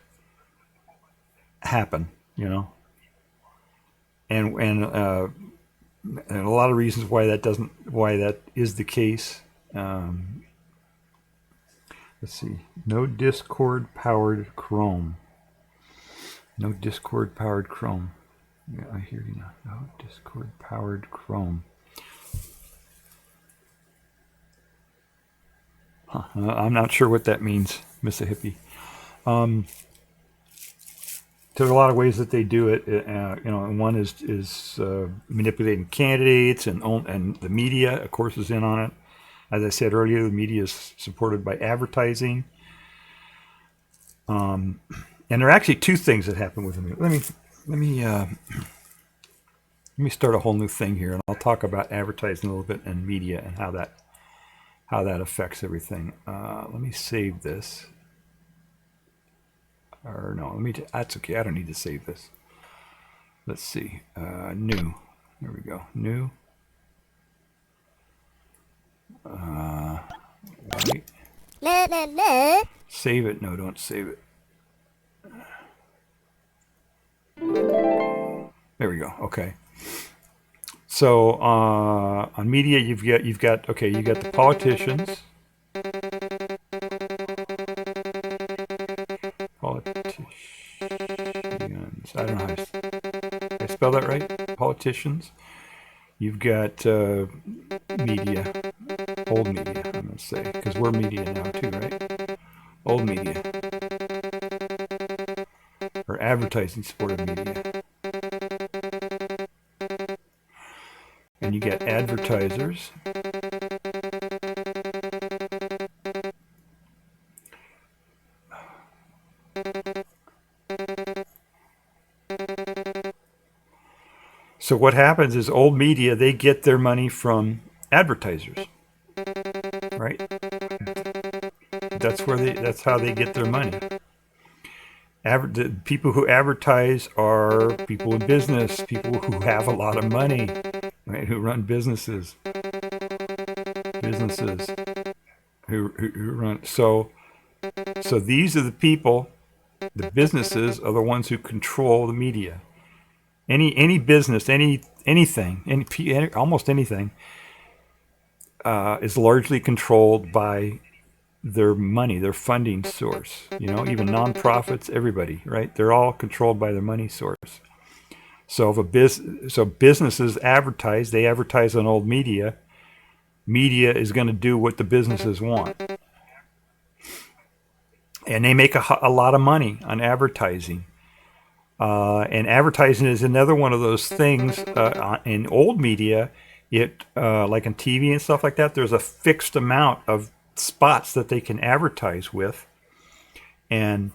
Speaker 3: happen, and a lot of reasons why that is the case. Let's see. No Discord powered Chrome. No Discord powered Chrome. Yeah, I hear you now. No Discord powered Chrome. I'm not sure what that means, Miss a Hippie. There's a lot of ways that they do it. And one is manipulating candidates, and the media, of course, is in on it. As I said earlier, the media is supported by advertising. And there are actually two things that happen with them. Let me start a whole new thing here, and I'll talk about advertising a little bit and media and how that affects everything. Let me save this. Or no, that's okay. I don't need to save this. Let's see. New. There we go. New. Wait. Save it. No, don't save it. There we go. Okay. So on media, you've got the politicians. I don't know how did I spell that right? Politicians. You've got media, old media, I'm going to say, because we're media now too, right? Old media. Or advertising supported media. And you get advertisers. So what happens is old media, they get their money from advertisers, right? That's how they get their money. The people who advertise are people in business, people who have a lot of money, right? Who run businesses who run. So these are the people. The businesses are the ones who control the media. Any business, anything, almost anything, is largely controlled by their money, their funding source. Even nonprofits, everybody, right? They're all controlled by their money source. So businesses advertise. They advertise on old media. Media is going to do what the businesses want, and they make a lot of money on advertising. And advertising is another one of those things. In old media, like on TV and stuff like that, there's a fixed amount of spots that they can advertise with. And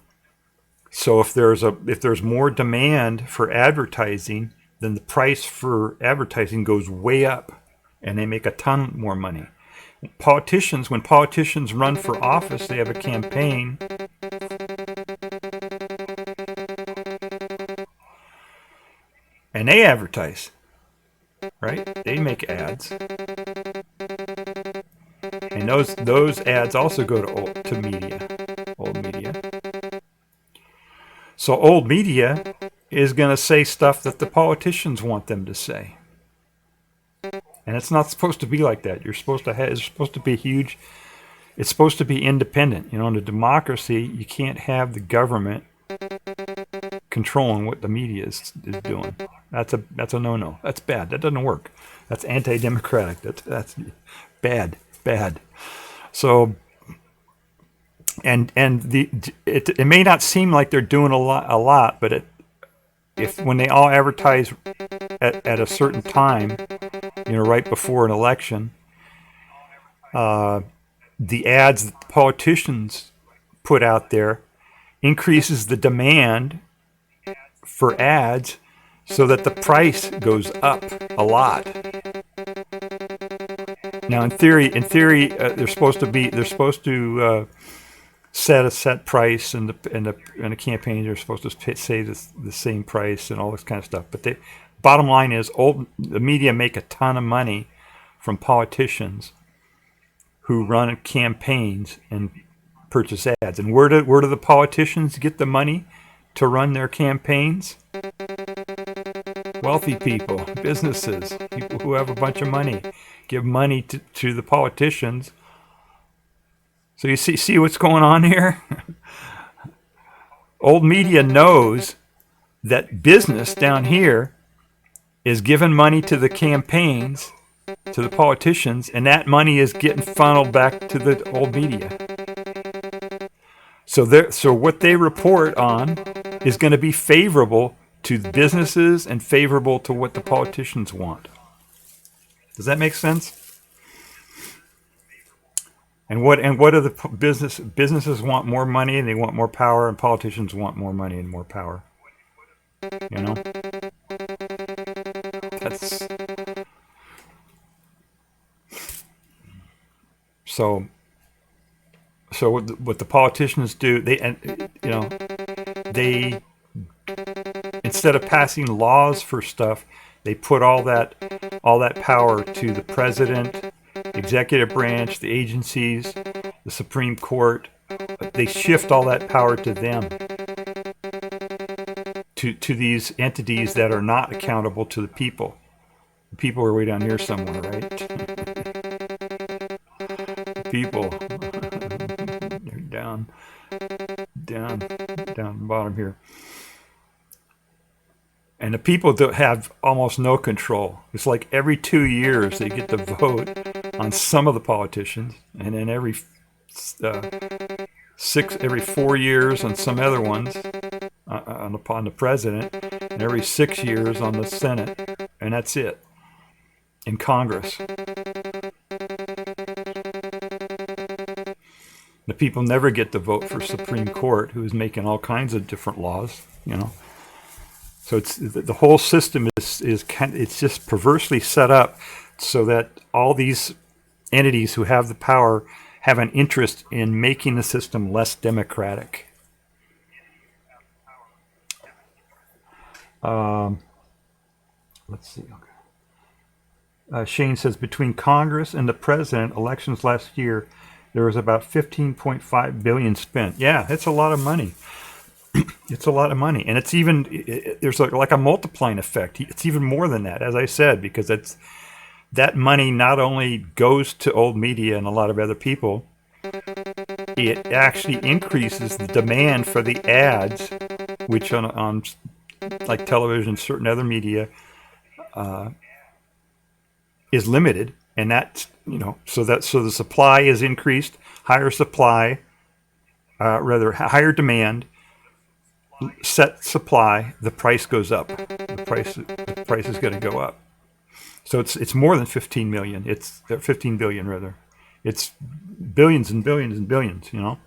Speaker 3: so if there's more demand for advertising, then the price for advertising goes way up, and they make a ton more money. When politicians run for office, they have a campaign. And they advertise, right? They make ads, and those ads also go to media, old media. So old media is going to say stuff that the politicians want them to say, and it's not supposed to be like that. It's supposed to be huge. It's supposed to be independent. In a democracy, you can't have the government controlling what the media is doing. That's a no-no. That's bad. That doesn't work. That's anti-democratic. That's bad. So, it may not seem like they're doing a lot, but when they all advertise at a certain time, right before an election, the ads that the politicians put out there increases the demand for ads, so that the price goes up a lot. Now, in theory, they're supposed to set a set price, and the campaigns are supposed to say the same price and all this kind of stuff. But the bottom line is, the media make a ton of money from politicians who run campaigns and purchase ads. And where do the politicians get the money to run their campaigns? Wealthy people, businesses, people who have a bunch of money give money to the politicians. So you see what's going on here? Old media knows that business down here is giving money to the campaigns to the politicians, and that money is getting funneled back to the old media. So what they report on is going to be favorable to the businesses and favorable to what the politicians want. Does that make sense? And what are the businesses want more money and they want more power, and politicians want more money and more power. You know? That's so what the politicians do, they instead of passing laws for stuff, they put all that power to the president, executive branch, the agencies, the Supreme Court. They shift all that power to them, to these entities that are not accountable to the people. The people are way down here somewhere, right? The people. They're down the bottom here. And the people have almost no control. It's like every 2 years they get to vote on some of the politicians, and then every 4 years on some other ones on the president, and every 6 years on the Senate, and that's it. In Congress. The people never get to vote for Supreme Court, who is making all kinds of different laws, you know. So it's the whole system it's just perversely set up so that all these entities who have the power have an interest in making the system less democratic. Let's see. Okay. Shane says, between Congress and the president, elections last year, there was about $15.5 billion spent. Yeah, it's a lot of money. It's a lot of money, and it's even there's like a multiplying effect. It's even more than that, as I said, because that money not only goes to old media and a lot of other people, it actually increases the demand for the ads, which on like television, certain other media, is limited, and that's so the supply is increased, higher supply, higher demand. Set supply, the price goes up. The price is going to go up. So it's more than 15 million. It's 15 billion rather. It's billions and billions and billions. And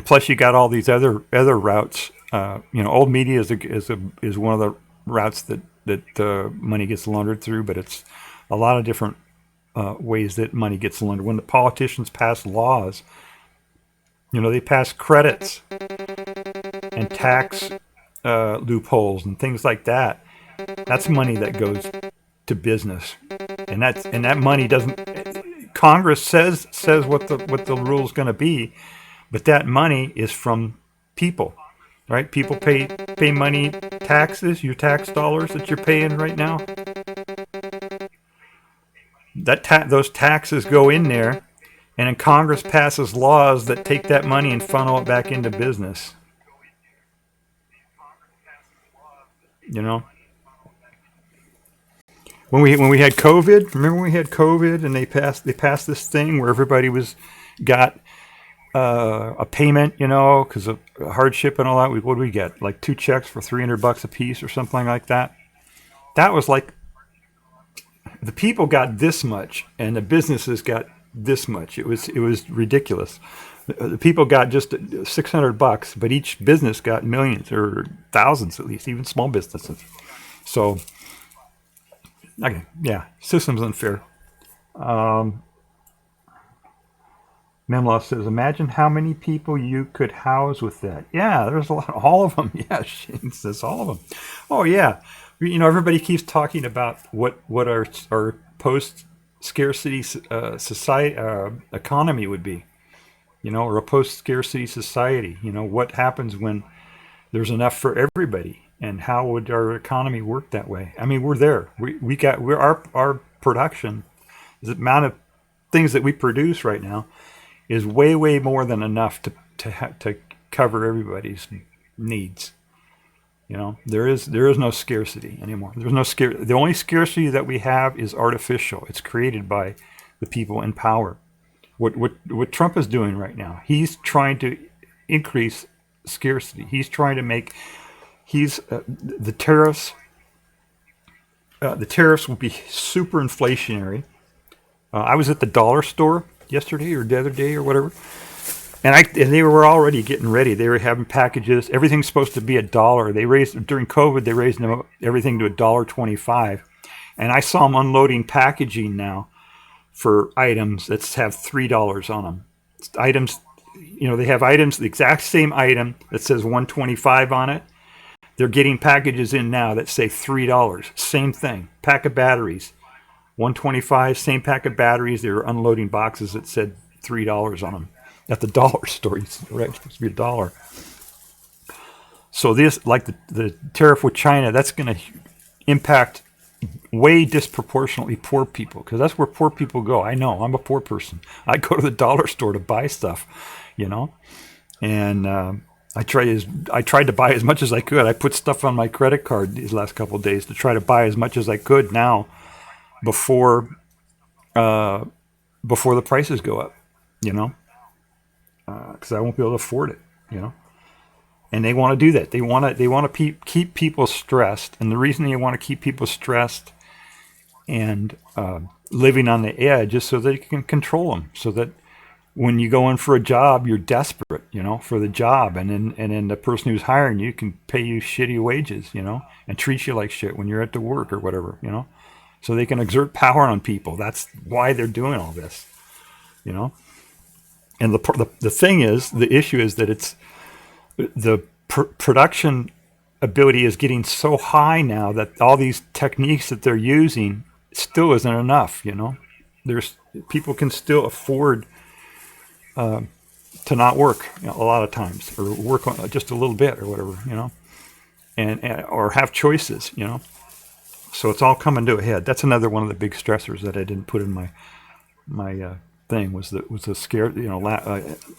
Speaker 3: plus you got all these other routes. Old media is one of the routes that money gets laundered through, but it's a lot of different ways that money gets laundered. When the politicians pass laws, they pass credits and tax loopholes and things like that. That's money that goes to business, and that money doesn't. Congress says what the rule is going to be, but that money is from people, right? People pay money, taxes, your tax dollars that you're paying right now. Those taxes go in there, and then Congress passes laws that take that money and funnel it back into business. When we had COVID, remember when we had COVID and they passed this thing where everybody got a payment, because of hardship and all that. What did we get? Like 2 checks for $300 a piece or something like that. That was like the people got this much and the businesses got this much. It was ridiculous. The people got just $600, but each business got millions or thousands at least, even small businesses. So, okay, yeah, system's unfair. Memlaw says, imagine how many people you could house with that. Yeah, there's a lot. All of them. Yeah, Shane says all of them. Oh, yeah. Everybody keeps talking about what our post-scarcity society economy would be. Or a post-scarcity society. What happens when there's enough for everybody, and how would our economy work that way? I mean, we're there. Our production, the amount of things that we produce right now, is way, way more than enough to cover everybody's needs. There is no scarcity anymore. There's no The only scarcity that we have is artificial. It's created by the people in power. What Trump is doing right now, he's trying to increase scarcity. He's trying to make the tariffs. The tariffs will be super inflationary. I was at the dollar store yesterday or the other day or whatever, and they were already getting ready. They were having packages. Everything's supposed to be $1. They raised during COVID. They raised everything to $1.25, and I saw them unloading packaging now for items that have $3 on them. Items, they have items, the exact same item that says $1.25 on it. They're getting packages in now that say $3. Same thing. Pack of batteries, $1.25. Same pack of batteries. They were unloading boxes that said $3 on them at the dollar store. It's supposed to be $1. So this, like the tariff with China, that's going to impact way disproportionately poor people, because that's where poor people go. I know, I'm a poor person. I go to the dollar store to buy stuff, and I tried to buy as much as I could. I put stuff on my credit card these last couple of days to try to buy as much as I could now before the prices go up, because I won't be able to afford it, And they want to do that. They want to keep people stressed, and the reason they want to keep people stressed and living on the edge is so they can control them. So that when you go in for a job, you're desperate, for the job, and then the person who's hiring you can pay you shitty wages, and treat you like shit when you're at the work or whatever, So they can exert power on people. That's why they're doing all this, And the thing is, the issue is that it's the production ability is getting so high now that all these techniques that they're using still isn't enough. There's people can still afford to not work a lot of times, or work on just a little bit or whatever, and or have choices, So it's all coming to a head. That's another one of the big stressors that I didn't put in my thing was the scare,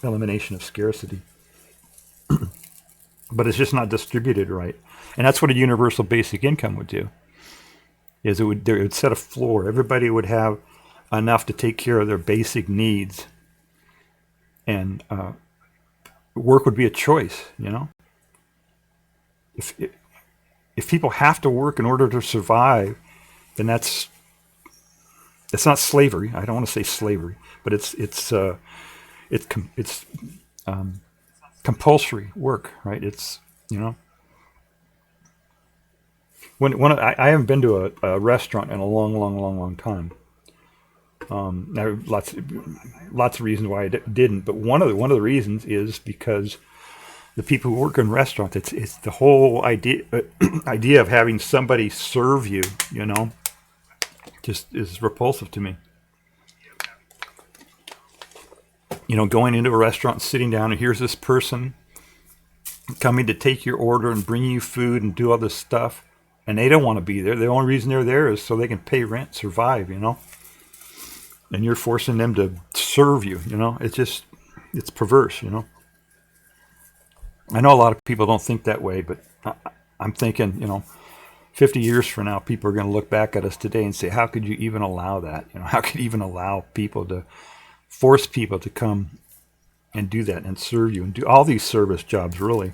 Speaker 3: elimination of scarcity. But it's just not distributed right, and that's what a universal basic income would do. Is it would set a floor. Everybody would have enough to take care of their basic needs, and work would be a choice. If people have to work in order to survive, then it's not slavery. I don't want to say slavery, but it's compulsory work, right? It's when I haven't been to a restaurant in a long time. There are lots of reasons why I didn't, but one of the reasons is because the people who work in restaurants, it's the whole idea of having somebody serve you, just is repulsive to me. Going into a restaurant and sitting down, and here's this person coming to take your order and bring you food and do all this stuff, and they don't want to be there. The only reason they're there is so they can pay rent, survive, and you're forcing them to serve you, it's perverse, I know a lot of people don't think that way, but I'm thinking, 50 years from now, people are going to look back at us today and say, how could you even allow that? How could you even allow people to force people to come and do that and serve you and do all these service jobs, really,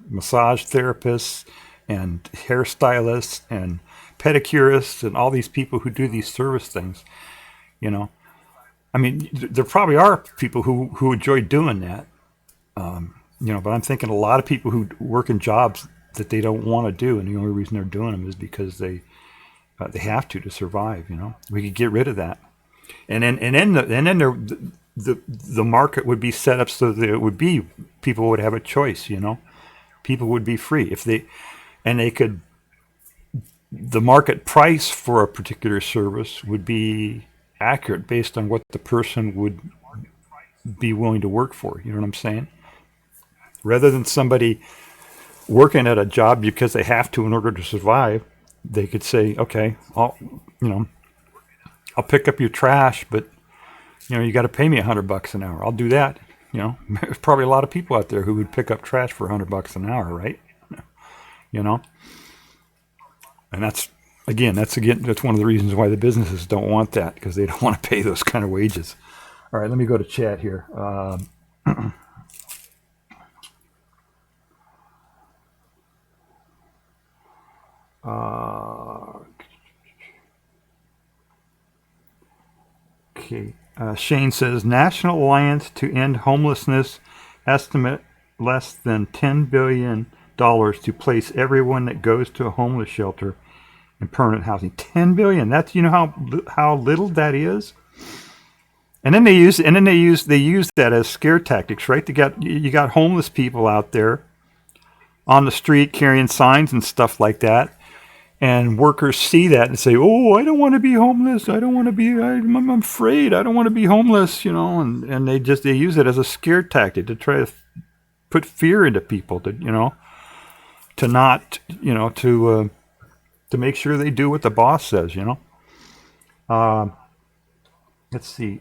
Speaker 3: massage therapists and hairstylists and pedicurists and all these people who do these service things, I mean, there probably are people who enjoy doing that, but I'm thinking a lot of people who work in jobs that they don't want to do, and the only reason they're doing them is because they have to survive. We could get rid of that, and then the market would be set up so that it would be people would have a choice. People would be free if they could. The market price for a particular service would be accurate based on what the person would be willing to work for. You know what I'm saying? Rather than somebody working at a job because they have to in order to survive, they could say, okay, I'll pick up your trash, but you got to pay me $100 an hour. I'll do that. You know, there's probably a lot of people out there who would pick up trash for $100 an hour, right? You know, and that's one of the reasons why the businesses don't want that, because they don't want to pay those kind of wages. All right, let me go to chat here. Okay. Shane says, National Alliance to End Homelessness estimate less than $10 billion to place everyone that goes to a homeless shelter in permanent housing. $10 billion. That's, you know how little that is. And then they use that as scare tactics, right? You got homeless people out there on the street carrying signs and stuff like that. And workers see that and say, "Oh, I don't want to be homeless. I don't want to be. I'm afraid. I don't want to be homeless." You know, and they use it as a scare tactic to try to put fear into people. To make sure they do what the boss says. You know. Let's see.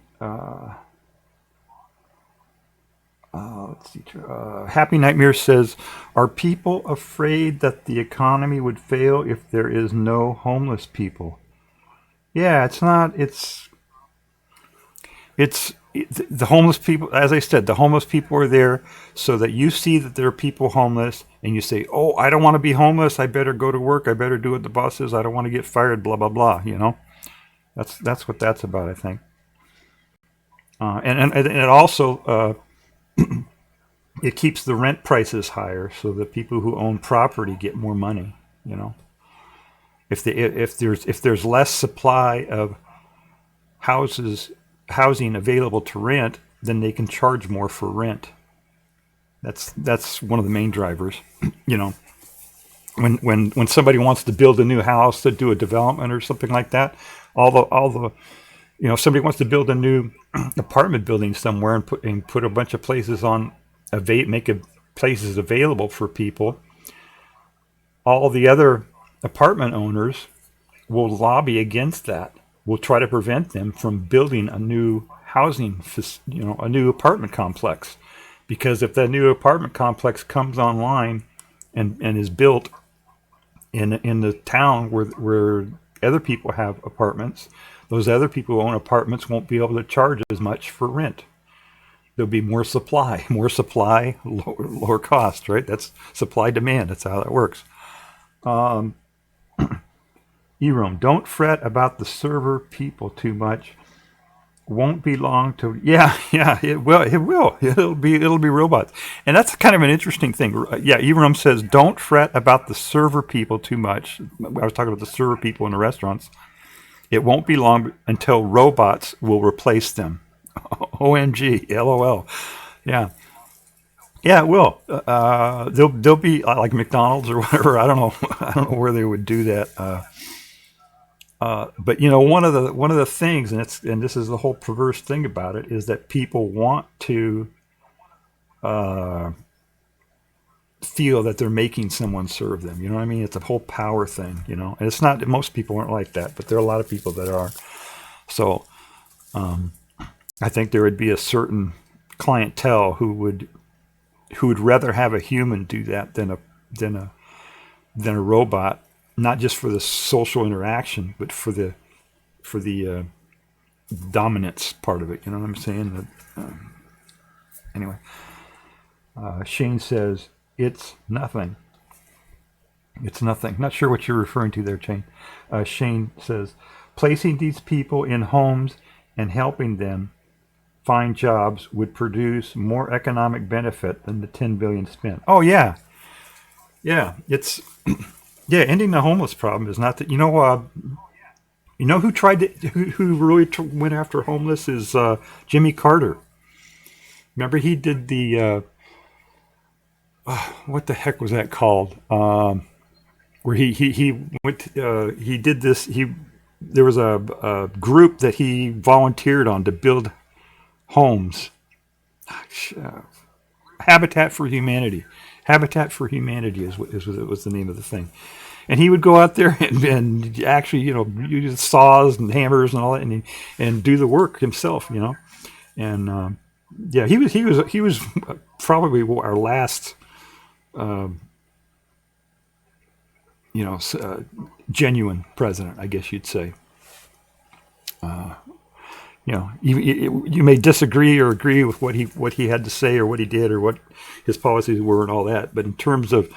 Speaker 3: Happy Nightmare says, are people afraid that the economy would fail if there is no homeless people? Yeah, it's not. It's the homeless people. As I said, the homeless people are there so that you see that there are people homeless, and you say, "Oh, I don't want to be homeless. I better go to work. I better do what the boss says. I don't want to get fired." Blah blah blah. You know, that's what that's about, I think. And it also. It keeps the rent prices higher, so the people who own property get more money. You know, if there's less supply of housing available to rent, then they can charge more for rent. That's one of the main drivers. You know, when somebody wants to build a new house, to do a development or something like that, all the somebody wants to build a new apartment building somewhere and put a bunch of places on. Make places available for people. All the other apartment owners will lobby against that. Will try to prevent them from building a new a new apartment complex, because if that new apartment complex comes online and is built in the town where other people have apartments, those other people who own apartments won't be able to charge as much for rent. There'll be more supply, lower cost, right? That's supply demand. That's how that works. Erom, don't fret about the server people too much. Won't be long till it will. It'll be robots, and that's kind of an interesting thing. Yeah, Erom says don't fret about the server people too much. I was talking about the server people in the restaurants. It won't be long until robots will replace them. OMG, LOL. Yeah, it will. They'll be like McDonald's or whatever. I don't know where they would do that. But one of the things, and this is the whole perverse thing about it, is that people want to feel that they're making someone serve them. You know what I mean? It's a whole power thing. And it's not. Most people aren't like that, but there are a lot of people that are. So. I think there would be a certain clientele who would rather have a human do that than a robot, not just for the social interaction, but for the dominance part of it. You know what I'm saying? Anyway, Shane says it's nothing. It's nothing. Not sure what you're referring to there, Shane. Shane says placing these people in homes and helping them find jobs would produce more economic benefit than the $10 billion spent. Oh yeah, it's ending the homeless problem is not that. Who tried to who really went after homeless is Jimmy Carter. Remember he did the what the heck was that called? Where he went he did this. There was a group that he volunteered on to build homes. Habitat for Humanity. Habitat for Humanity was the name of the thing. And he would go out there and actually, use saws and hammers and all that, and do the work himself, And yeah, he was probably our last, genuine president, I guess you'd say. You may disagree or agree with what he had to say or what he did or what his policies were and all that, but in terms of,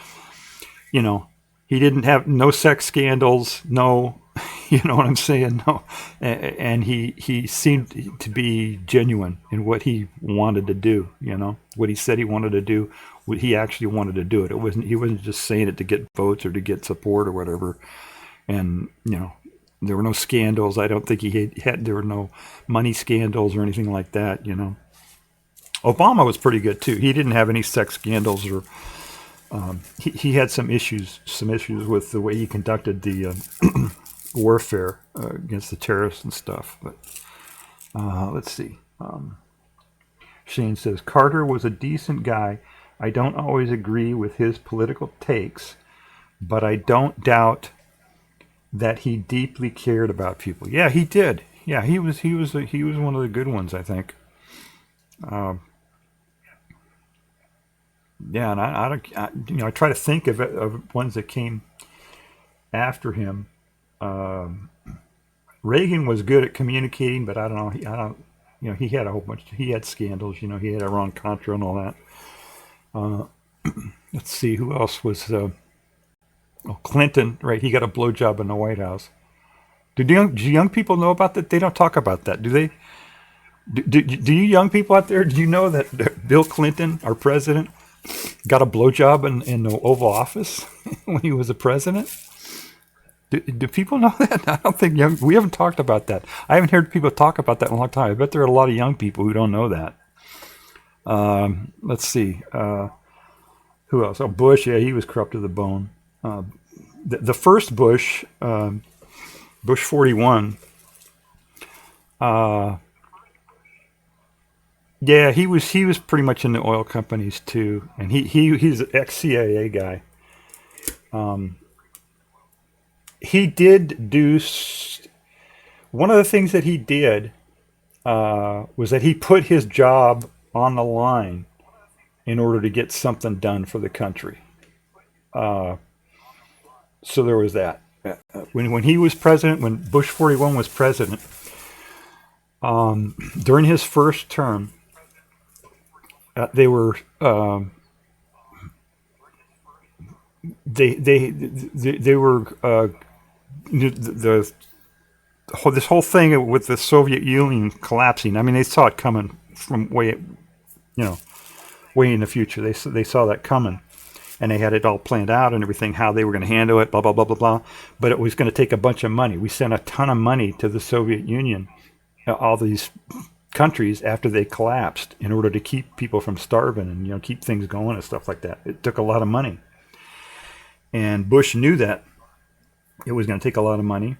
Speaker 3: he didn't have no sex scandals, no, you know what I'm saying, no, and he seemed to be genuine in what he wanted to do, what he said he wanted to do, what he actually wanted to do it. He wasn't just saying it to get votes or to get support or whatever, and there were no scandals. I don't think there were no money scandals or anything like that, Obama was pretty good too. He didn't have any sex scandals or he had some issues with the way he conducted the warfare against the terrorists and stuff. But let's see. Shane says, Carter was a decent guy. I don't always agree with his political takes, but I don't doubt that he deeply cared about people. Yeah, he did. Yeah, he was one of the good ones, I think. Yeah, and I try to think of ones that came after him. Reagan was good at communicating, but I don't know. He had a whole bunch. He had scandals. He had Iran-Contra and all that. Let's see, who else was? Clinton, right? He got a blowjob in the White House. Do young people know about that? They don't talk about that, do they? Do you young people out there? Do you know that Bill Clinton, our president, got a blowjob in the Oval Office when he was a president? Do people know that? I don't think we haven't talked about that. I haven't heard people talk about that in a long time. I bet there are a lot of young people who don't know that. Let's see. Who else? Oh, Bush. Yeah, he was corrupt to the bone. The first Bush, Bush 41. Yeah, he was pretty much in the oil companies too, and he's an ex-CIA guy. He did do one of the things that he did was that he put his job on the line in order to get something done for the country. So there was that. When he was president, when Bush 41 was president, during his first term, they were this whole thing with the Soviet Union collapsing. I mean, they saw it coming from way in the future. They saw that coming, and they had it all planned out and everything, how they were going to handle it, blah blah blah blah blah. But it was going to take a bunch of money. We sent a ton of money to the Soviet Union, all these countries after they collapsed, in order to keep people from starving and keep things going and stuff like that. It took a lot of money, and Bush knew that it was going to take a lot of money,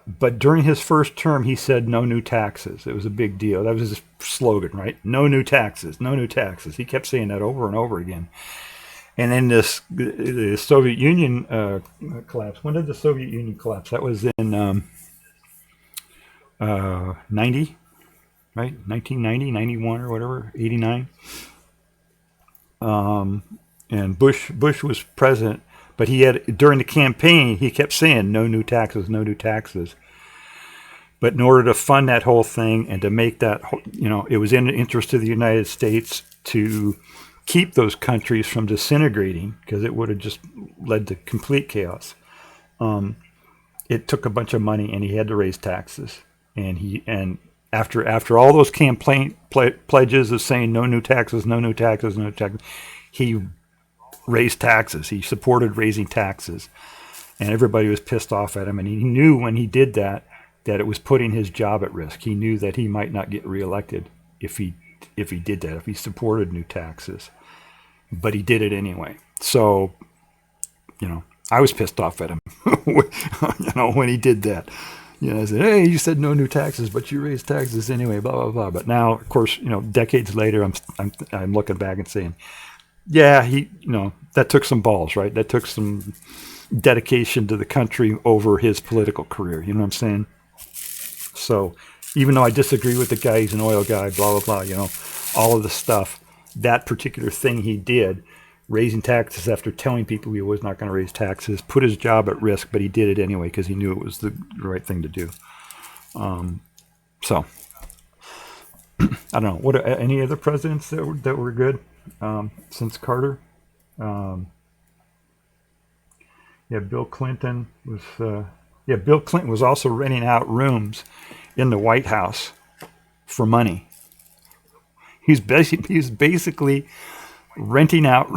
Speaker 3: but during his first term, he said no new taxes. It was a big deal. That was his slogan, right? No new taxes, no new taxes. He kept saying that over and over again. And then the Soviet Union collapsed. When did the Soviet Union collapse? That was in 90, right? 1990, 91 or whatever, 89. And Bush was president, but he had, during the campaign, he kept saying no new taxes, no new taxes. But in order to fund that whole thing and to make that, it was in the interest of the United States to keep those countries from disintegrating, because it would have just led to complete chaos. It took a bunch of money, and he had to raise taxes. And after all those campaign pledges of saying no new taxes, no new taxes, no new taxes, he raised taxes. He supported raising taxes, and everybody was pissed off at him. And he knew when he did that it was putting his job at risk. He knew that he might not get reelected if he did that, if he supported new taxes. But he did it anyway. So, I was pissed off at him, when he did that. I said, hey, you said no new taxes, but you raised taxes anyway, blah, blah, blah. But now, of course, decades later, I'm looking back and saying, yeah, that took some balls, right? That took some dedication to the country over his political career. You know what I'm saying? So even though I disagree with the guy, he's an oil guy, blah, blah, blah, you know, all of the stuff, that particular thing he did, raising taxes after telling people he was not going to raise taxes, put his job at risk, but he did it anyway because he knew it was the right thing to do. So, I don't know. What any other presidents that were good since Carter? Bill Clinton was. Bill Clinton was also renting out rooms in the White House for money. He's basically renting out,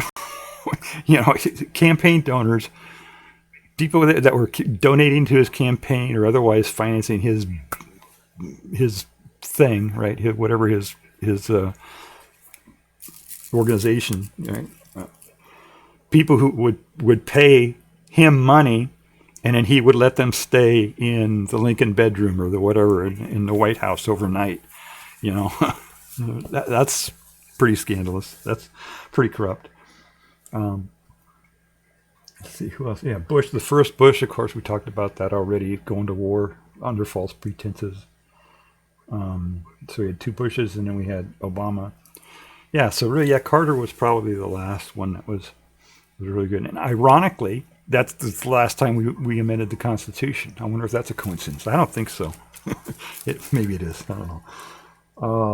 Speaker 3: campaign donors, people that were donating to his campaign or otherwise financing his thing, right? Whatever his organization, right? People who would pay him money, and then he would let them stay in the Lincoln bedroom or the whatever in the White House overnight. That's pretty scandalous. That's pretty corrupt. Let's see who else. Yeah, Bush, the first Bush, of course, we talked about that already, going to war under false pretenses. So we had two Bushes, and then we had Obama. Yeah, so really, Carter was probably the last one that was really good. And ironically, that's the last time we amended the Constitution. I wonder if that's a coincidence. I don't think so. Maybe it is. I don't know.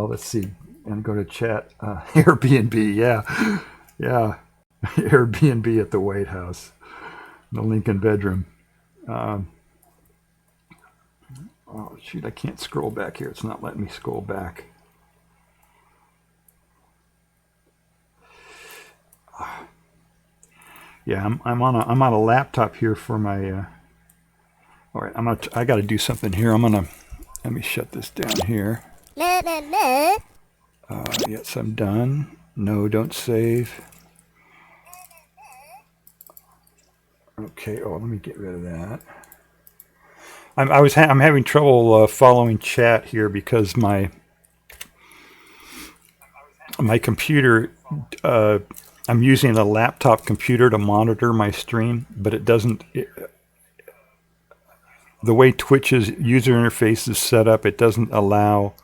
Speaker 3: Let's see. And go to chat. Airbnb, yeah. Airbnb at the White House. The Lincoln bedroom. Oh, shoot, I can't scroll back here. It's not letting me scroll back. Yeah, I'm on a laptop here for my. All right, I got to do something here. Let me shut this down here. Yes, I'm done. No, don't save. Okay. Oh, let me get rid of that. I'm having trouble following chat here because my computer. I'm using a laptop computer to monitor my stream, but it doesn't. The way Twitch's user interface is set up, it doesn't allow.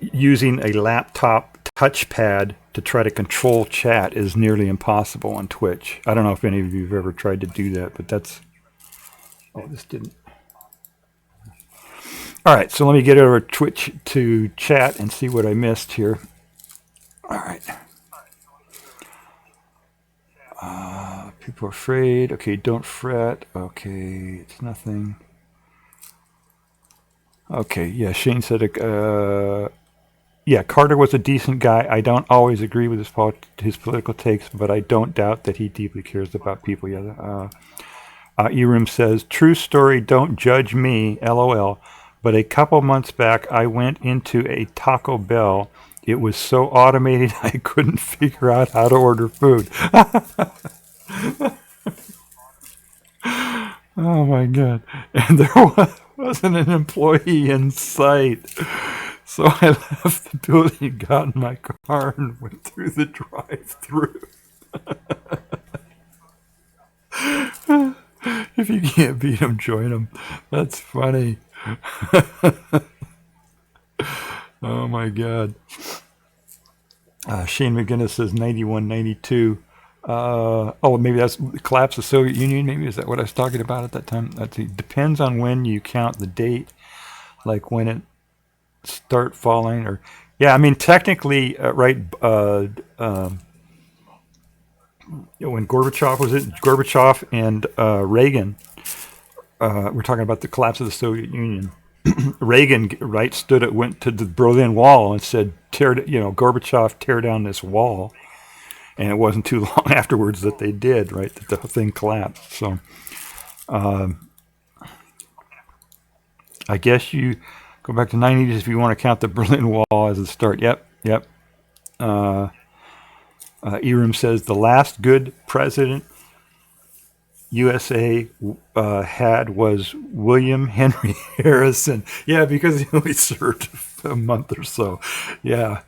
Speaker 3: Using a laptop touchpad to try to control chat is nearly impossible on Twitch. I don't know if any of you have ever tried to do that, but that's. Oh, this didn't. All right, so let me get over Twitch to chat and see what I missed here. All right. People are afraid. Okay, don't fret. Okay, it's nothing. Okay, yeah, Shane said, Carter was a decent guy. I don't always agree with his political takes, but I don't doubt that he deeply cares about people. E-Room says, true story, don't judge me, LOL. But a couple months back, I went into a Taco Bell. It was so automated, I couldn't figure out how to order food. Oh, my God. And there wasn't an employee in sight. So I left the building, got in my car, and went through the drive-thru. If you can't beat them, join them. That's funny. Oh my God. Shane McGinnis says 91, 92. Maybe that's the collapse of the Soviet Union. Maybe is that what I was talking about at that time? It depends on when you count the date, like when it start falling. Or technically, right. When Gorbachev and Reagan. We're talking about the collapse of the Soviet Union. Reagan, right, went to the Berlin Wall and said, Gorbachev, tear down this wall. And it wasn't too long afterwards that they did, right, that the thing collapsed. So I guess you go back to 90s if you want to count the Berlin Wall as a start. Yep. E-Room says the last good president USA had was William Henry Harrison. Yeah, because he only served a month or so. Yeah.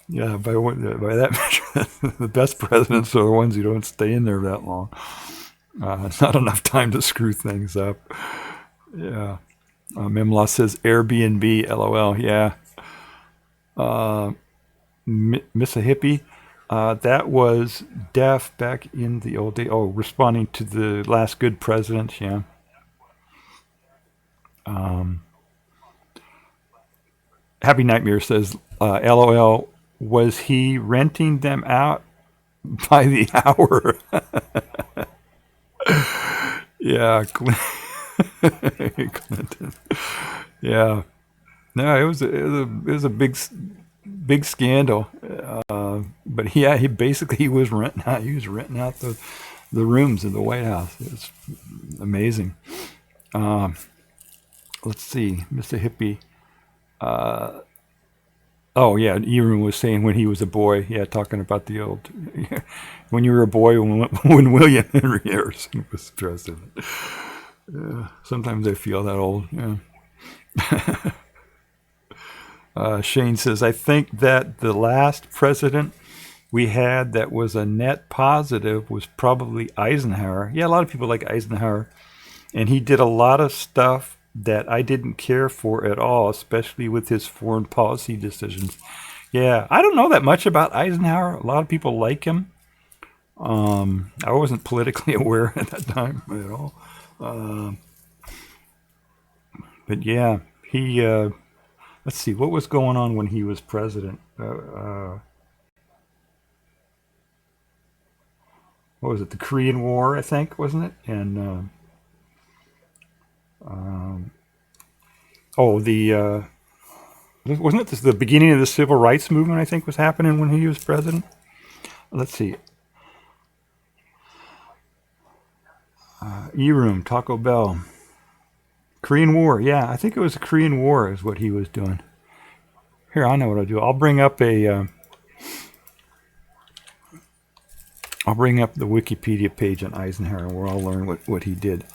Speaker 3: By that measure, the best presidents are the ones who don't stay in there that long. It's not enough time to screw things up. Yeah. Mimla says Airbnb, LOL. Yeah. Miss a Hippie. That was deaf back in the old day. Oh, responding to the last good president. Yeah. Happy Nightmare says, LOL, was he renting them out by the hour? Yeah. Clinton. Yeah. No, it was a big scandal. But yeah, he was renting out the rooms in the White House. It was amazing. Let's see, Mr. Hippie. Oh yeah, Ewan was saying when he was a boy. Yeah, talking about the old when you were a boy when William Henry Harrison was president. Sometimes I feel that old. Yeah. Shane says, I think that the last president we had that was a net positive was probably Eisenhower. Yeah, a lot of people like Eisenhower. And he did a lot of stuff that I didn't care for at all, especially with his foreign policy decisions. Yeah, I don't know that much about Eisenhower. A lot of people like him. I wasn't politically aware at that time at all. But yeah, he... let's see, what was going on when he was president? What was it? The Korean War, I think, wasn't it? And wasn't it the beginning of the civil rights movement? I think was happening when he was president. Let's see. E-Room, Taco Bell. Korean War, yeah, I think it was the Korean War is what he was doing. Here, I know what I'll do. I'll bring up the Wikipedia page on Eisenhower where I'll learn what he did.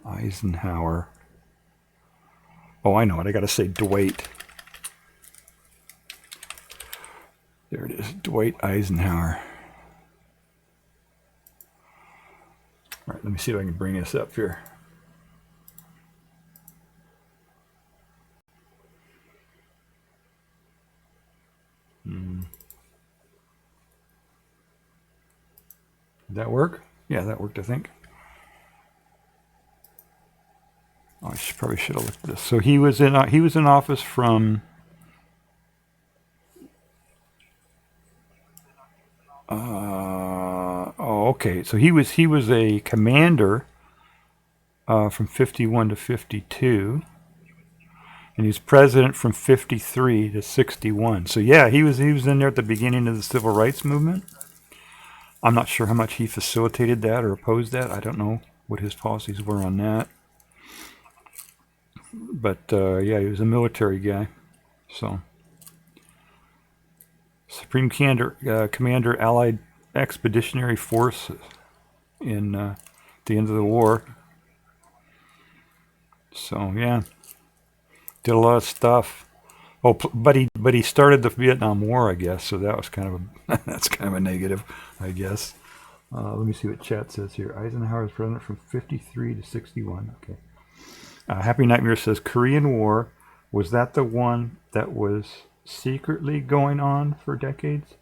Speaker 3: Eisenhower. Oh, I know it. I got to say Dwight. There it is, Dwight Eisenhower. All right, let me see if I can bring this up here. Did that work? Yeah, that worked, I think. Oh, I probably should have looked at this. So he was in office from okay. So he was a commander from 51 to 52, and he was president from 53 to 61. So yeah, he was in there at the beginning of the civil rights movement. I'm not sure how much he facilitated that or opposed that. I don't know what his policies were on that. But yeah, he was a military guy. So Supreme Commander Allied Expeditionary Forces in the end of the war. So yeah, did a lot of stuff. Oh, but he started the Vietnam War, I guess. So that was that's kind of a negative, I guess. Let me see what chat says here. Eisenhower was president from 53 to 61. Okay. Happy Nightmare says, Korean War, was that the one that was secretly going on for decades?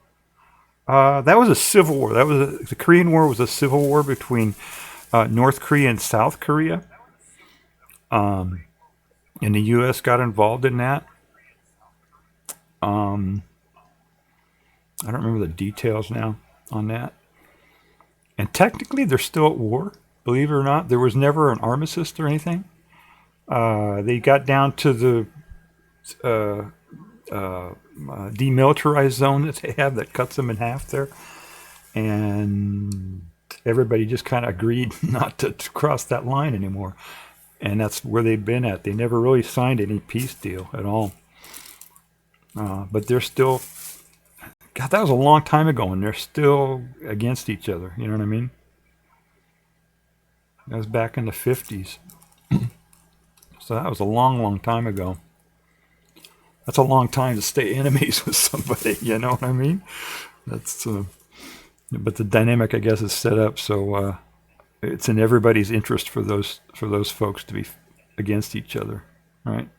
Speaker 3: That was a civil war. The Korean War was a civil war between North Korea and South Korea. And the U.S. got involved in that. I don't remember the details now on that. And technically, they're still at war. Believe it or not, there was never an armistice or anything. They got down to the demilitarized zone that they have that cuts them in half there. And everybody just kind of agreed not to cross that line anymore. And that's where they've been at. They never really signed any peace deal at all. But they're still... God, that was a long time ago, and they're still against each other. You know what I mean? That was back in the 50s. So that was a long, long time ago. That's a long time to stay enemies with somebody. You know what I mean? That's but the dynamic, I guess, is set up so it's in everybody's interest for those folks to be against each other, right?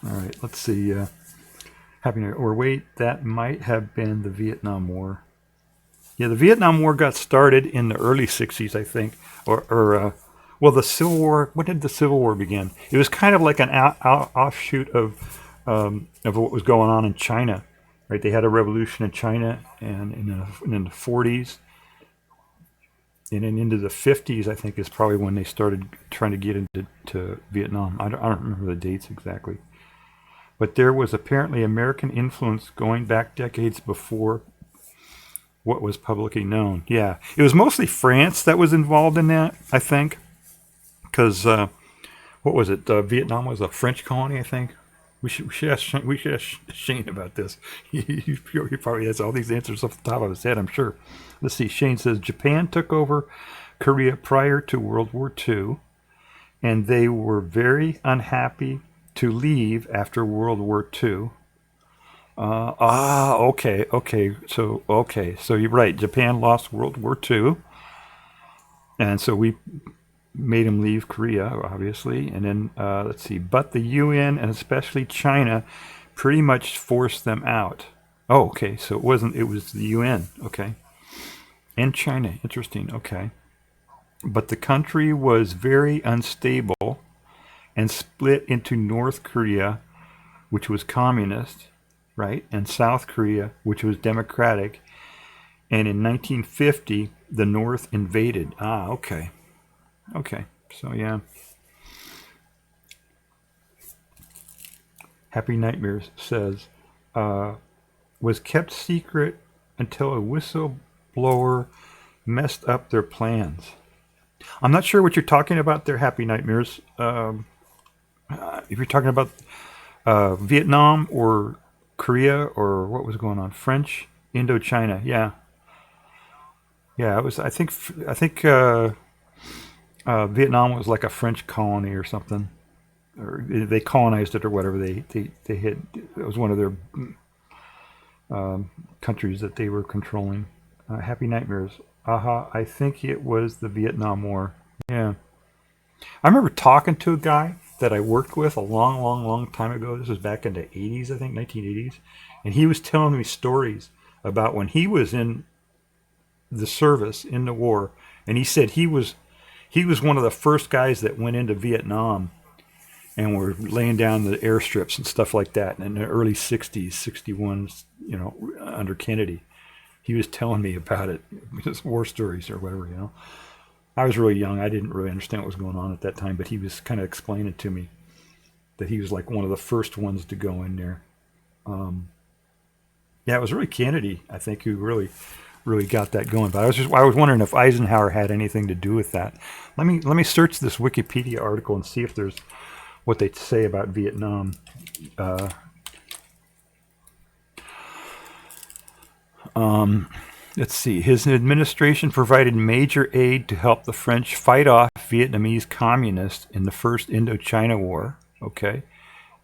Speaker 3: All right, let's see. Happy New Year. Or wait, that might have been the Vietnam War. Yeah, the Vietnam War got started in the early 60s, I think. Well, the Civil War, when did the Civil War begin? It was kind of like an offshoot of what was going on in China, right? They had a revolution in China and in the 40s. And then into the 50s, I think, is probably when they started trying to get into Vietnam. I don't remember the dates exactly. But there was apparently American influence going back decades before what was publicly known. Yeah, it was mostly France that was involved in that, I think. Because, what was it? Vietnam was a French colony, I think. We should ask Shane about this. He probably has all these answers off the top of his head, I'm sure. Let's see. Shane says Japan took over Korea prior to World War II, and they were very unhappy to leave after World War II. Okay. So you're right. Japan lost World War II, and so we made them leave Korea, obviously. And then, let's see. But the UN, and especially China, pretty much forced them out. Oh, okay. So it was the UN. Okay. And China. Interesting. Okay. But the country was very unstable and split into North Korea, which was communist, right? And South Korea, which was democratic. And in 1950, the North invaded. Okay. Okay. So, yeah. Happy Nightmares says, was kept secret until a whistleblower messed up their plans. I'm not sure what you're talking about there, Happy Nightmares. If you're talking about Vietnam or Korea or what was going on, French, Indochina, yeah, it was. I think Vietnam was like a French colony or something, or they colonized it or whatever. They hit. It was one of their countries that they were controlling. Happy Nightmares. I think it was the Vietnam War. Yeah, I remember talking to a guy that I worked with a long time ago. This was back in the 80s, I think, 1980s. And he was telling me stories about when he was in the service, in the war. And he said he was one of the first guys that went into Vietnam and were laying down the airstrips and stuff like that in the early 60s, 61, under Kennedy. He was telling me about it, just war stories or whatever, I was really young. I didn't really understand what was going on at that time, but he was kind of explaining to me that he was like one of the first ones to go in there. It was really Kennedy, I think, who really got that going. But I was wondering if Eisenhower had anything to do with that. Let me search this Wikipedia article and see if there's what they say about Vietnam. Let's see. His administration provided major aid to help the French fight off Vietnamese communists in the First Indochina War. Okay.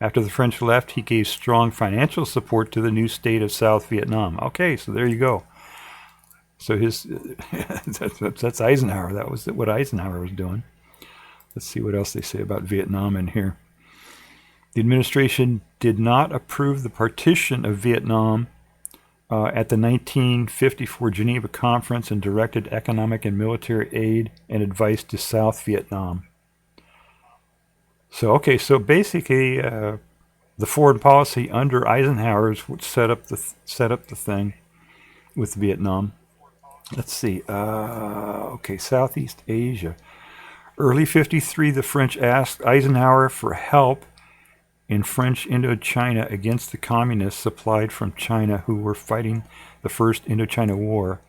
Speaker 3: After the French left, he gave strong financial support to the new state of South Vietnam. Okay, so there you go. So that's Eisenhower. That was what Eisenhower was doing. Let's see what else they say about Vietnam in here. The administration did not approve the partition of Vietnam at the 1954 Geneva Conference and directed economic and military aid and advice to South Vietnam. So basically, the foreign policy under Eisenhower's would set up the thing with Vietnam. Let's see. Southeast Asia. Early 53, the French asked Eisenhower for help in French Indochina against the communists supplied from China who were fighting the First Indochina War.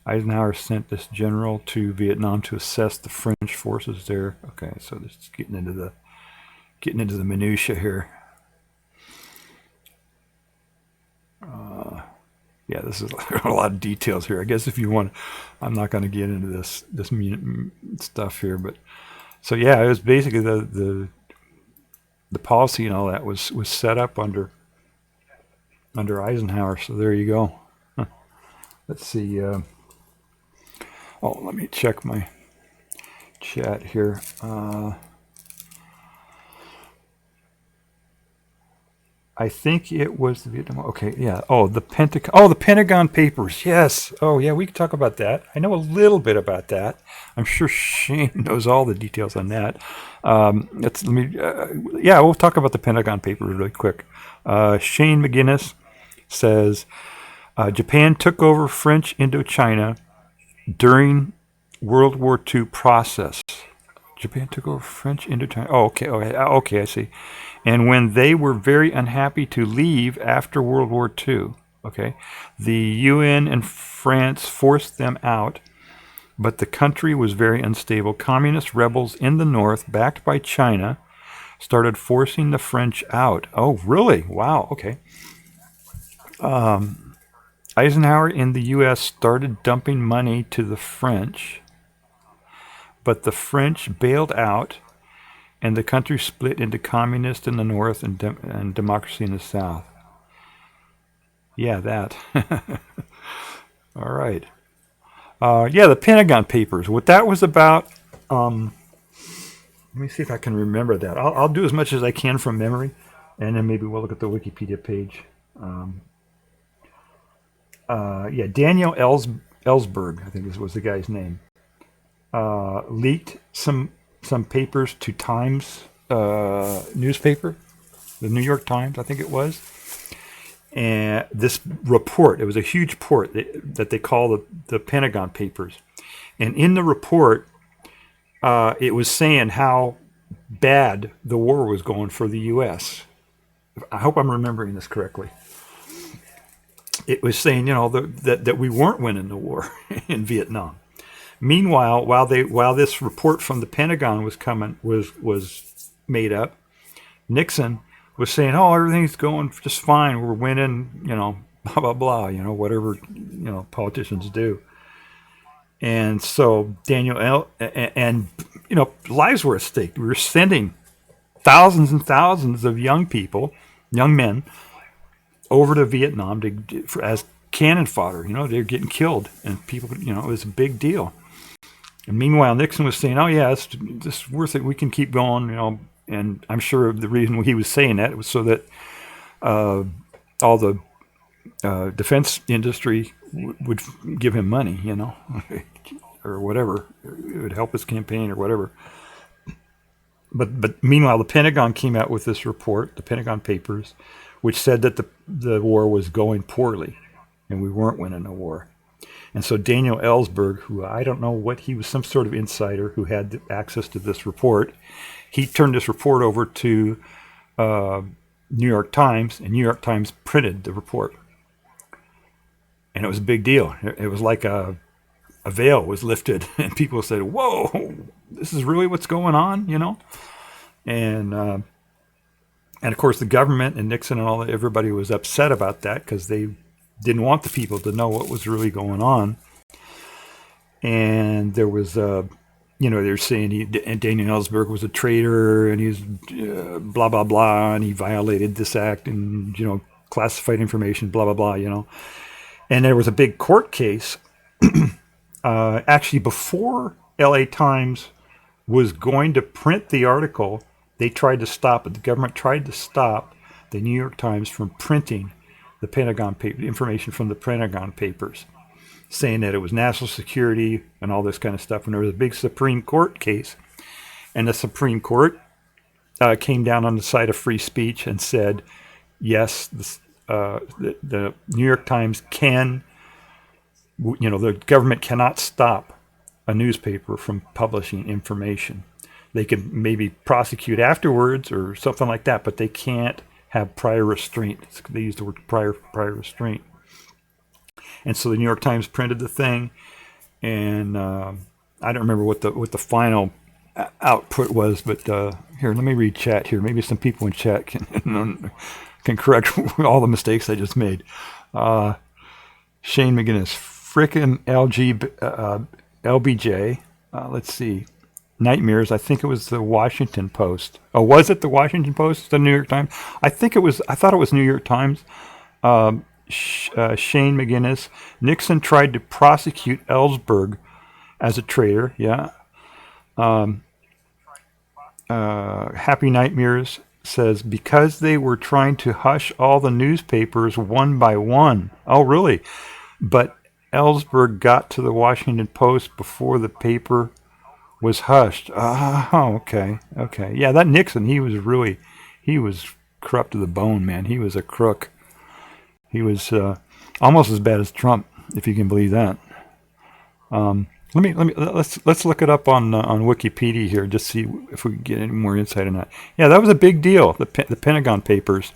Speaker 3: Eisenhower sent this general to Vietnam to assess the French forces there. Okay, so this is getting into the minutia here. This is a lot of details here. I guess if you want, I'm not going to get into this stuff here, but so it was basically the policy and all that was set up under under Eisenhower. So there you go. Huh. Let's see. Let me check my chat here. I think it was the Vietnam. Okay, yeah. The Pentagon Papers. Yes. Oh, yeah. We can talk about that. I know a little bit about that. I'm sure Shane knows all the details on that. We'll talk about the Pentagon Papers really quick. Shane McGinnis says Japan took over French Indochina during World War II process. Japan took over French Indochina. Okay, I see. And when they were very unhappy to leave after World War II, the UN and France forced them out, but the country was very unstable. Communist rebels in the north, backed by China, started forcing the French out. Oh, really? Wow, okay. Eisenhower in the U.S. started dumping money to the French, but the French bailed out, and the country split into communist in the north and democracy in the south. Yeah, that. All right. The Pentagon Papers. What that was about, let me see if I can remember that. I'll do as much as I can from memory, and then maybe we'll look at the Wikipedia page. Daniel Ellsberg, I think was the guy's name, leaked some papers to Times newspaper, the New York Times, I think it was. And this report, it was a huge report that they call the Pentagon Papers. And in the report, it was saying how bad the war was going for the U.S. I hope I'm remembering this correctly. It was saying, that we weren't winning the war in Vietnam. Meanwhile, while this report from the Pentagon was made up, Nixon was saying, "Oh, everything's going just fine. We're winning, blah blah blah, whatever politicians do." And so lives were at stake. We were sending thousands and thousands of young men, over to Vietnam as cannon fodder. They're getting killed, and people, it was a big deal. And meanwhile, Nixon was saying, "Oh yeah, it's worth it. We can keep going." And I'm sure the reason he was saying that was so that all the defense industry would give him money, or whatever. It would help his campaign or whatever. But meanwhile, the Pentagon came out with this report, the Pentagon Papers, which said that the war was going poorly, and we weren't winning the war. And so Daniel Ellsberg, who I don't know what, he was some sort of insider who had access to this report, he turned this report over to New York Times, and New York Times printed the report. And it was a big deal. It was like a veil was lifted, and people said, "Whoa, this is really what's going on," And of course, the government and Nixon and everybody was upset about that because they didn't want the people to know what was really going on. And there was, they're saying Daniel Ellsberg was a traitor, and he's blah, blah, blah, and he violated this act and, classified information, blah, blah, blah, And there was a big court case. Actually, before LA Times was going to print the article, they tried to stop it. The government tried to stop the New York Times from printing the Pentagon information from the Pentagon Papers, saying that it was national security and all this kind of stuff. And there was a big Supreme Court case, and the Supreme Court came down on the side of free speech and said, yes, the New York Times can, the government cannot stop a newspaper from publishing information. They can maybe prosecute afterwards or something like that, but they can't have prior restraint. They use the word prior restraint. And so the New York Times printed the thing, and I don't remember what the final output was, but here, let me read chat here. Maybe some people in chat can correct all the mistakes I just made. Shane McGinnis, frickin' LBJ. Let's see. Nightmares. I think it was the Washington Post. Oh, was it the Washington Post? The New York Times? I thought it was New York Times. Shane McGinnis. Nixon tried to prosecute Ellsberg as a traitor. Yeah. Happy Nightmares says because they were trying to hush all the newspapers one by one. Oh, really? But Ellsberg got to the Washington Post before the paper was hushed. Oh, okay. Okay. Yeah, that Nixon, he was corrupt to the bone, man. He was a crook. He was almost as bad as Trump, if you can believe that. Let's look it up on Wikipedia here, just see if we can get any more insight on that. Yeah, that was a big deal. The Pentagon Papers,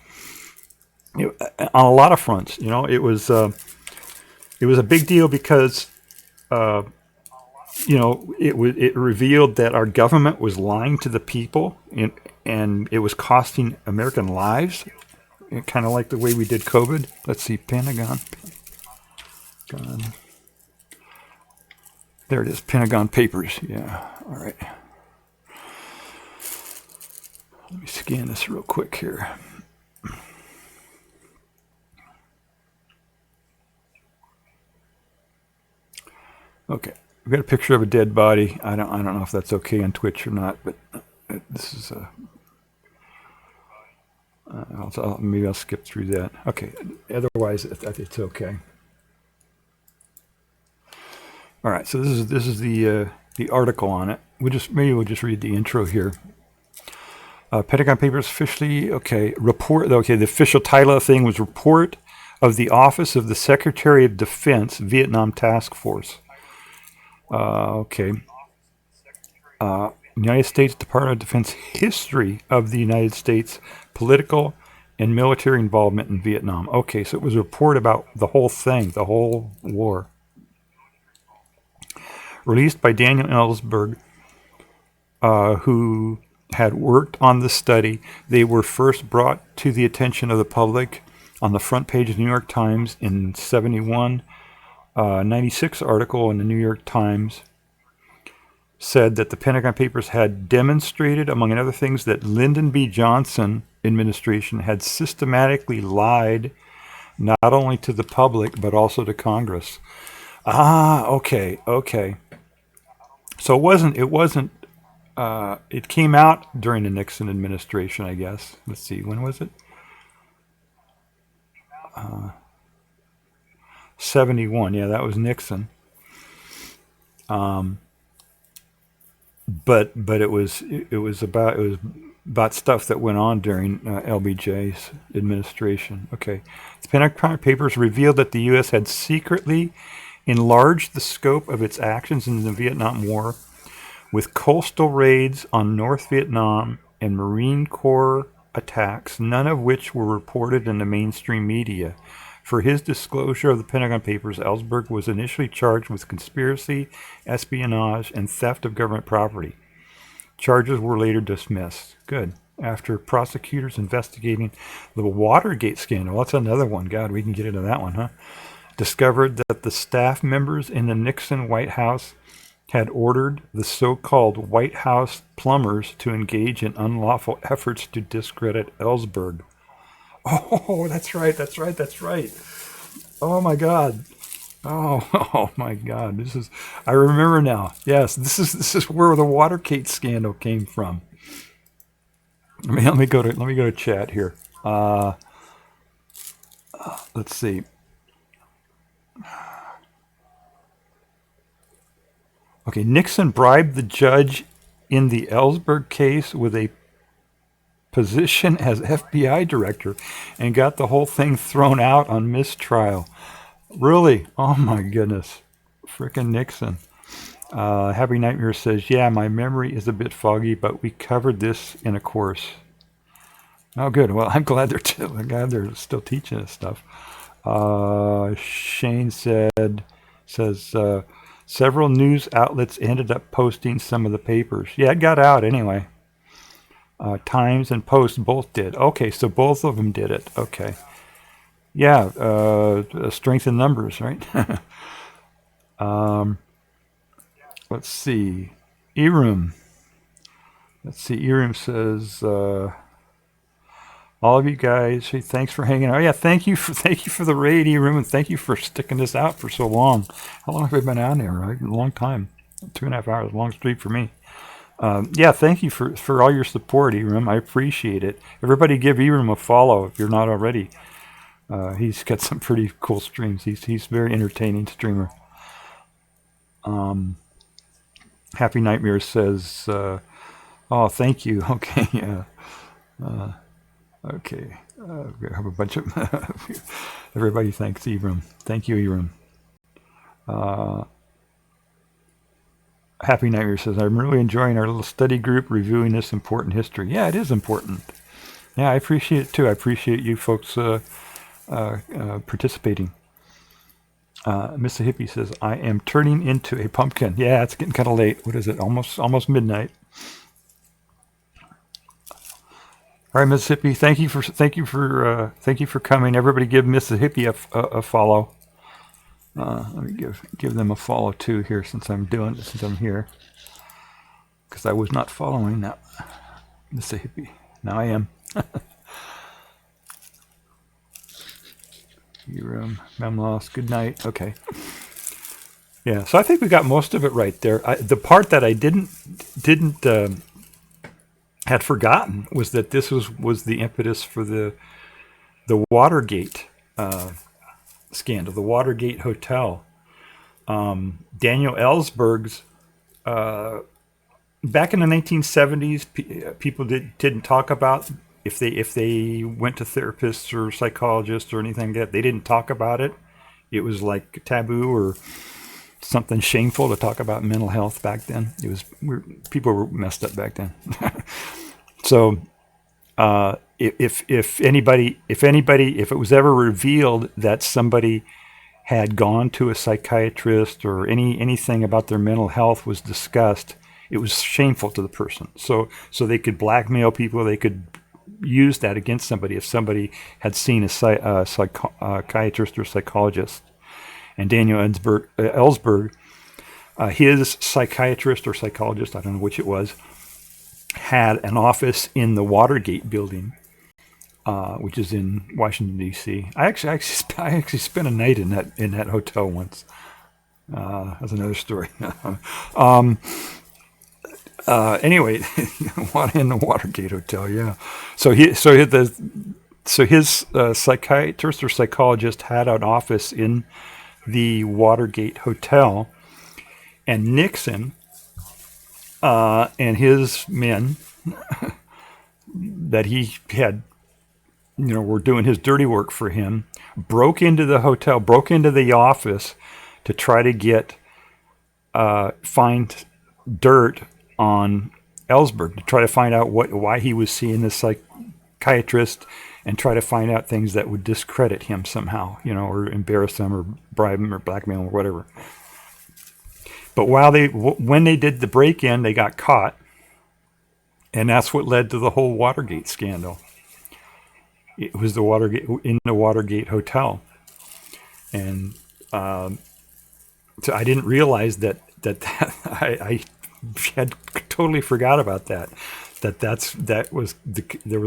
Speaker 3: on a lot of fronts. You know, it was a big deal because it revealed that our government was lying to the people, and it was costing American lives, kind of like the way we did COVID. Let's see, Pentagon. There it is, Pentagon Papers. Yeah, all right. Let me scan this real quick here. Okay, we've got a picture of a dead body. I don't know if that's okay on Twitch or not, but this is maybe I'll skip through that. Okay, otherwise it's okay. All right, so this is the article on it. We'll just read the intro here. Pentagon Papers officially report. Okay, the official title of the thing was Report of the Office of the Secretary of Defense Vietnam Task Force. United States Department of Defense History of the United States Political and Military Involvement in Vietnam. Okay, so it was a report about the whole thing, the whole war. Released by Daniel Ellsberg, who had worked on the study. They were first brought to the attention of the public on the front page of the New York Times in 71. 96 article in the New York Times said that the Pentagon Papers had demonstrated, among other things, that Lyndon B. Johnson administration had systematically lied not only to the public but also to Congress. Okay. So it came out during the Nixon administration, I guess. Let's see, when was it? 71. Yeah, that was Nixon. But it was about stuff that went on during LBJ's administration. Okay. The Pentagon Papers revealed that the U.S. had secretly enlarged the scope of its actions in the Vietnam War with coastal raids on North Vietnam and Marine Corps attacks, none of which were reported in the mainstream media. For his disclosure of the Pentagon Papers, Ellsberg was initially charged with conspiracy, espionage, and theft of government property. Charges were later dismissed. Good. After prosecutors investigating the Watergate Scandal, that's another one. God, we can get into that one, huh? Discovered that the staff members in the Nixon White House had ordered the so-called White House plumbers to engage in unlawful efforts to discredit Ellsberg. Oh, that's right. Oh my God. Oh my God. I remember now. Yes, this is where the Watergate scandal came from. Let me go to chat here. Let's see. Okay, Nixon bribed the judge in the Ellsberg case with a position as FBI director and got the whole thing thrown out on mistrial. Really? Oh my goodness. Frickin' Nixon. Happy Nightmare says, yeah, my memory is a bit foggy, but we covered this in a course. Oh, good. Well, I'm glad they're still teaching us stuff. Shane says, several news outlets ended up posting some of the papers. Yeah, it got out anyway. Times and Post both did. Okay, so both of them did it. Okay. Yeah, strength in numbers, right? Let's see. Erum. Erum says, all of you guys. Hey, thanks for hanging out. Yeah, thank you for the raid, room, and thank you for sticking this out for so long. How long have we been on there? Right, a long time, 2.5 hours, long streak for me. Yeah, thank you for all your support, Eram. I appreciate it. Everybody give Eram a follow if you're not already. He's got some pretty cool streams. He's a very entertaining streamer. Happy Nightmares says, oh, thank you. Okay, okay. We have a bunch of everybody thanks Eram. Thank you, Eram. Happy Nightmare says, I'm really enjoying our little study group reviewing this important history. Yeah, it is important. Yeah, I appreciate it too. I appreciate you folks participating. Mr. Hippie says, I am turning into a pumpkin. Yeah, it's getting kind of late. What is it? Almost midnight. All right, Mrs. Hippie, thank you for coming. Everybody give Mrs. Hippie a follow. Let me give them a follow too here since I'm here, because I was not following that Mr. Hippie. Now I am. I'm lost. Good night. Okay. Yeah. So I think we got most of it right there. The part that I didn't had forgotten was that this was the impetus for the Watergate scandal, the Watergate Hotel. Daniel Ellsberg's back in the 1970s, people didn't talk about if they went to therapists or psychologists or anything like that. They didn't talk about it. It was like taboo or something shameful to talk about mental health back then. People were messed up back then. So if it was ever revealed that somebody had gone to a psychiatrist or anything about their mental health was discussed, it was shameful to the person. So they could blackmail people. They could use that against somebody if somebody had seen a psychiatrist or psychologist. And Daniel Ellsberg, his psychiatrist or psychologist, I don't know which it was, had an office in the Watergate building, which is in Washington D.C. I actually spent a night in that hotel once. That's another story. Anyway, in the Watergate Hotel, yeah. So his psychiatrist or psychologist had an office in the Watergate Hotel, and Nixon and his men that he had, were doing his dirty work for him, broke into the hotel, broke into the office to try to find dirt on Ellsberg, to try to find out why he was seeing this psychiatrist and try to find out things that would discredit him somehow, or embarrass him or bribe him or blackmail him or whatever. But when they did the break-in, they got caught, and that's what led to the whole Watergate scandal. It was the Watergate Hotel, and so I didn't realize that I had totally forgot about that. There was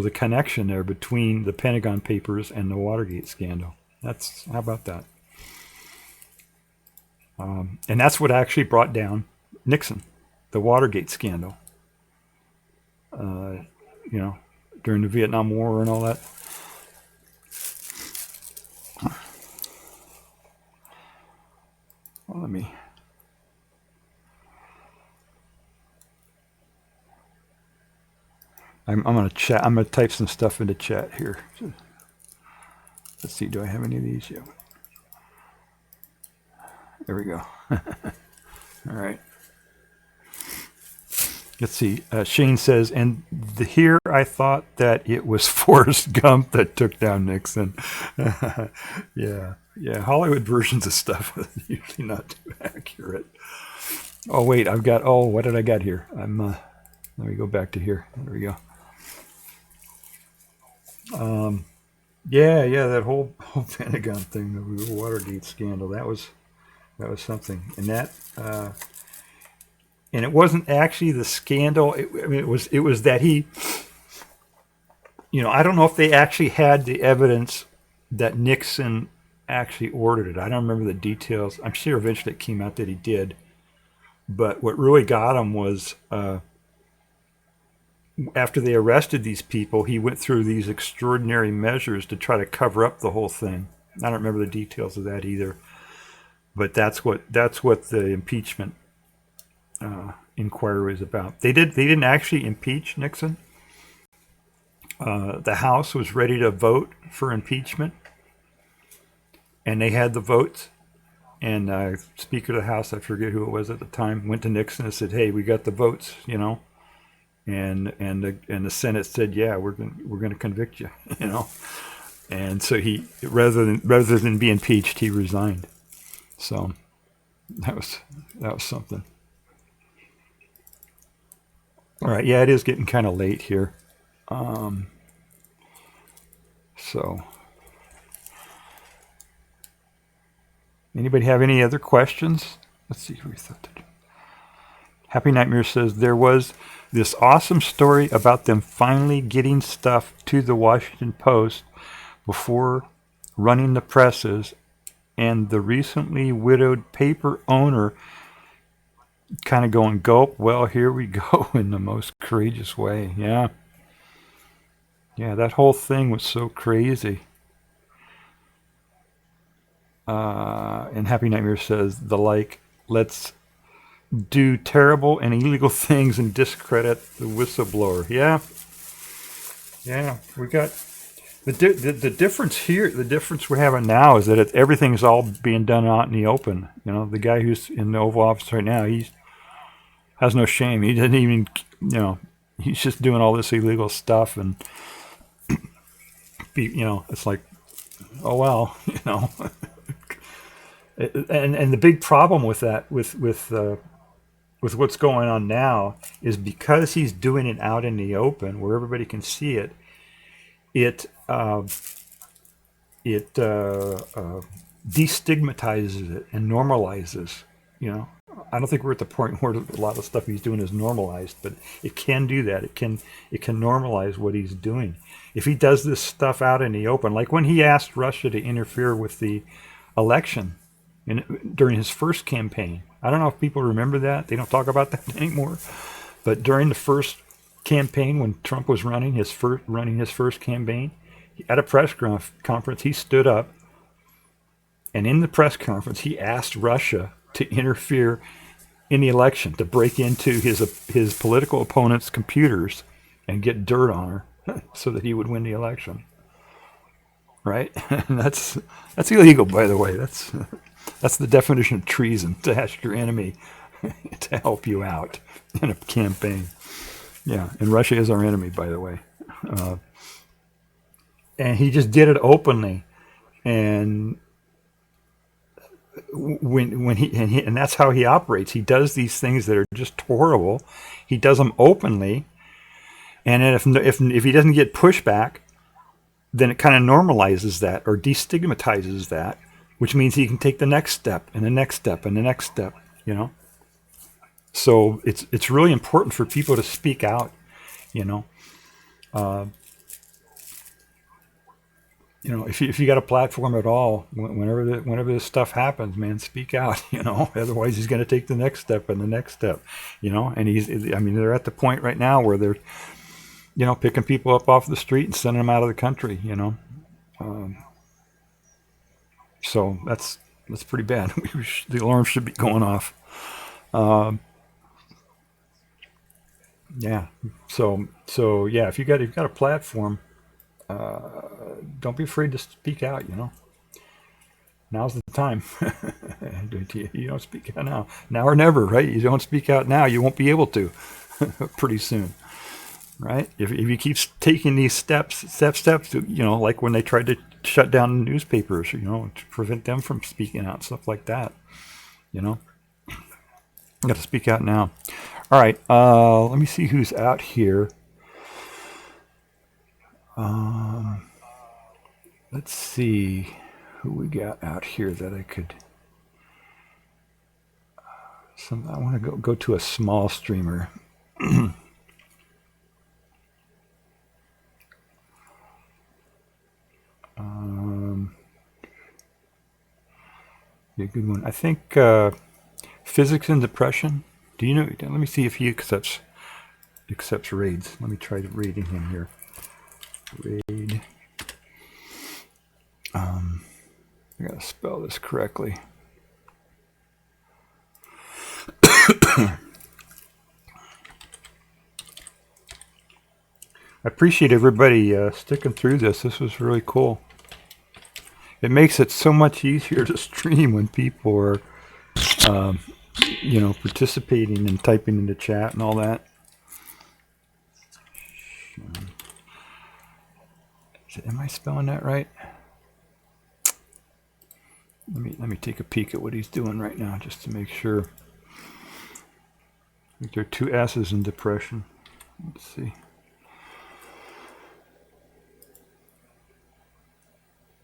Speaker 3: a connection there between the Pentagon Papers and the Watergate scandal. How about that? And that's what actually brought down Nixon, the Watergate scandal. During the Vietnam War and all that. Well, I'm going to chat. I'm going to type some stuff into chat here. Let's see. Do I have any of these yet? There we go. All right. Let's see. Shane says, and here I thought that it was Forrest Gump that took down Nixon. Yeah. Hollywood versions of stuff are usually not too accurate. Oh, wait. What did I got here? Let me go back to here. There we go. Yeah, that whole Pentagon thing, the Watergate scandal, that was something. And and it wasn't actually the scandal. It was that I don't know if they actually had the evidence that Nixon actually ordered it. I don't remember the details. I'm sure eventually it came out that he did. But what really got him was after they arrested these people, he went through these extraordinary measures to try to cover up the whole thing. I don't remember the details of that either. But that's what the impeachment inquiry was about. They didn't actually impeach Nixon. The House was ready to vote for impeachment, and they had the votes. And Speaker of the House, I forget who it was at the time, went to Nixon and said, "Hey, we got the votes, And the Senate said, "Yeah, we're going to convict you," And so he, rather than be impeached, he resigned. So that was something. All right, yeah, it is getting kind of late here. So, anybody have any other questions? Let's see who we thought. Happy Nightmare says there was this awesome story about them finally getting stuff to the Washington Post before running the presses, and the recently widowed paper owner kind of going, gulp, well, here we go, in the most courageous way. Yeah, that whole thing was so crazy. And Happy Nightmare says let's do terrible and illegal things and discredit the whistleblower. Yeah, we got the difference here. The difference we're having now is that everything's all being done out in the open. The guy who's in the Oval Office right now, he has no shame. He doesn't even, he's just doing all this illegal stuff, and it's like, oh well, and the big problem with that, with what's going on now, is because he's doing it out in the open where everybody can see it. It destigmatizes it and normalizes. I don't think we're at the point where a lot of stuff he's doing is normalized, but it can do that. It can normalize what he's doing. If he does this stuff out in the open, like when he asked Russia to interfere with the election during his first campaign. I don't know if people remember that. They don't talk about that anymore. But during the first campaign, when Trump was running his first campaign, at a press conference, he stood up, and in the press conference, he asked Russia to interfere in the election, to break into his political opponent's computers and get dirt on her so that he would win the election. Right? And that's illegal, by the way. That's the definition of treason, to ask your enemy to help you out in a campaign. Yeah, and Russia is our enemy, by the way. And he just did it openly, and when he that's how he operates. He does these things that are just horrible. He does them openly, and if he doesn't get pushback, then it kind of normalizes that or destigmatizes that, which means he can take the next step and the next step and the next step. So it's really important for people to speak out. If you got a platform at all, whenever this stuff happens, man, speak out. Otherwise he's going to take the next step and the next step. And they're at the point right now where they're, picking people up off the street and sending them out of the country. So that's pretty bad. The alarm should be going off. Yeah. So yeah, if you've got a platform, don't be afraid to speak out. Now's the time. You don't speak out now or never, right? You don't speak out now, you won't be able to pretty soon, right? If you keep taking these steps, like when they tried to shut down newspapers, to prevent them from speaking out, stuff like that. You got to speak out now. All right, let me see who's out here. Let's see who we got out here that I could. I want to go to a small streamer. be a good one. I think physics and depression. Do you know? Let me see if he accepts raids. Let me try raiding him here. Raid. I gotta spell this correctly. I appreciate everybody sticking through this. This was really cool. It makes it so much easier to stream when people are, participating and typing in the chat and all that. Am I spelling that right? Let me take a peek at what he's doing right now just to make sure. I think there are 2 S's in depression. Let's see.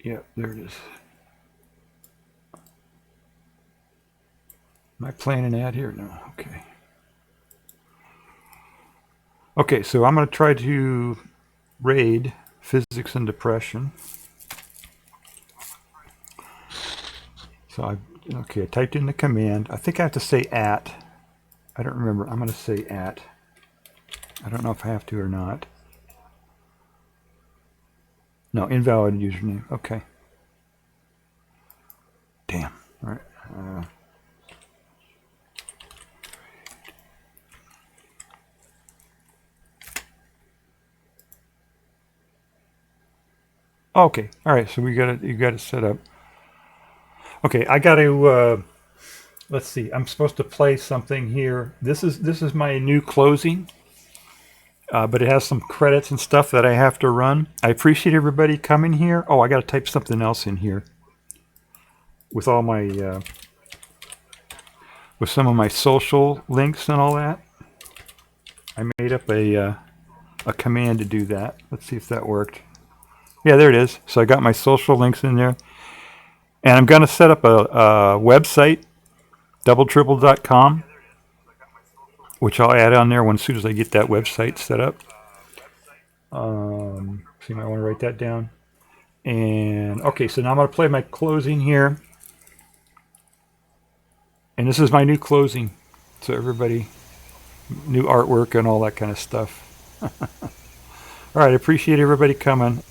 Speaker 3: Yeah, there it is. Am I playing an ad here? No. Okay. Okay, so I'm going to try to raid physics and depression. So I typed in the command. I think I have to say @ I don't remember. I'm going to say @ I don't know if I have to or not. No, invalid username. Okay. Damn. All right. Okay. All right. So you got it set up. Okay. I got to. Let's see. I'm supposed to play something here. This is my new closing. But it has some credits and stuff that I have to run. I appreciate everybody coming here. Oh, I got to type something else in here with all my with some of my social links and all that. I made up a command to do that. Let's see if that worked. Yeah, there it is. So I got my social links in there, and I'm going to set up a website, doubletribble.com. Which I'll add on there as soon as I get that website set up. So you might want to write that down. And okay, so now I'm going to play my closing here. And this is my new closing. So everybody, new artwork and all that kind of stuff. All right, I appreciate everybody coming.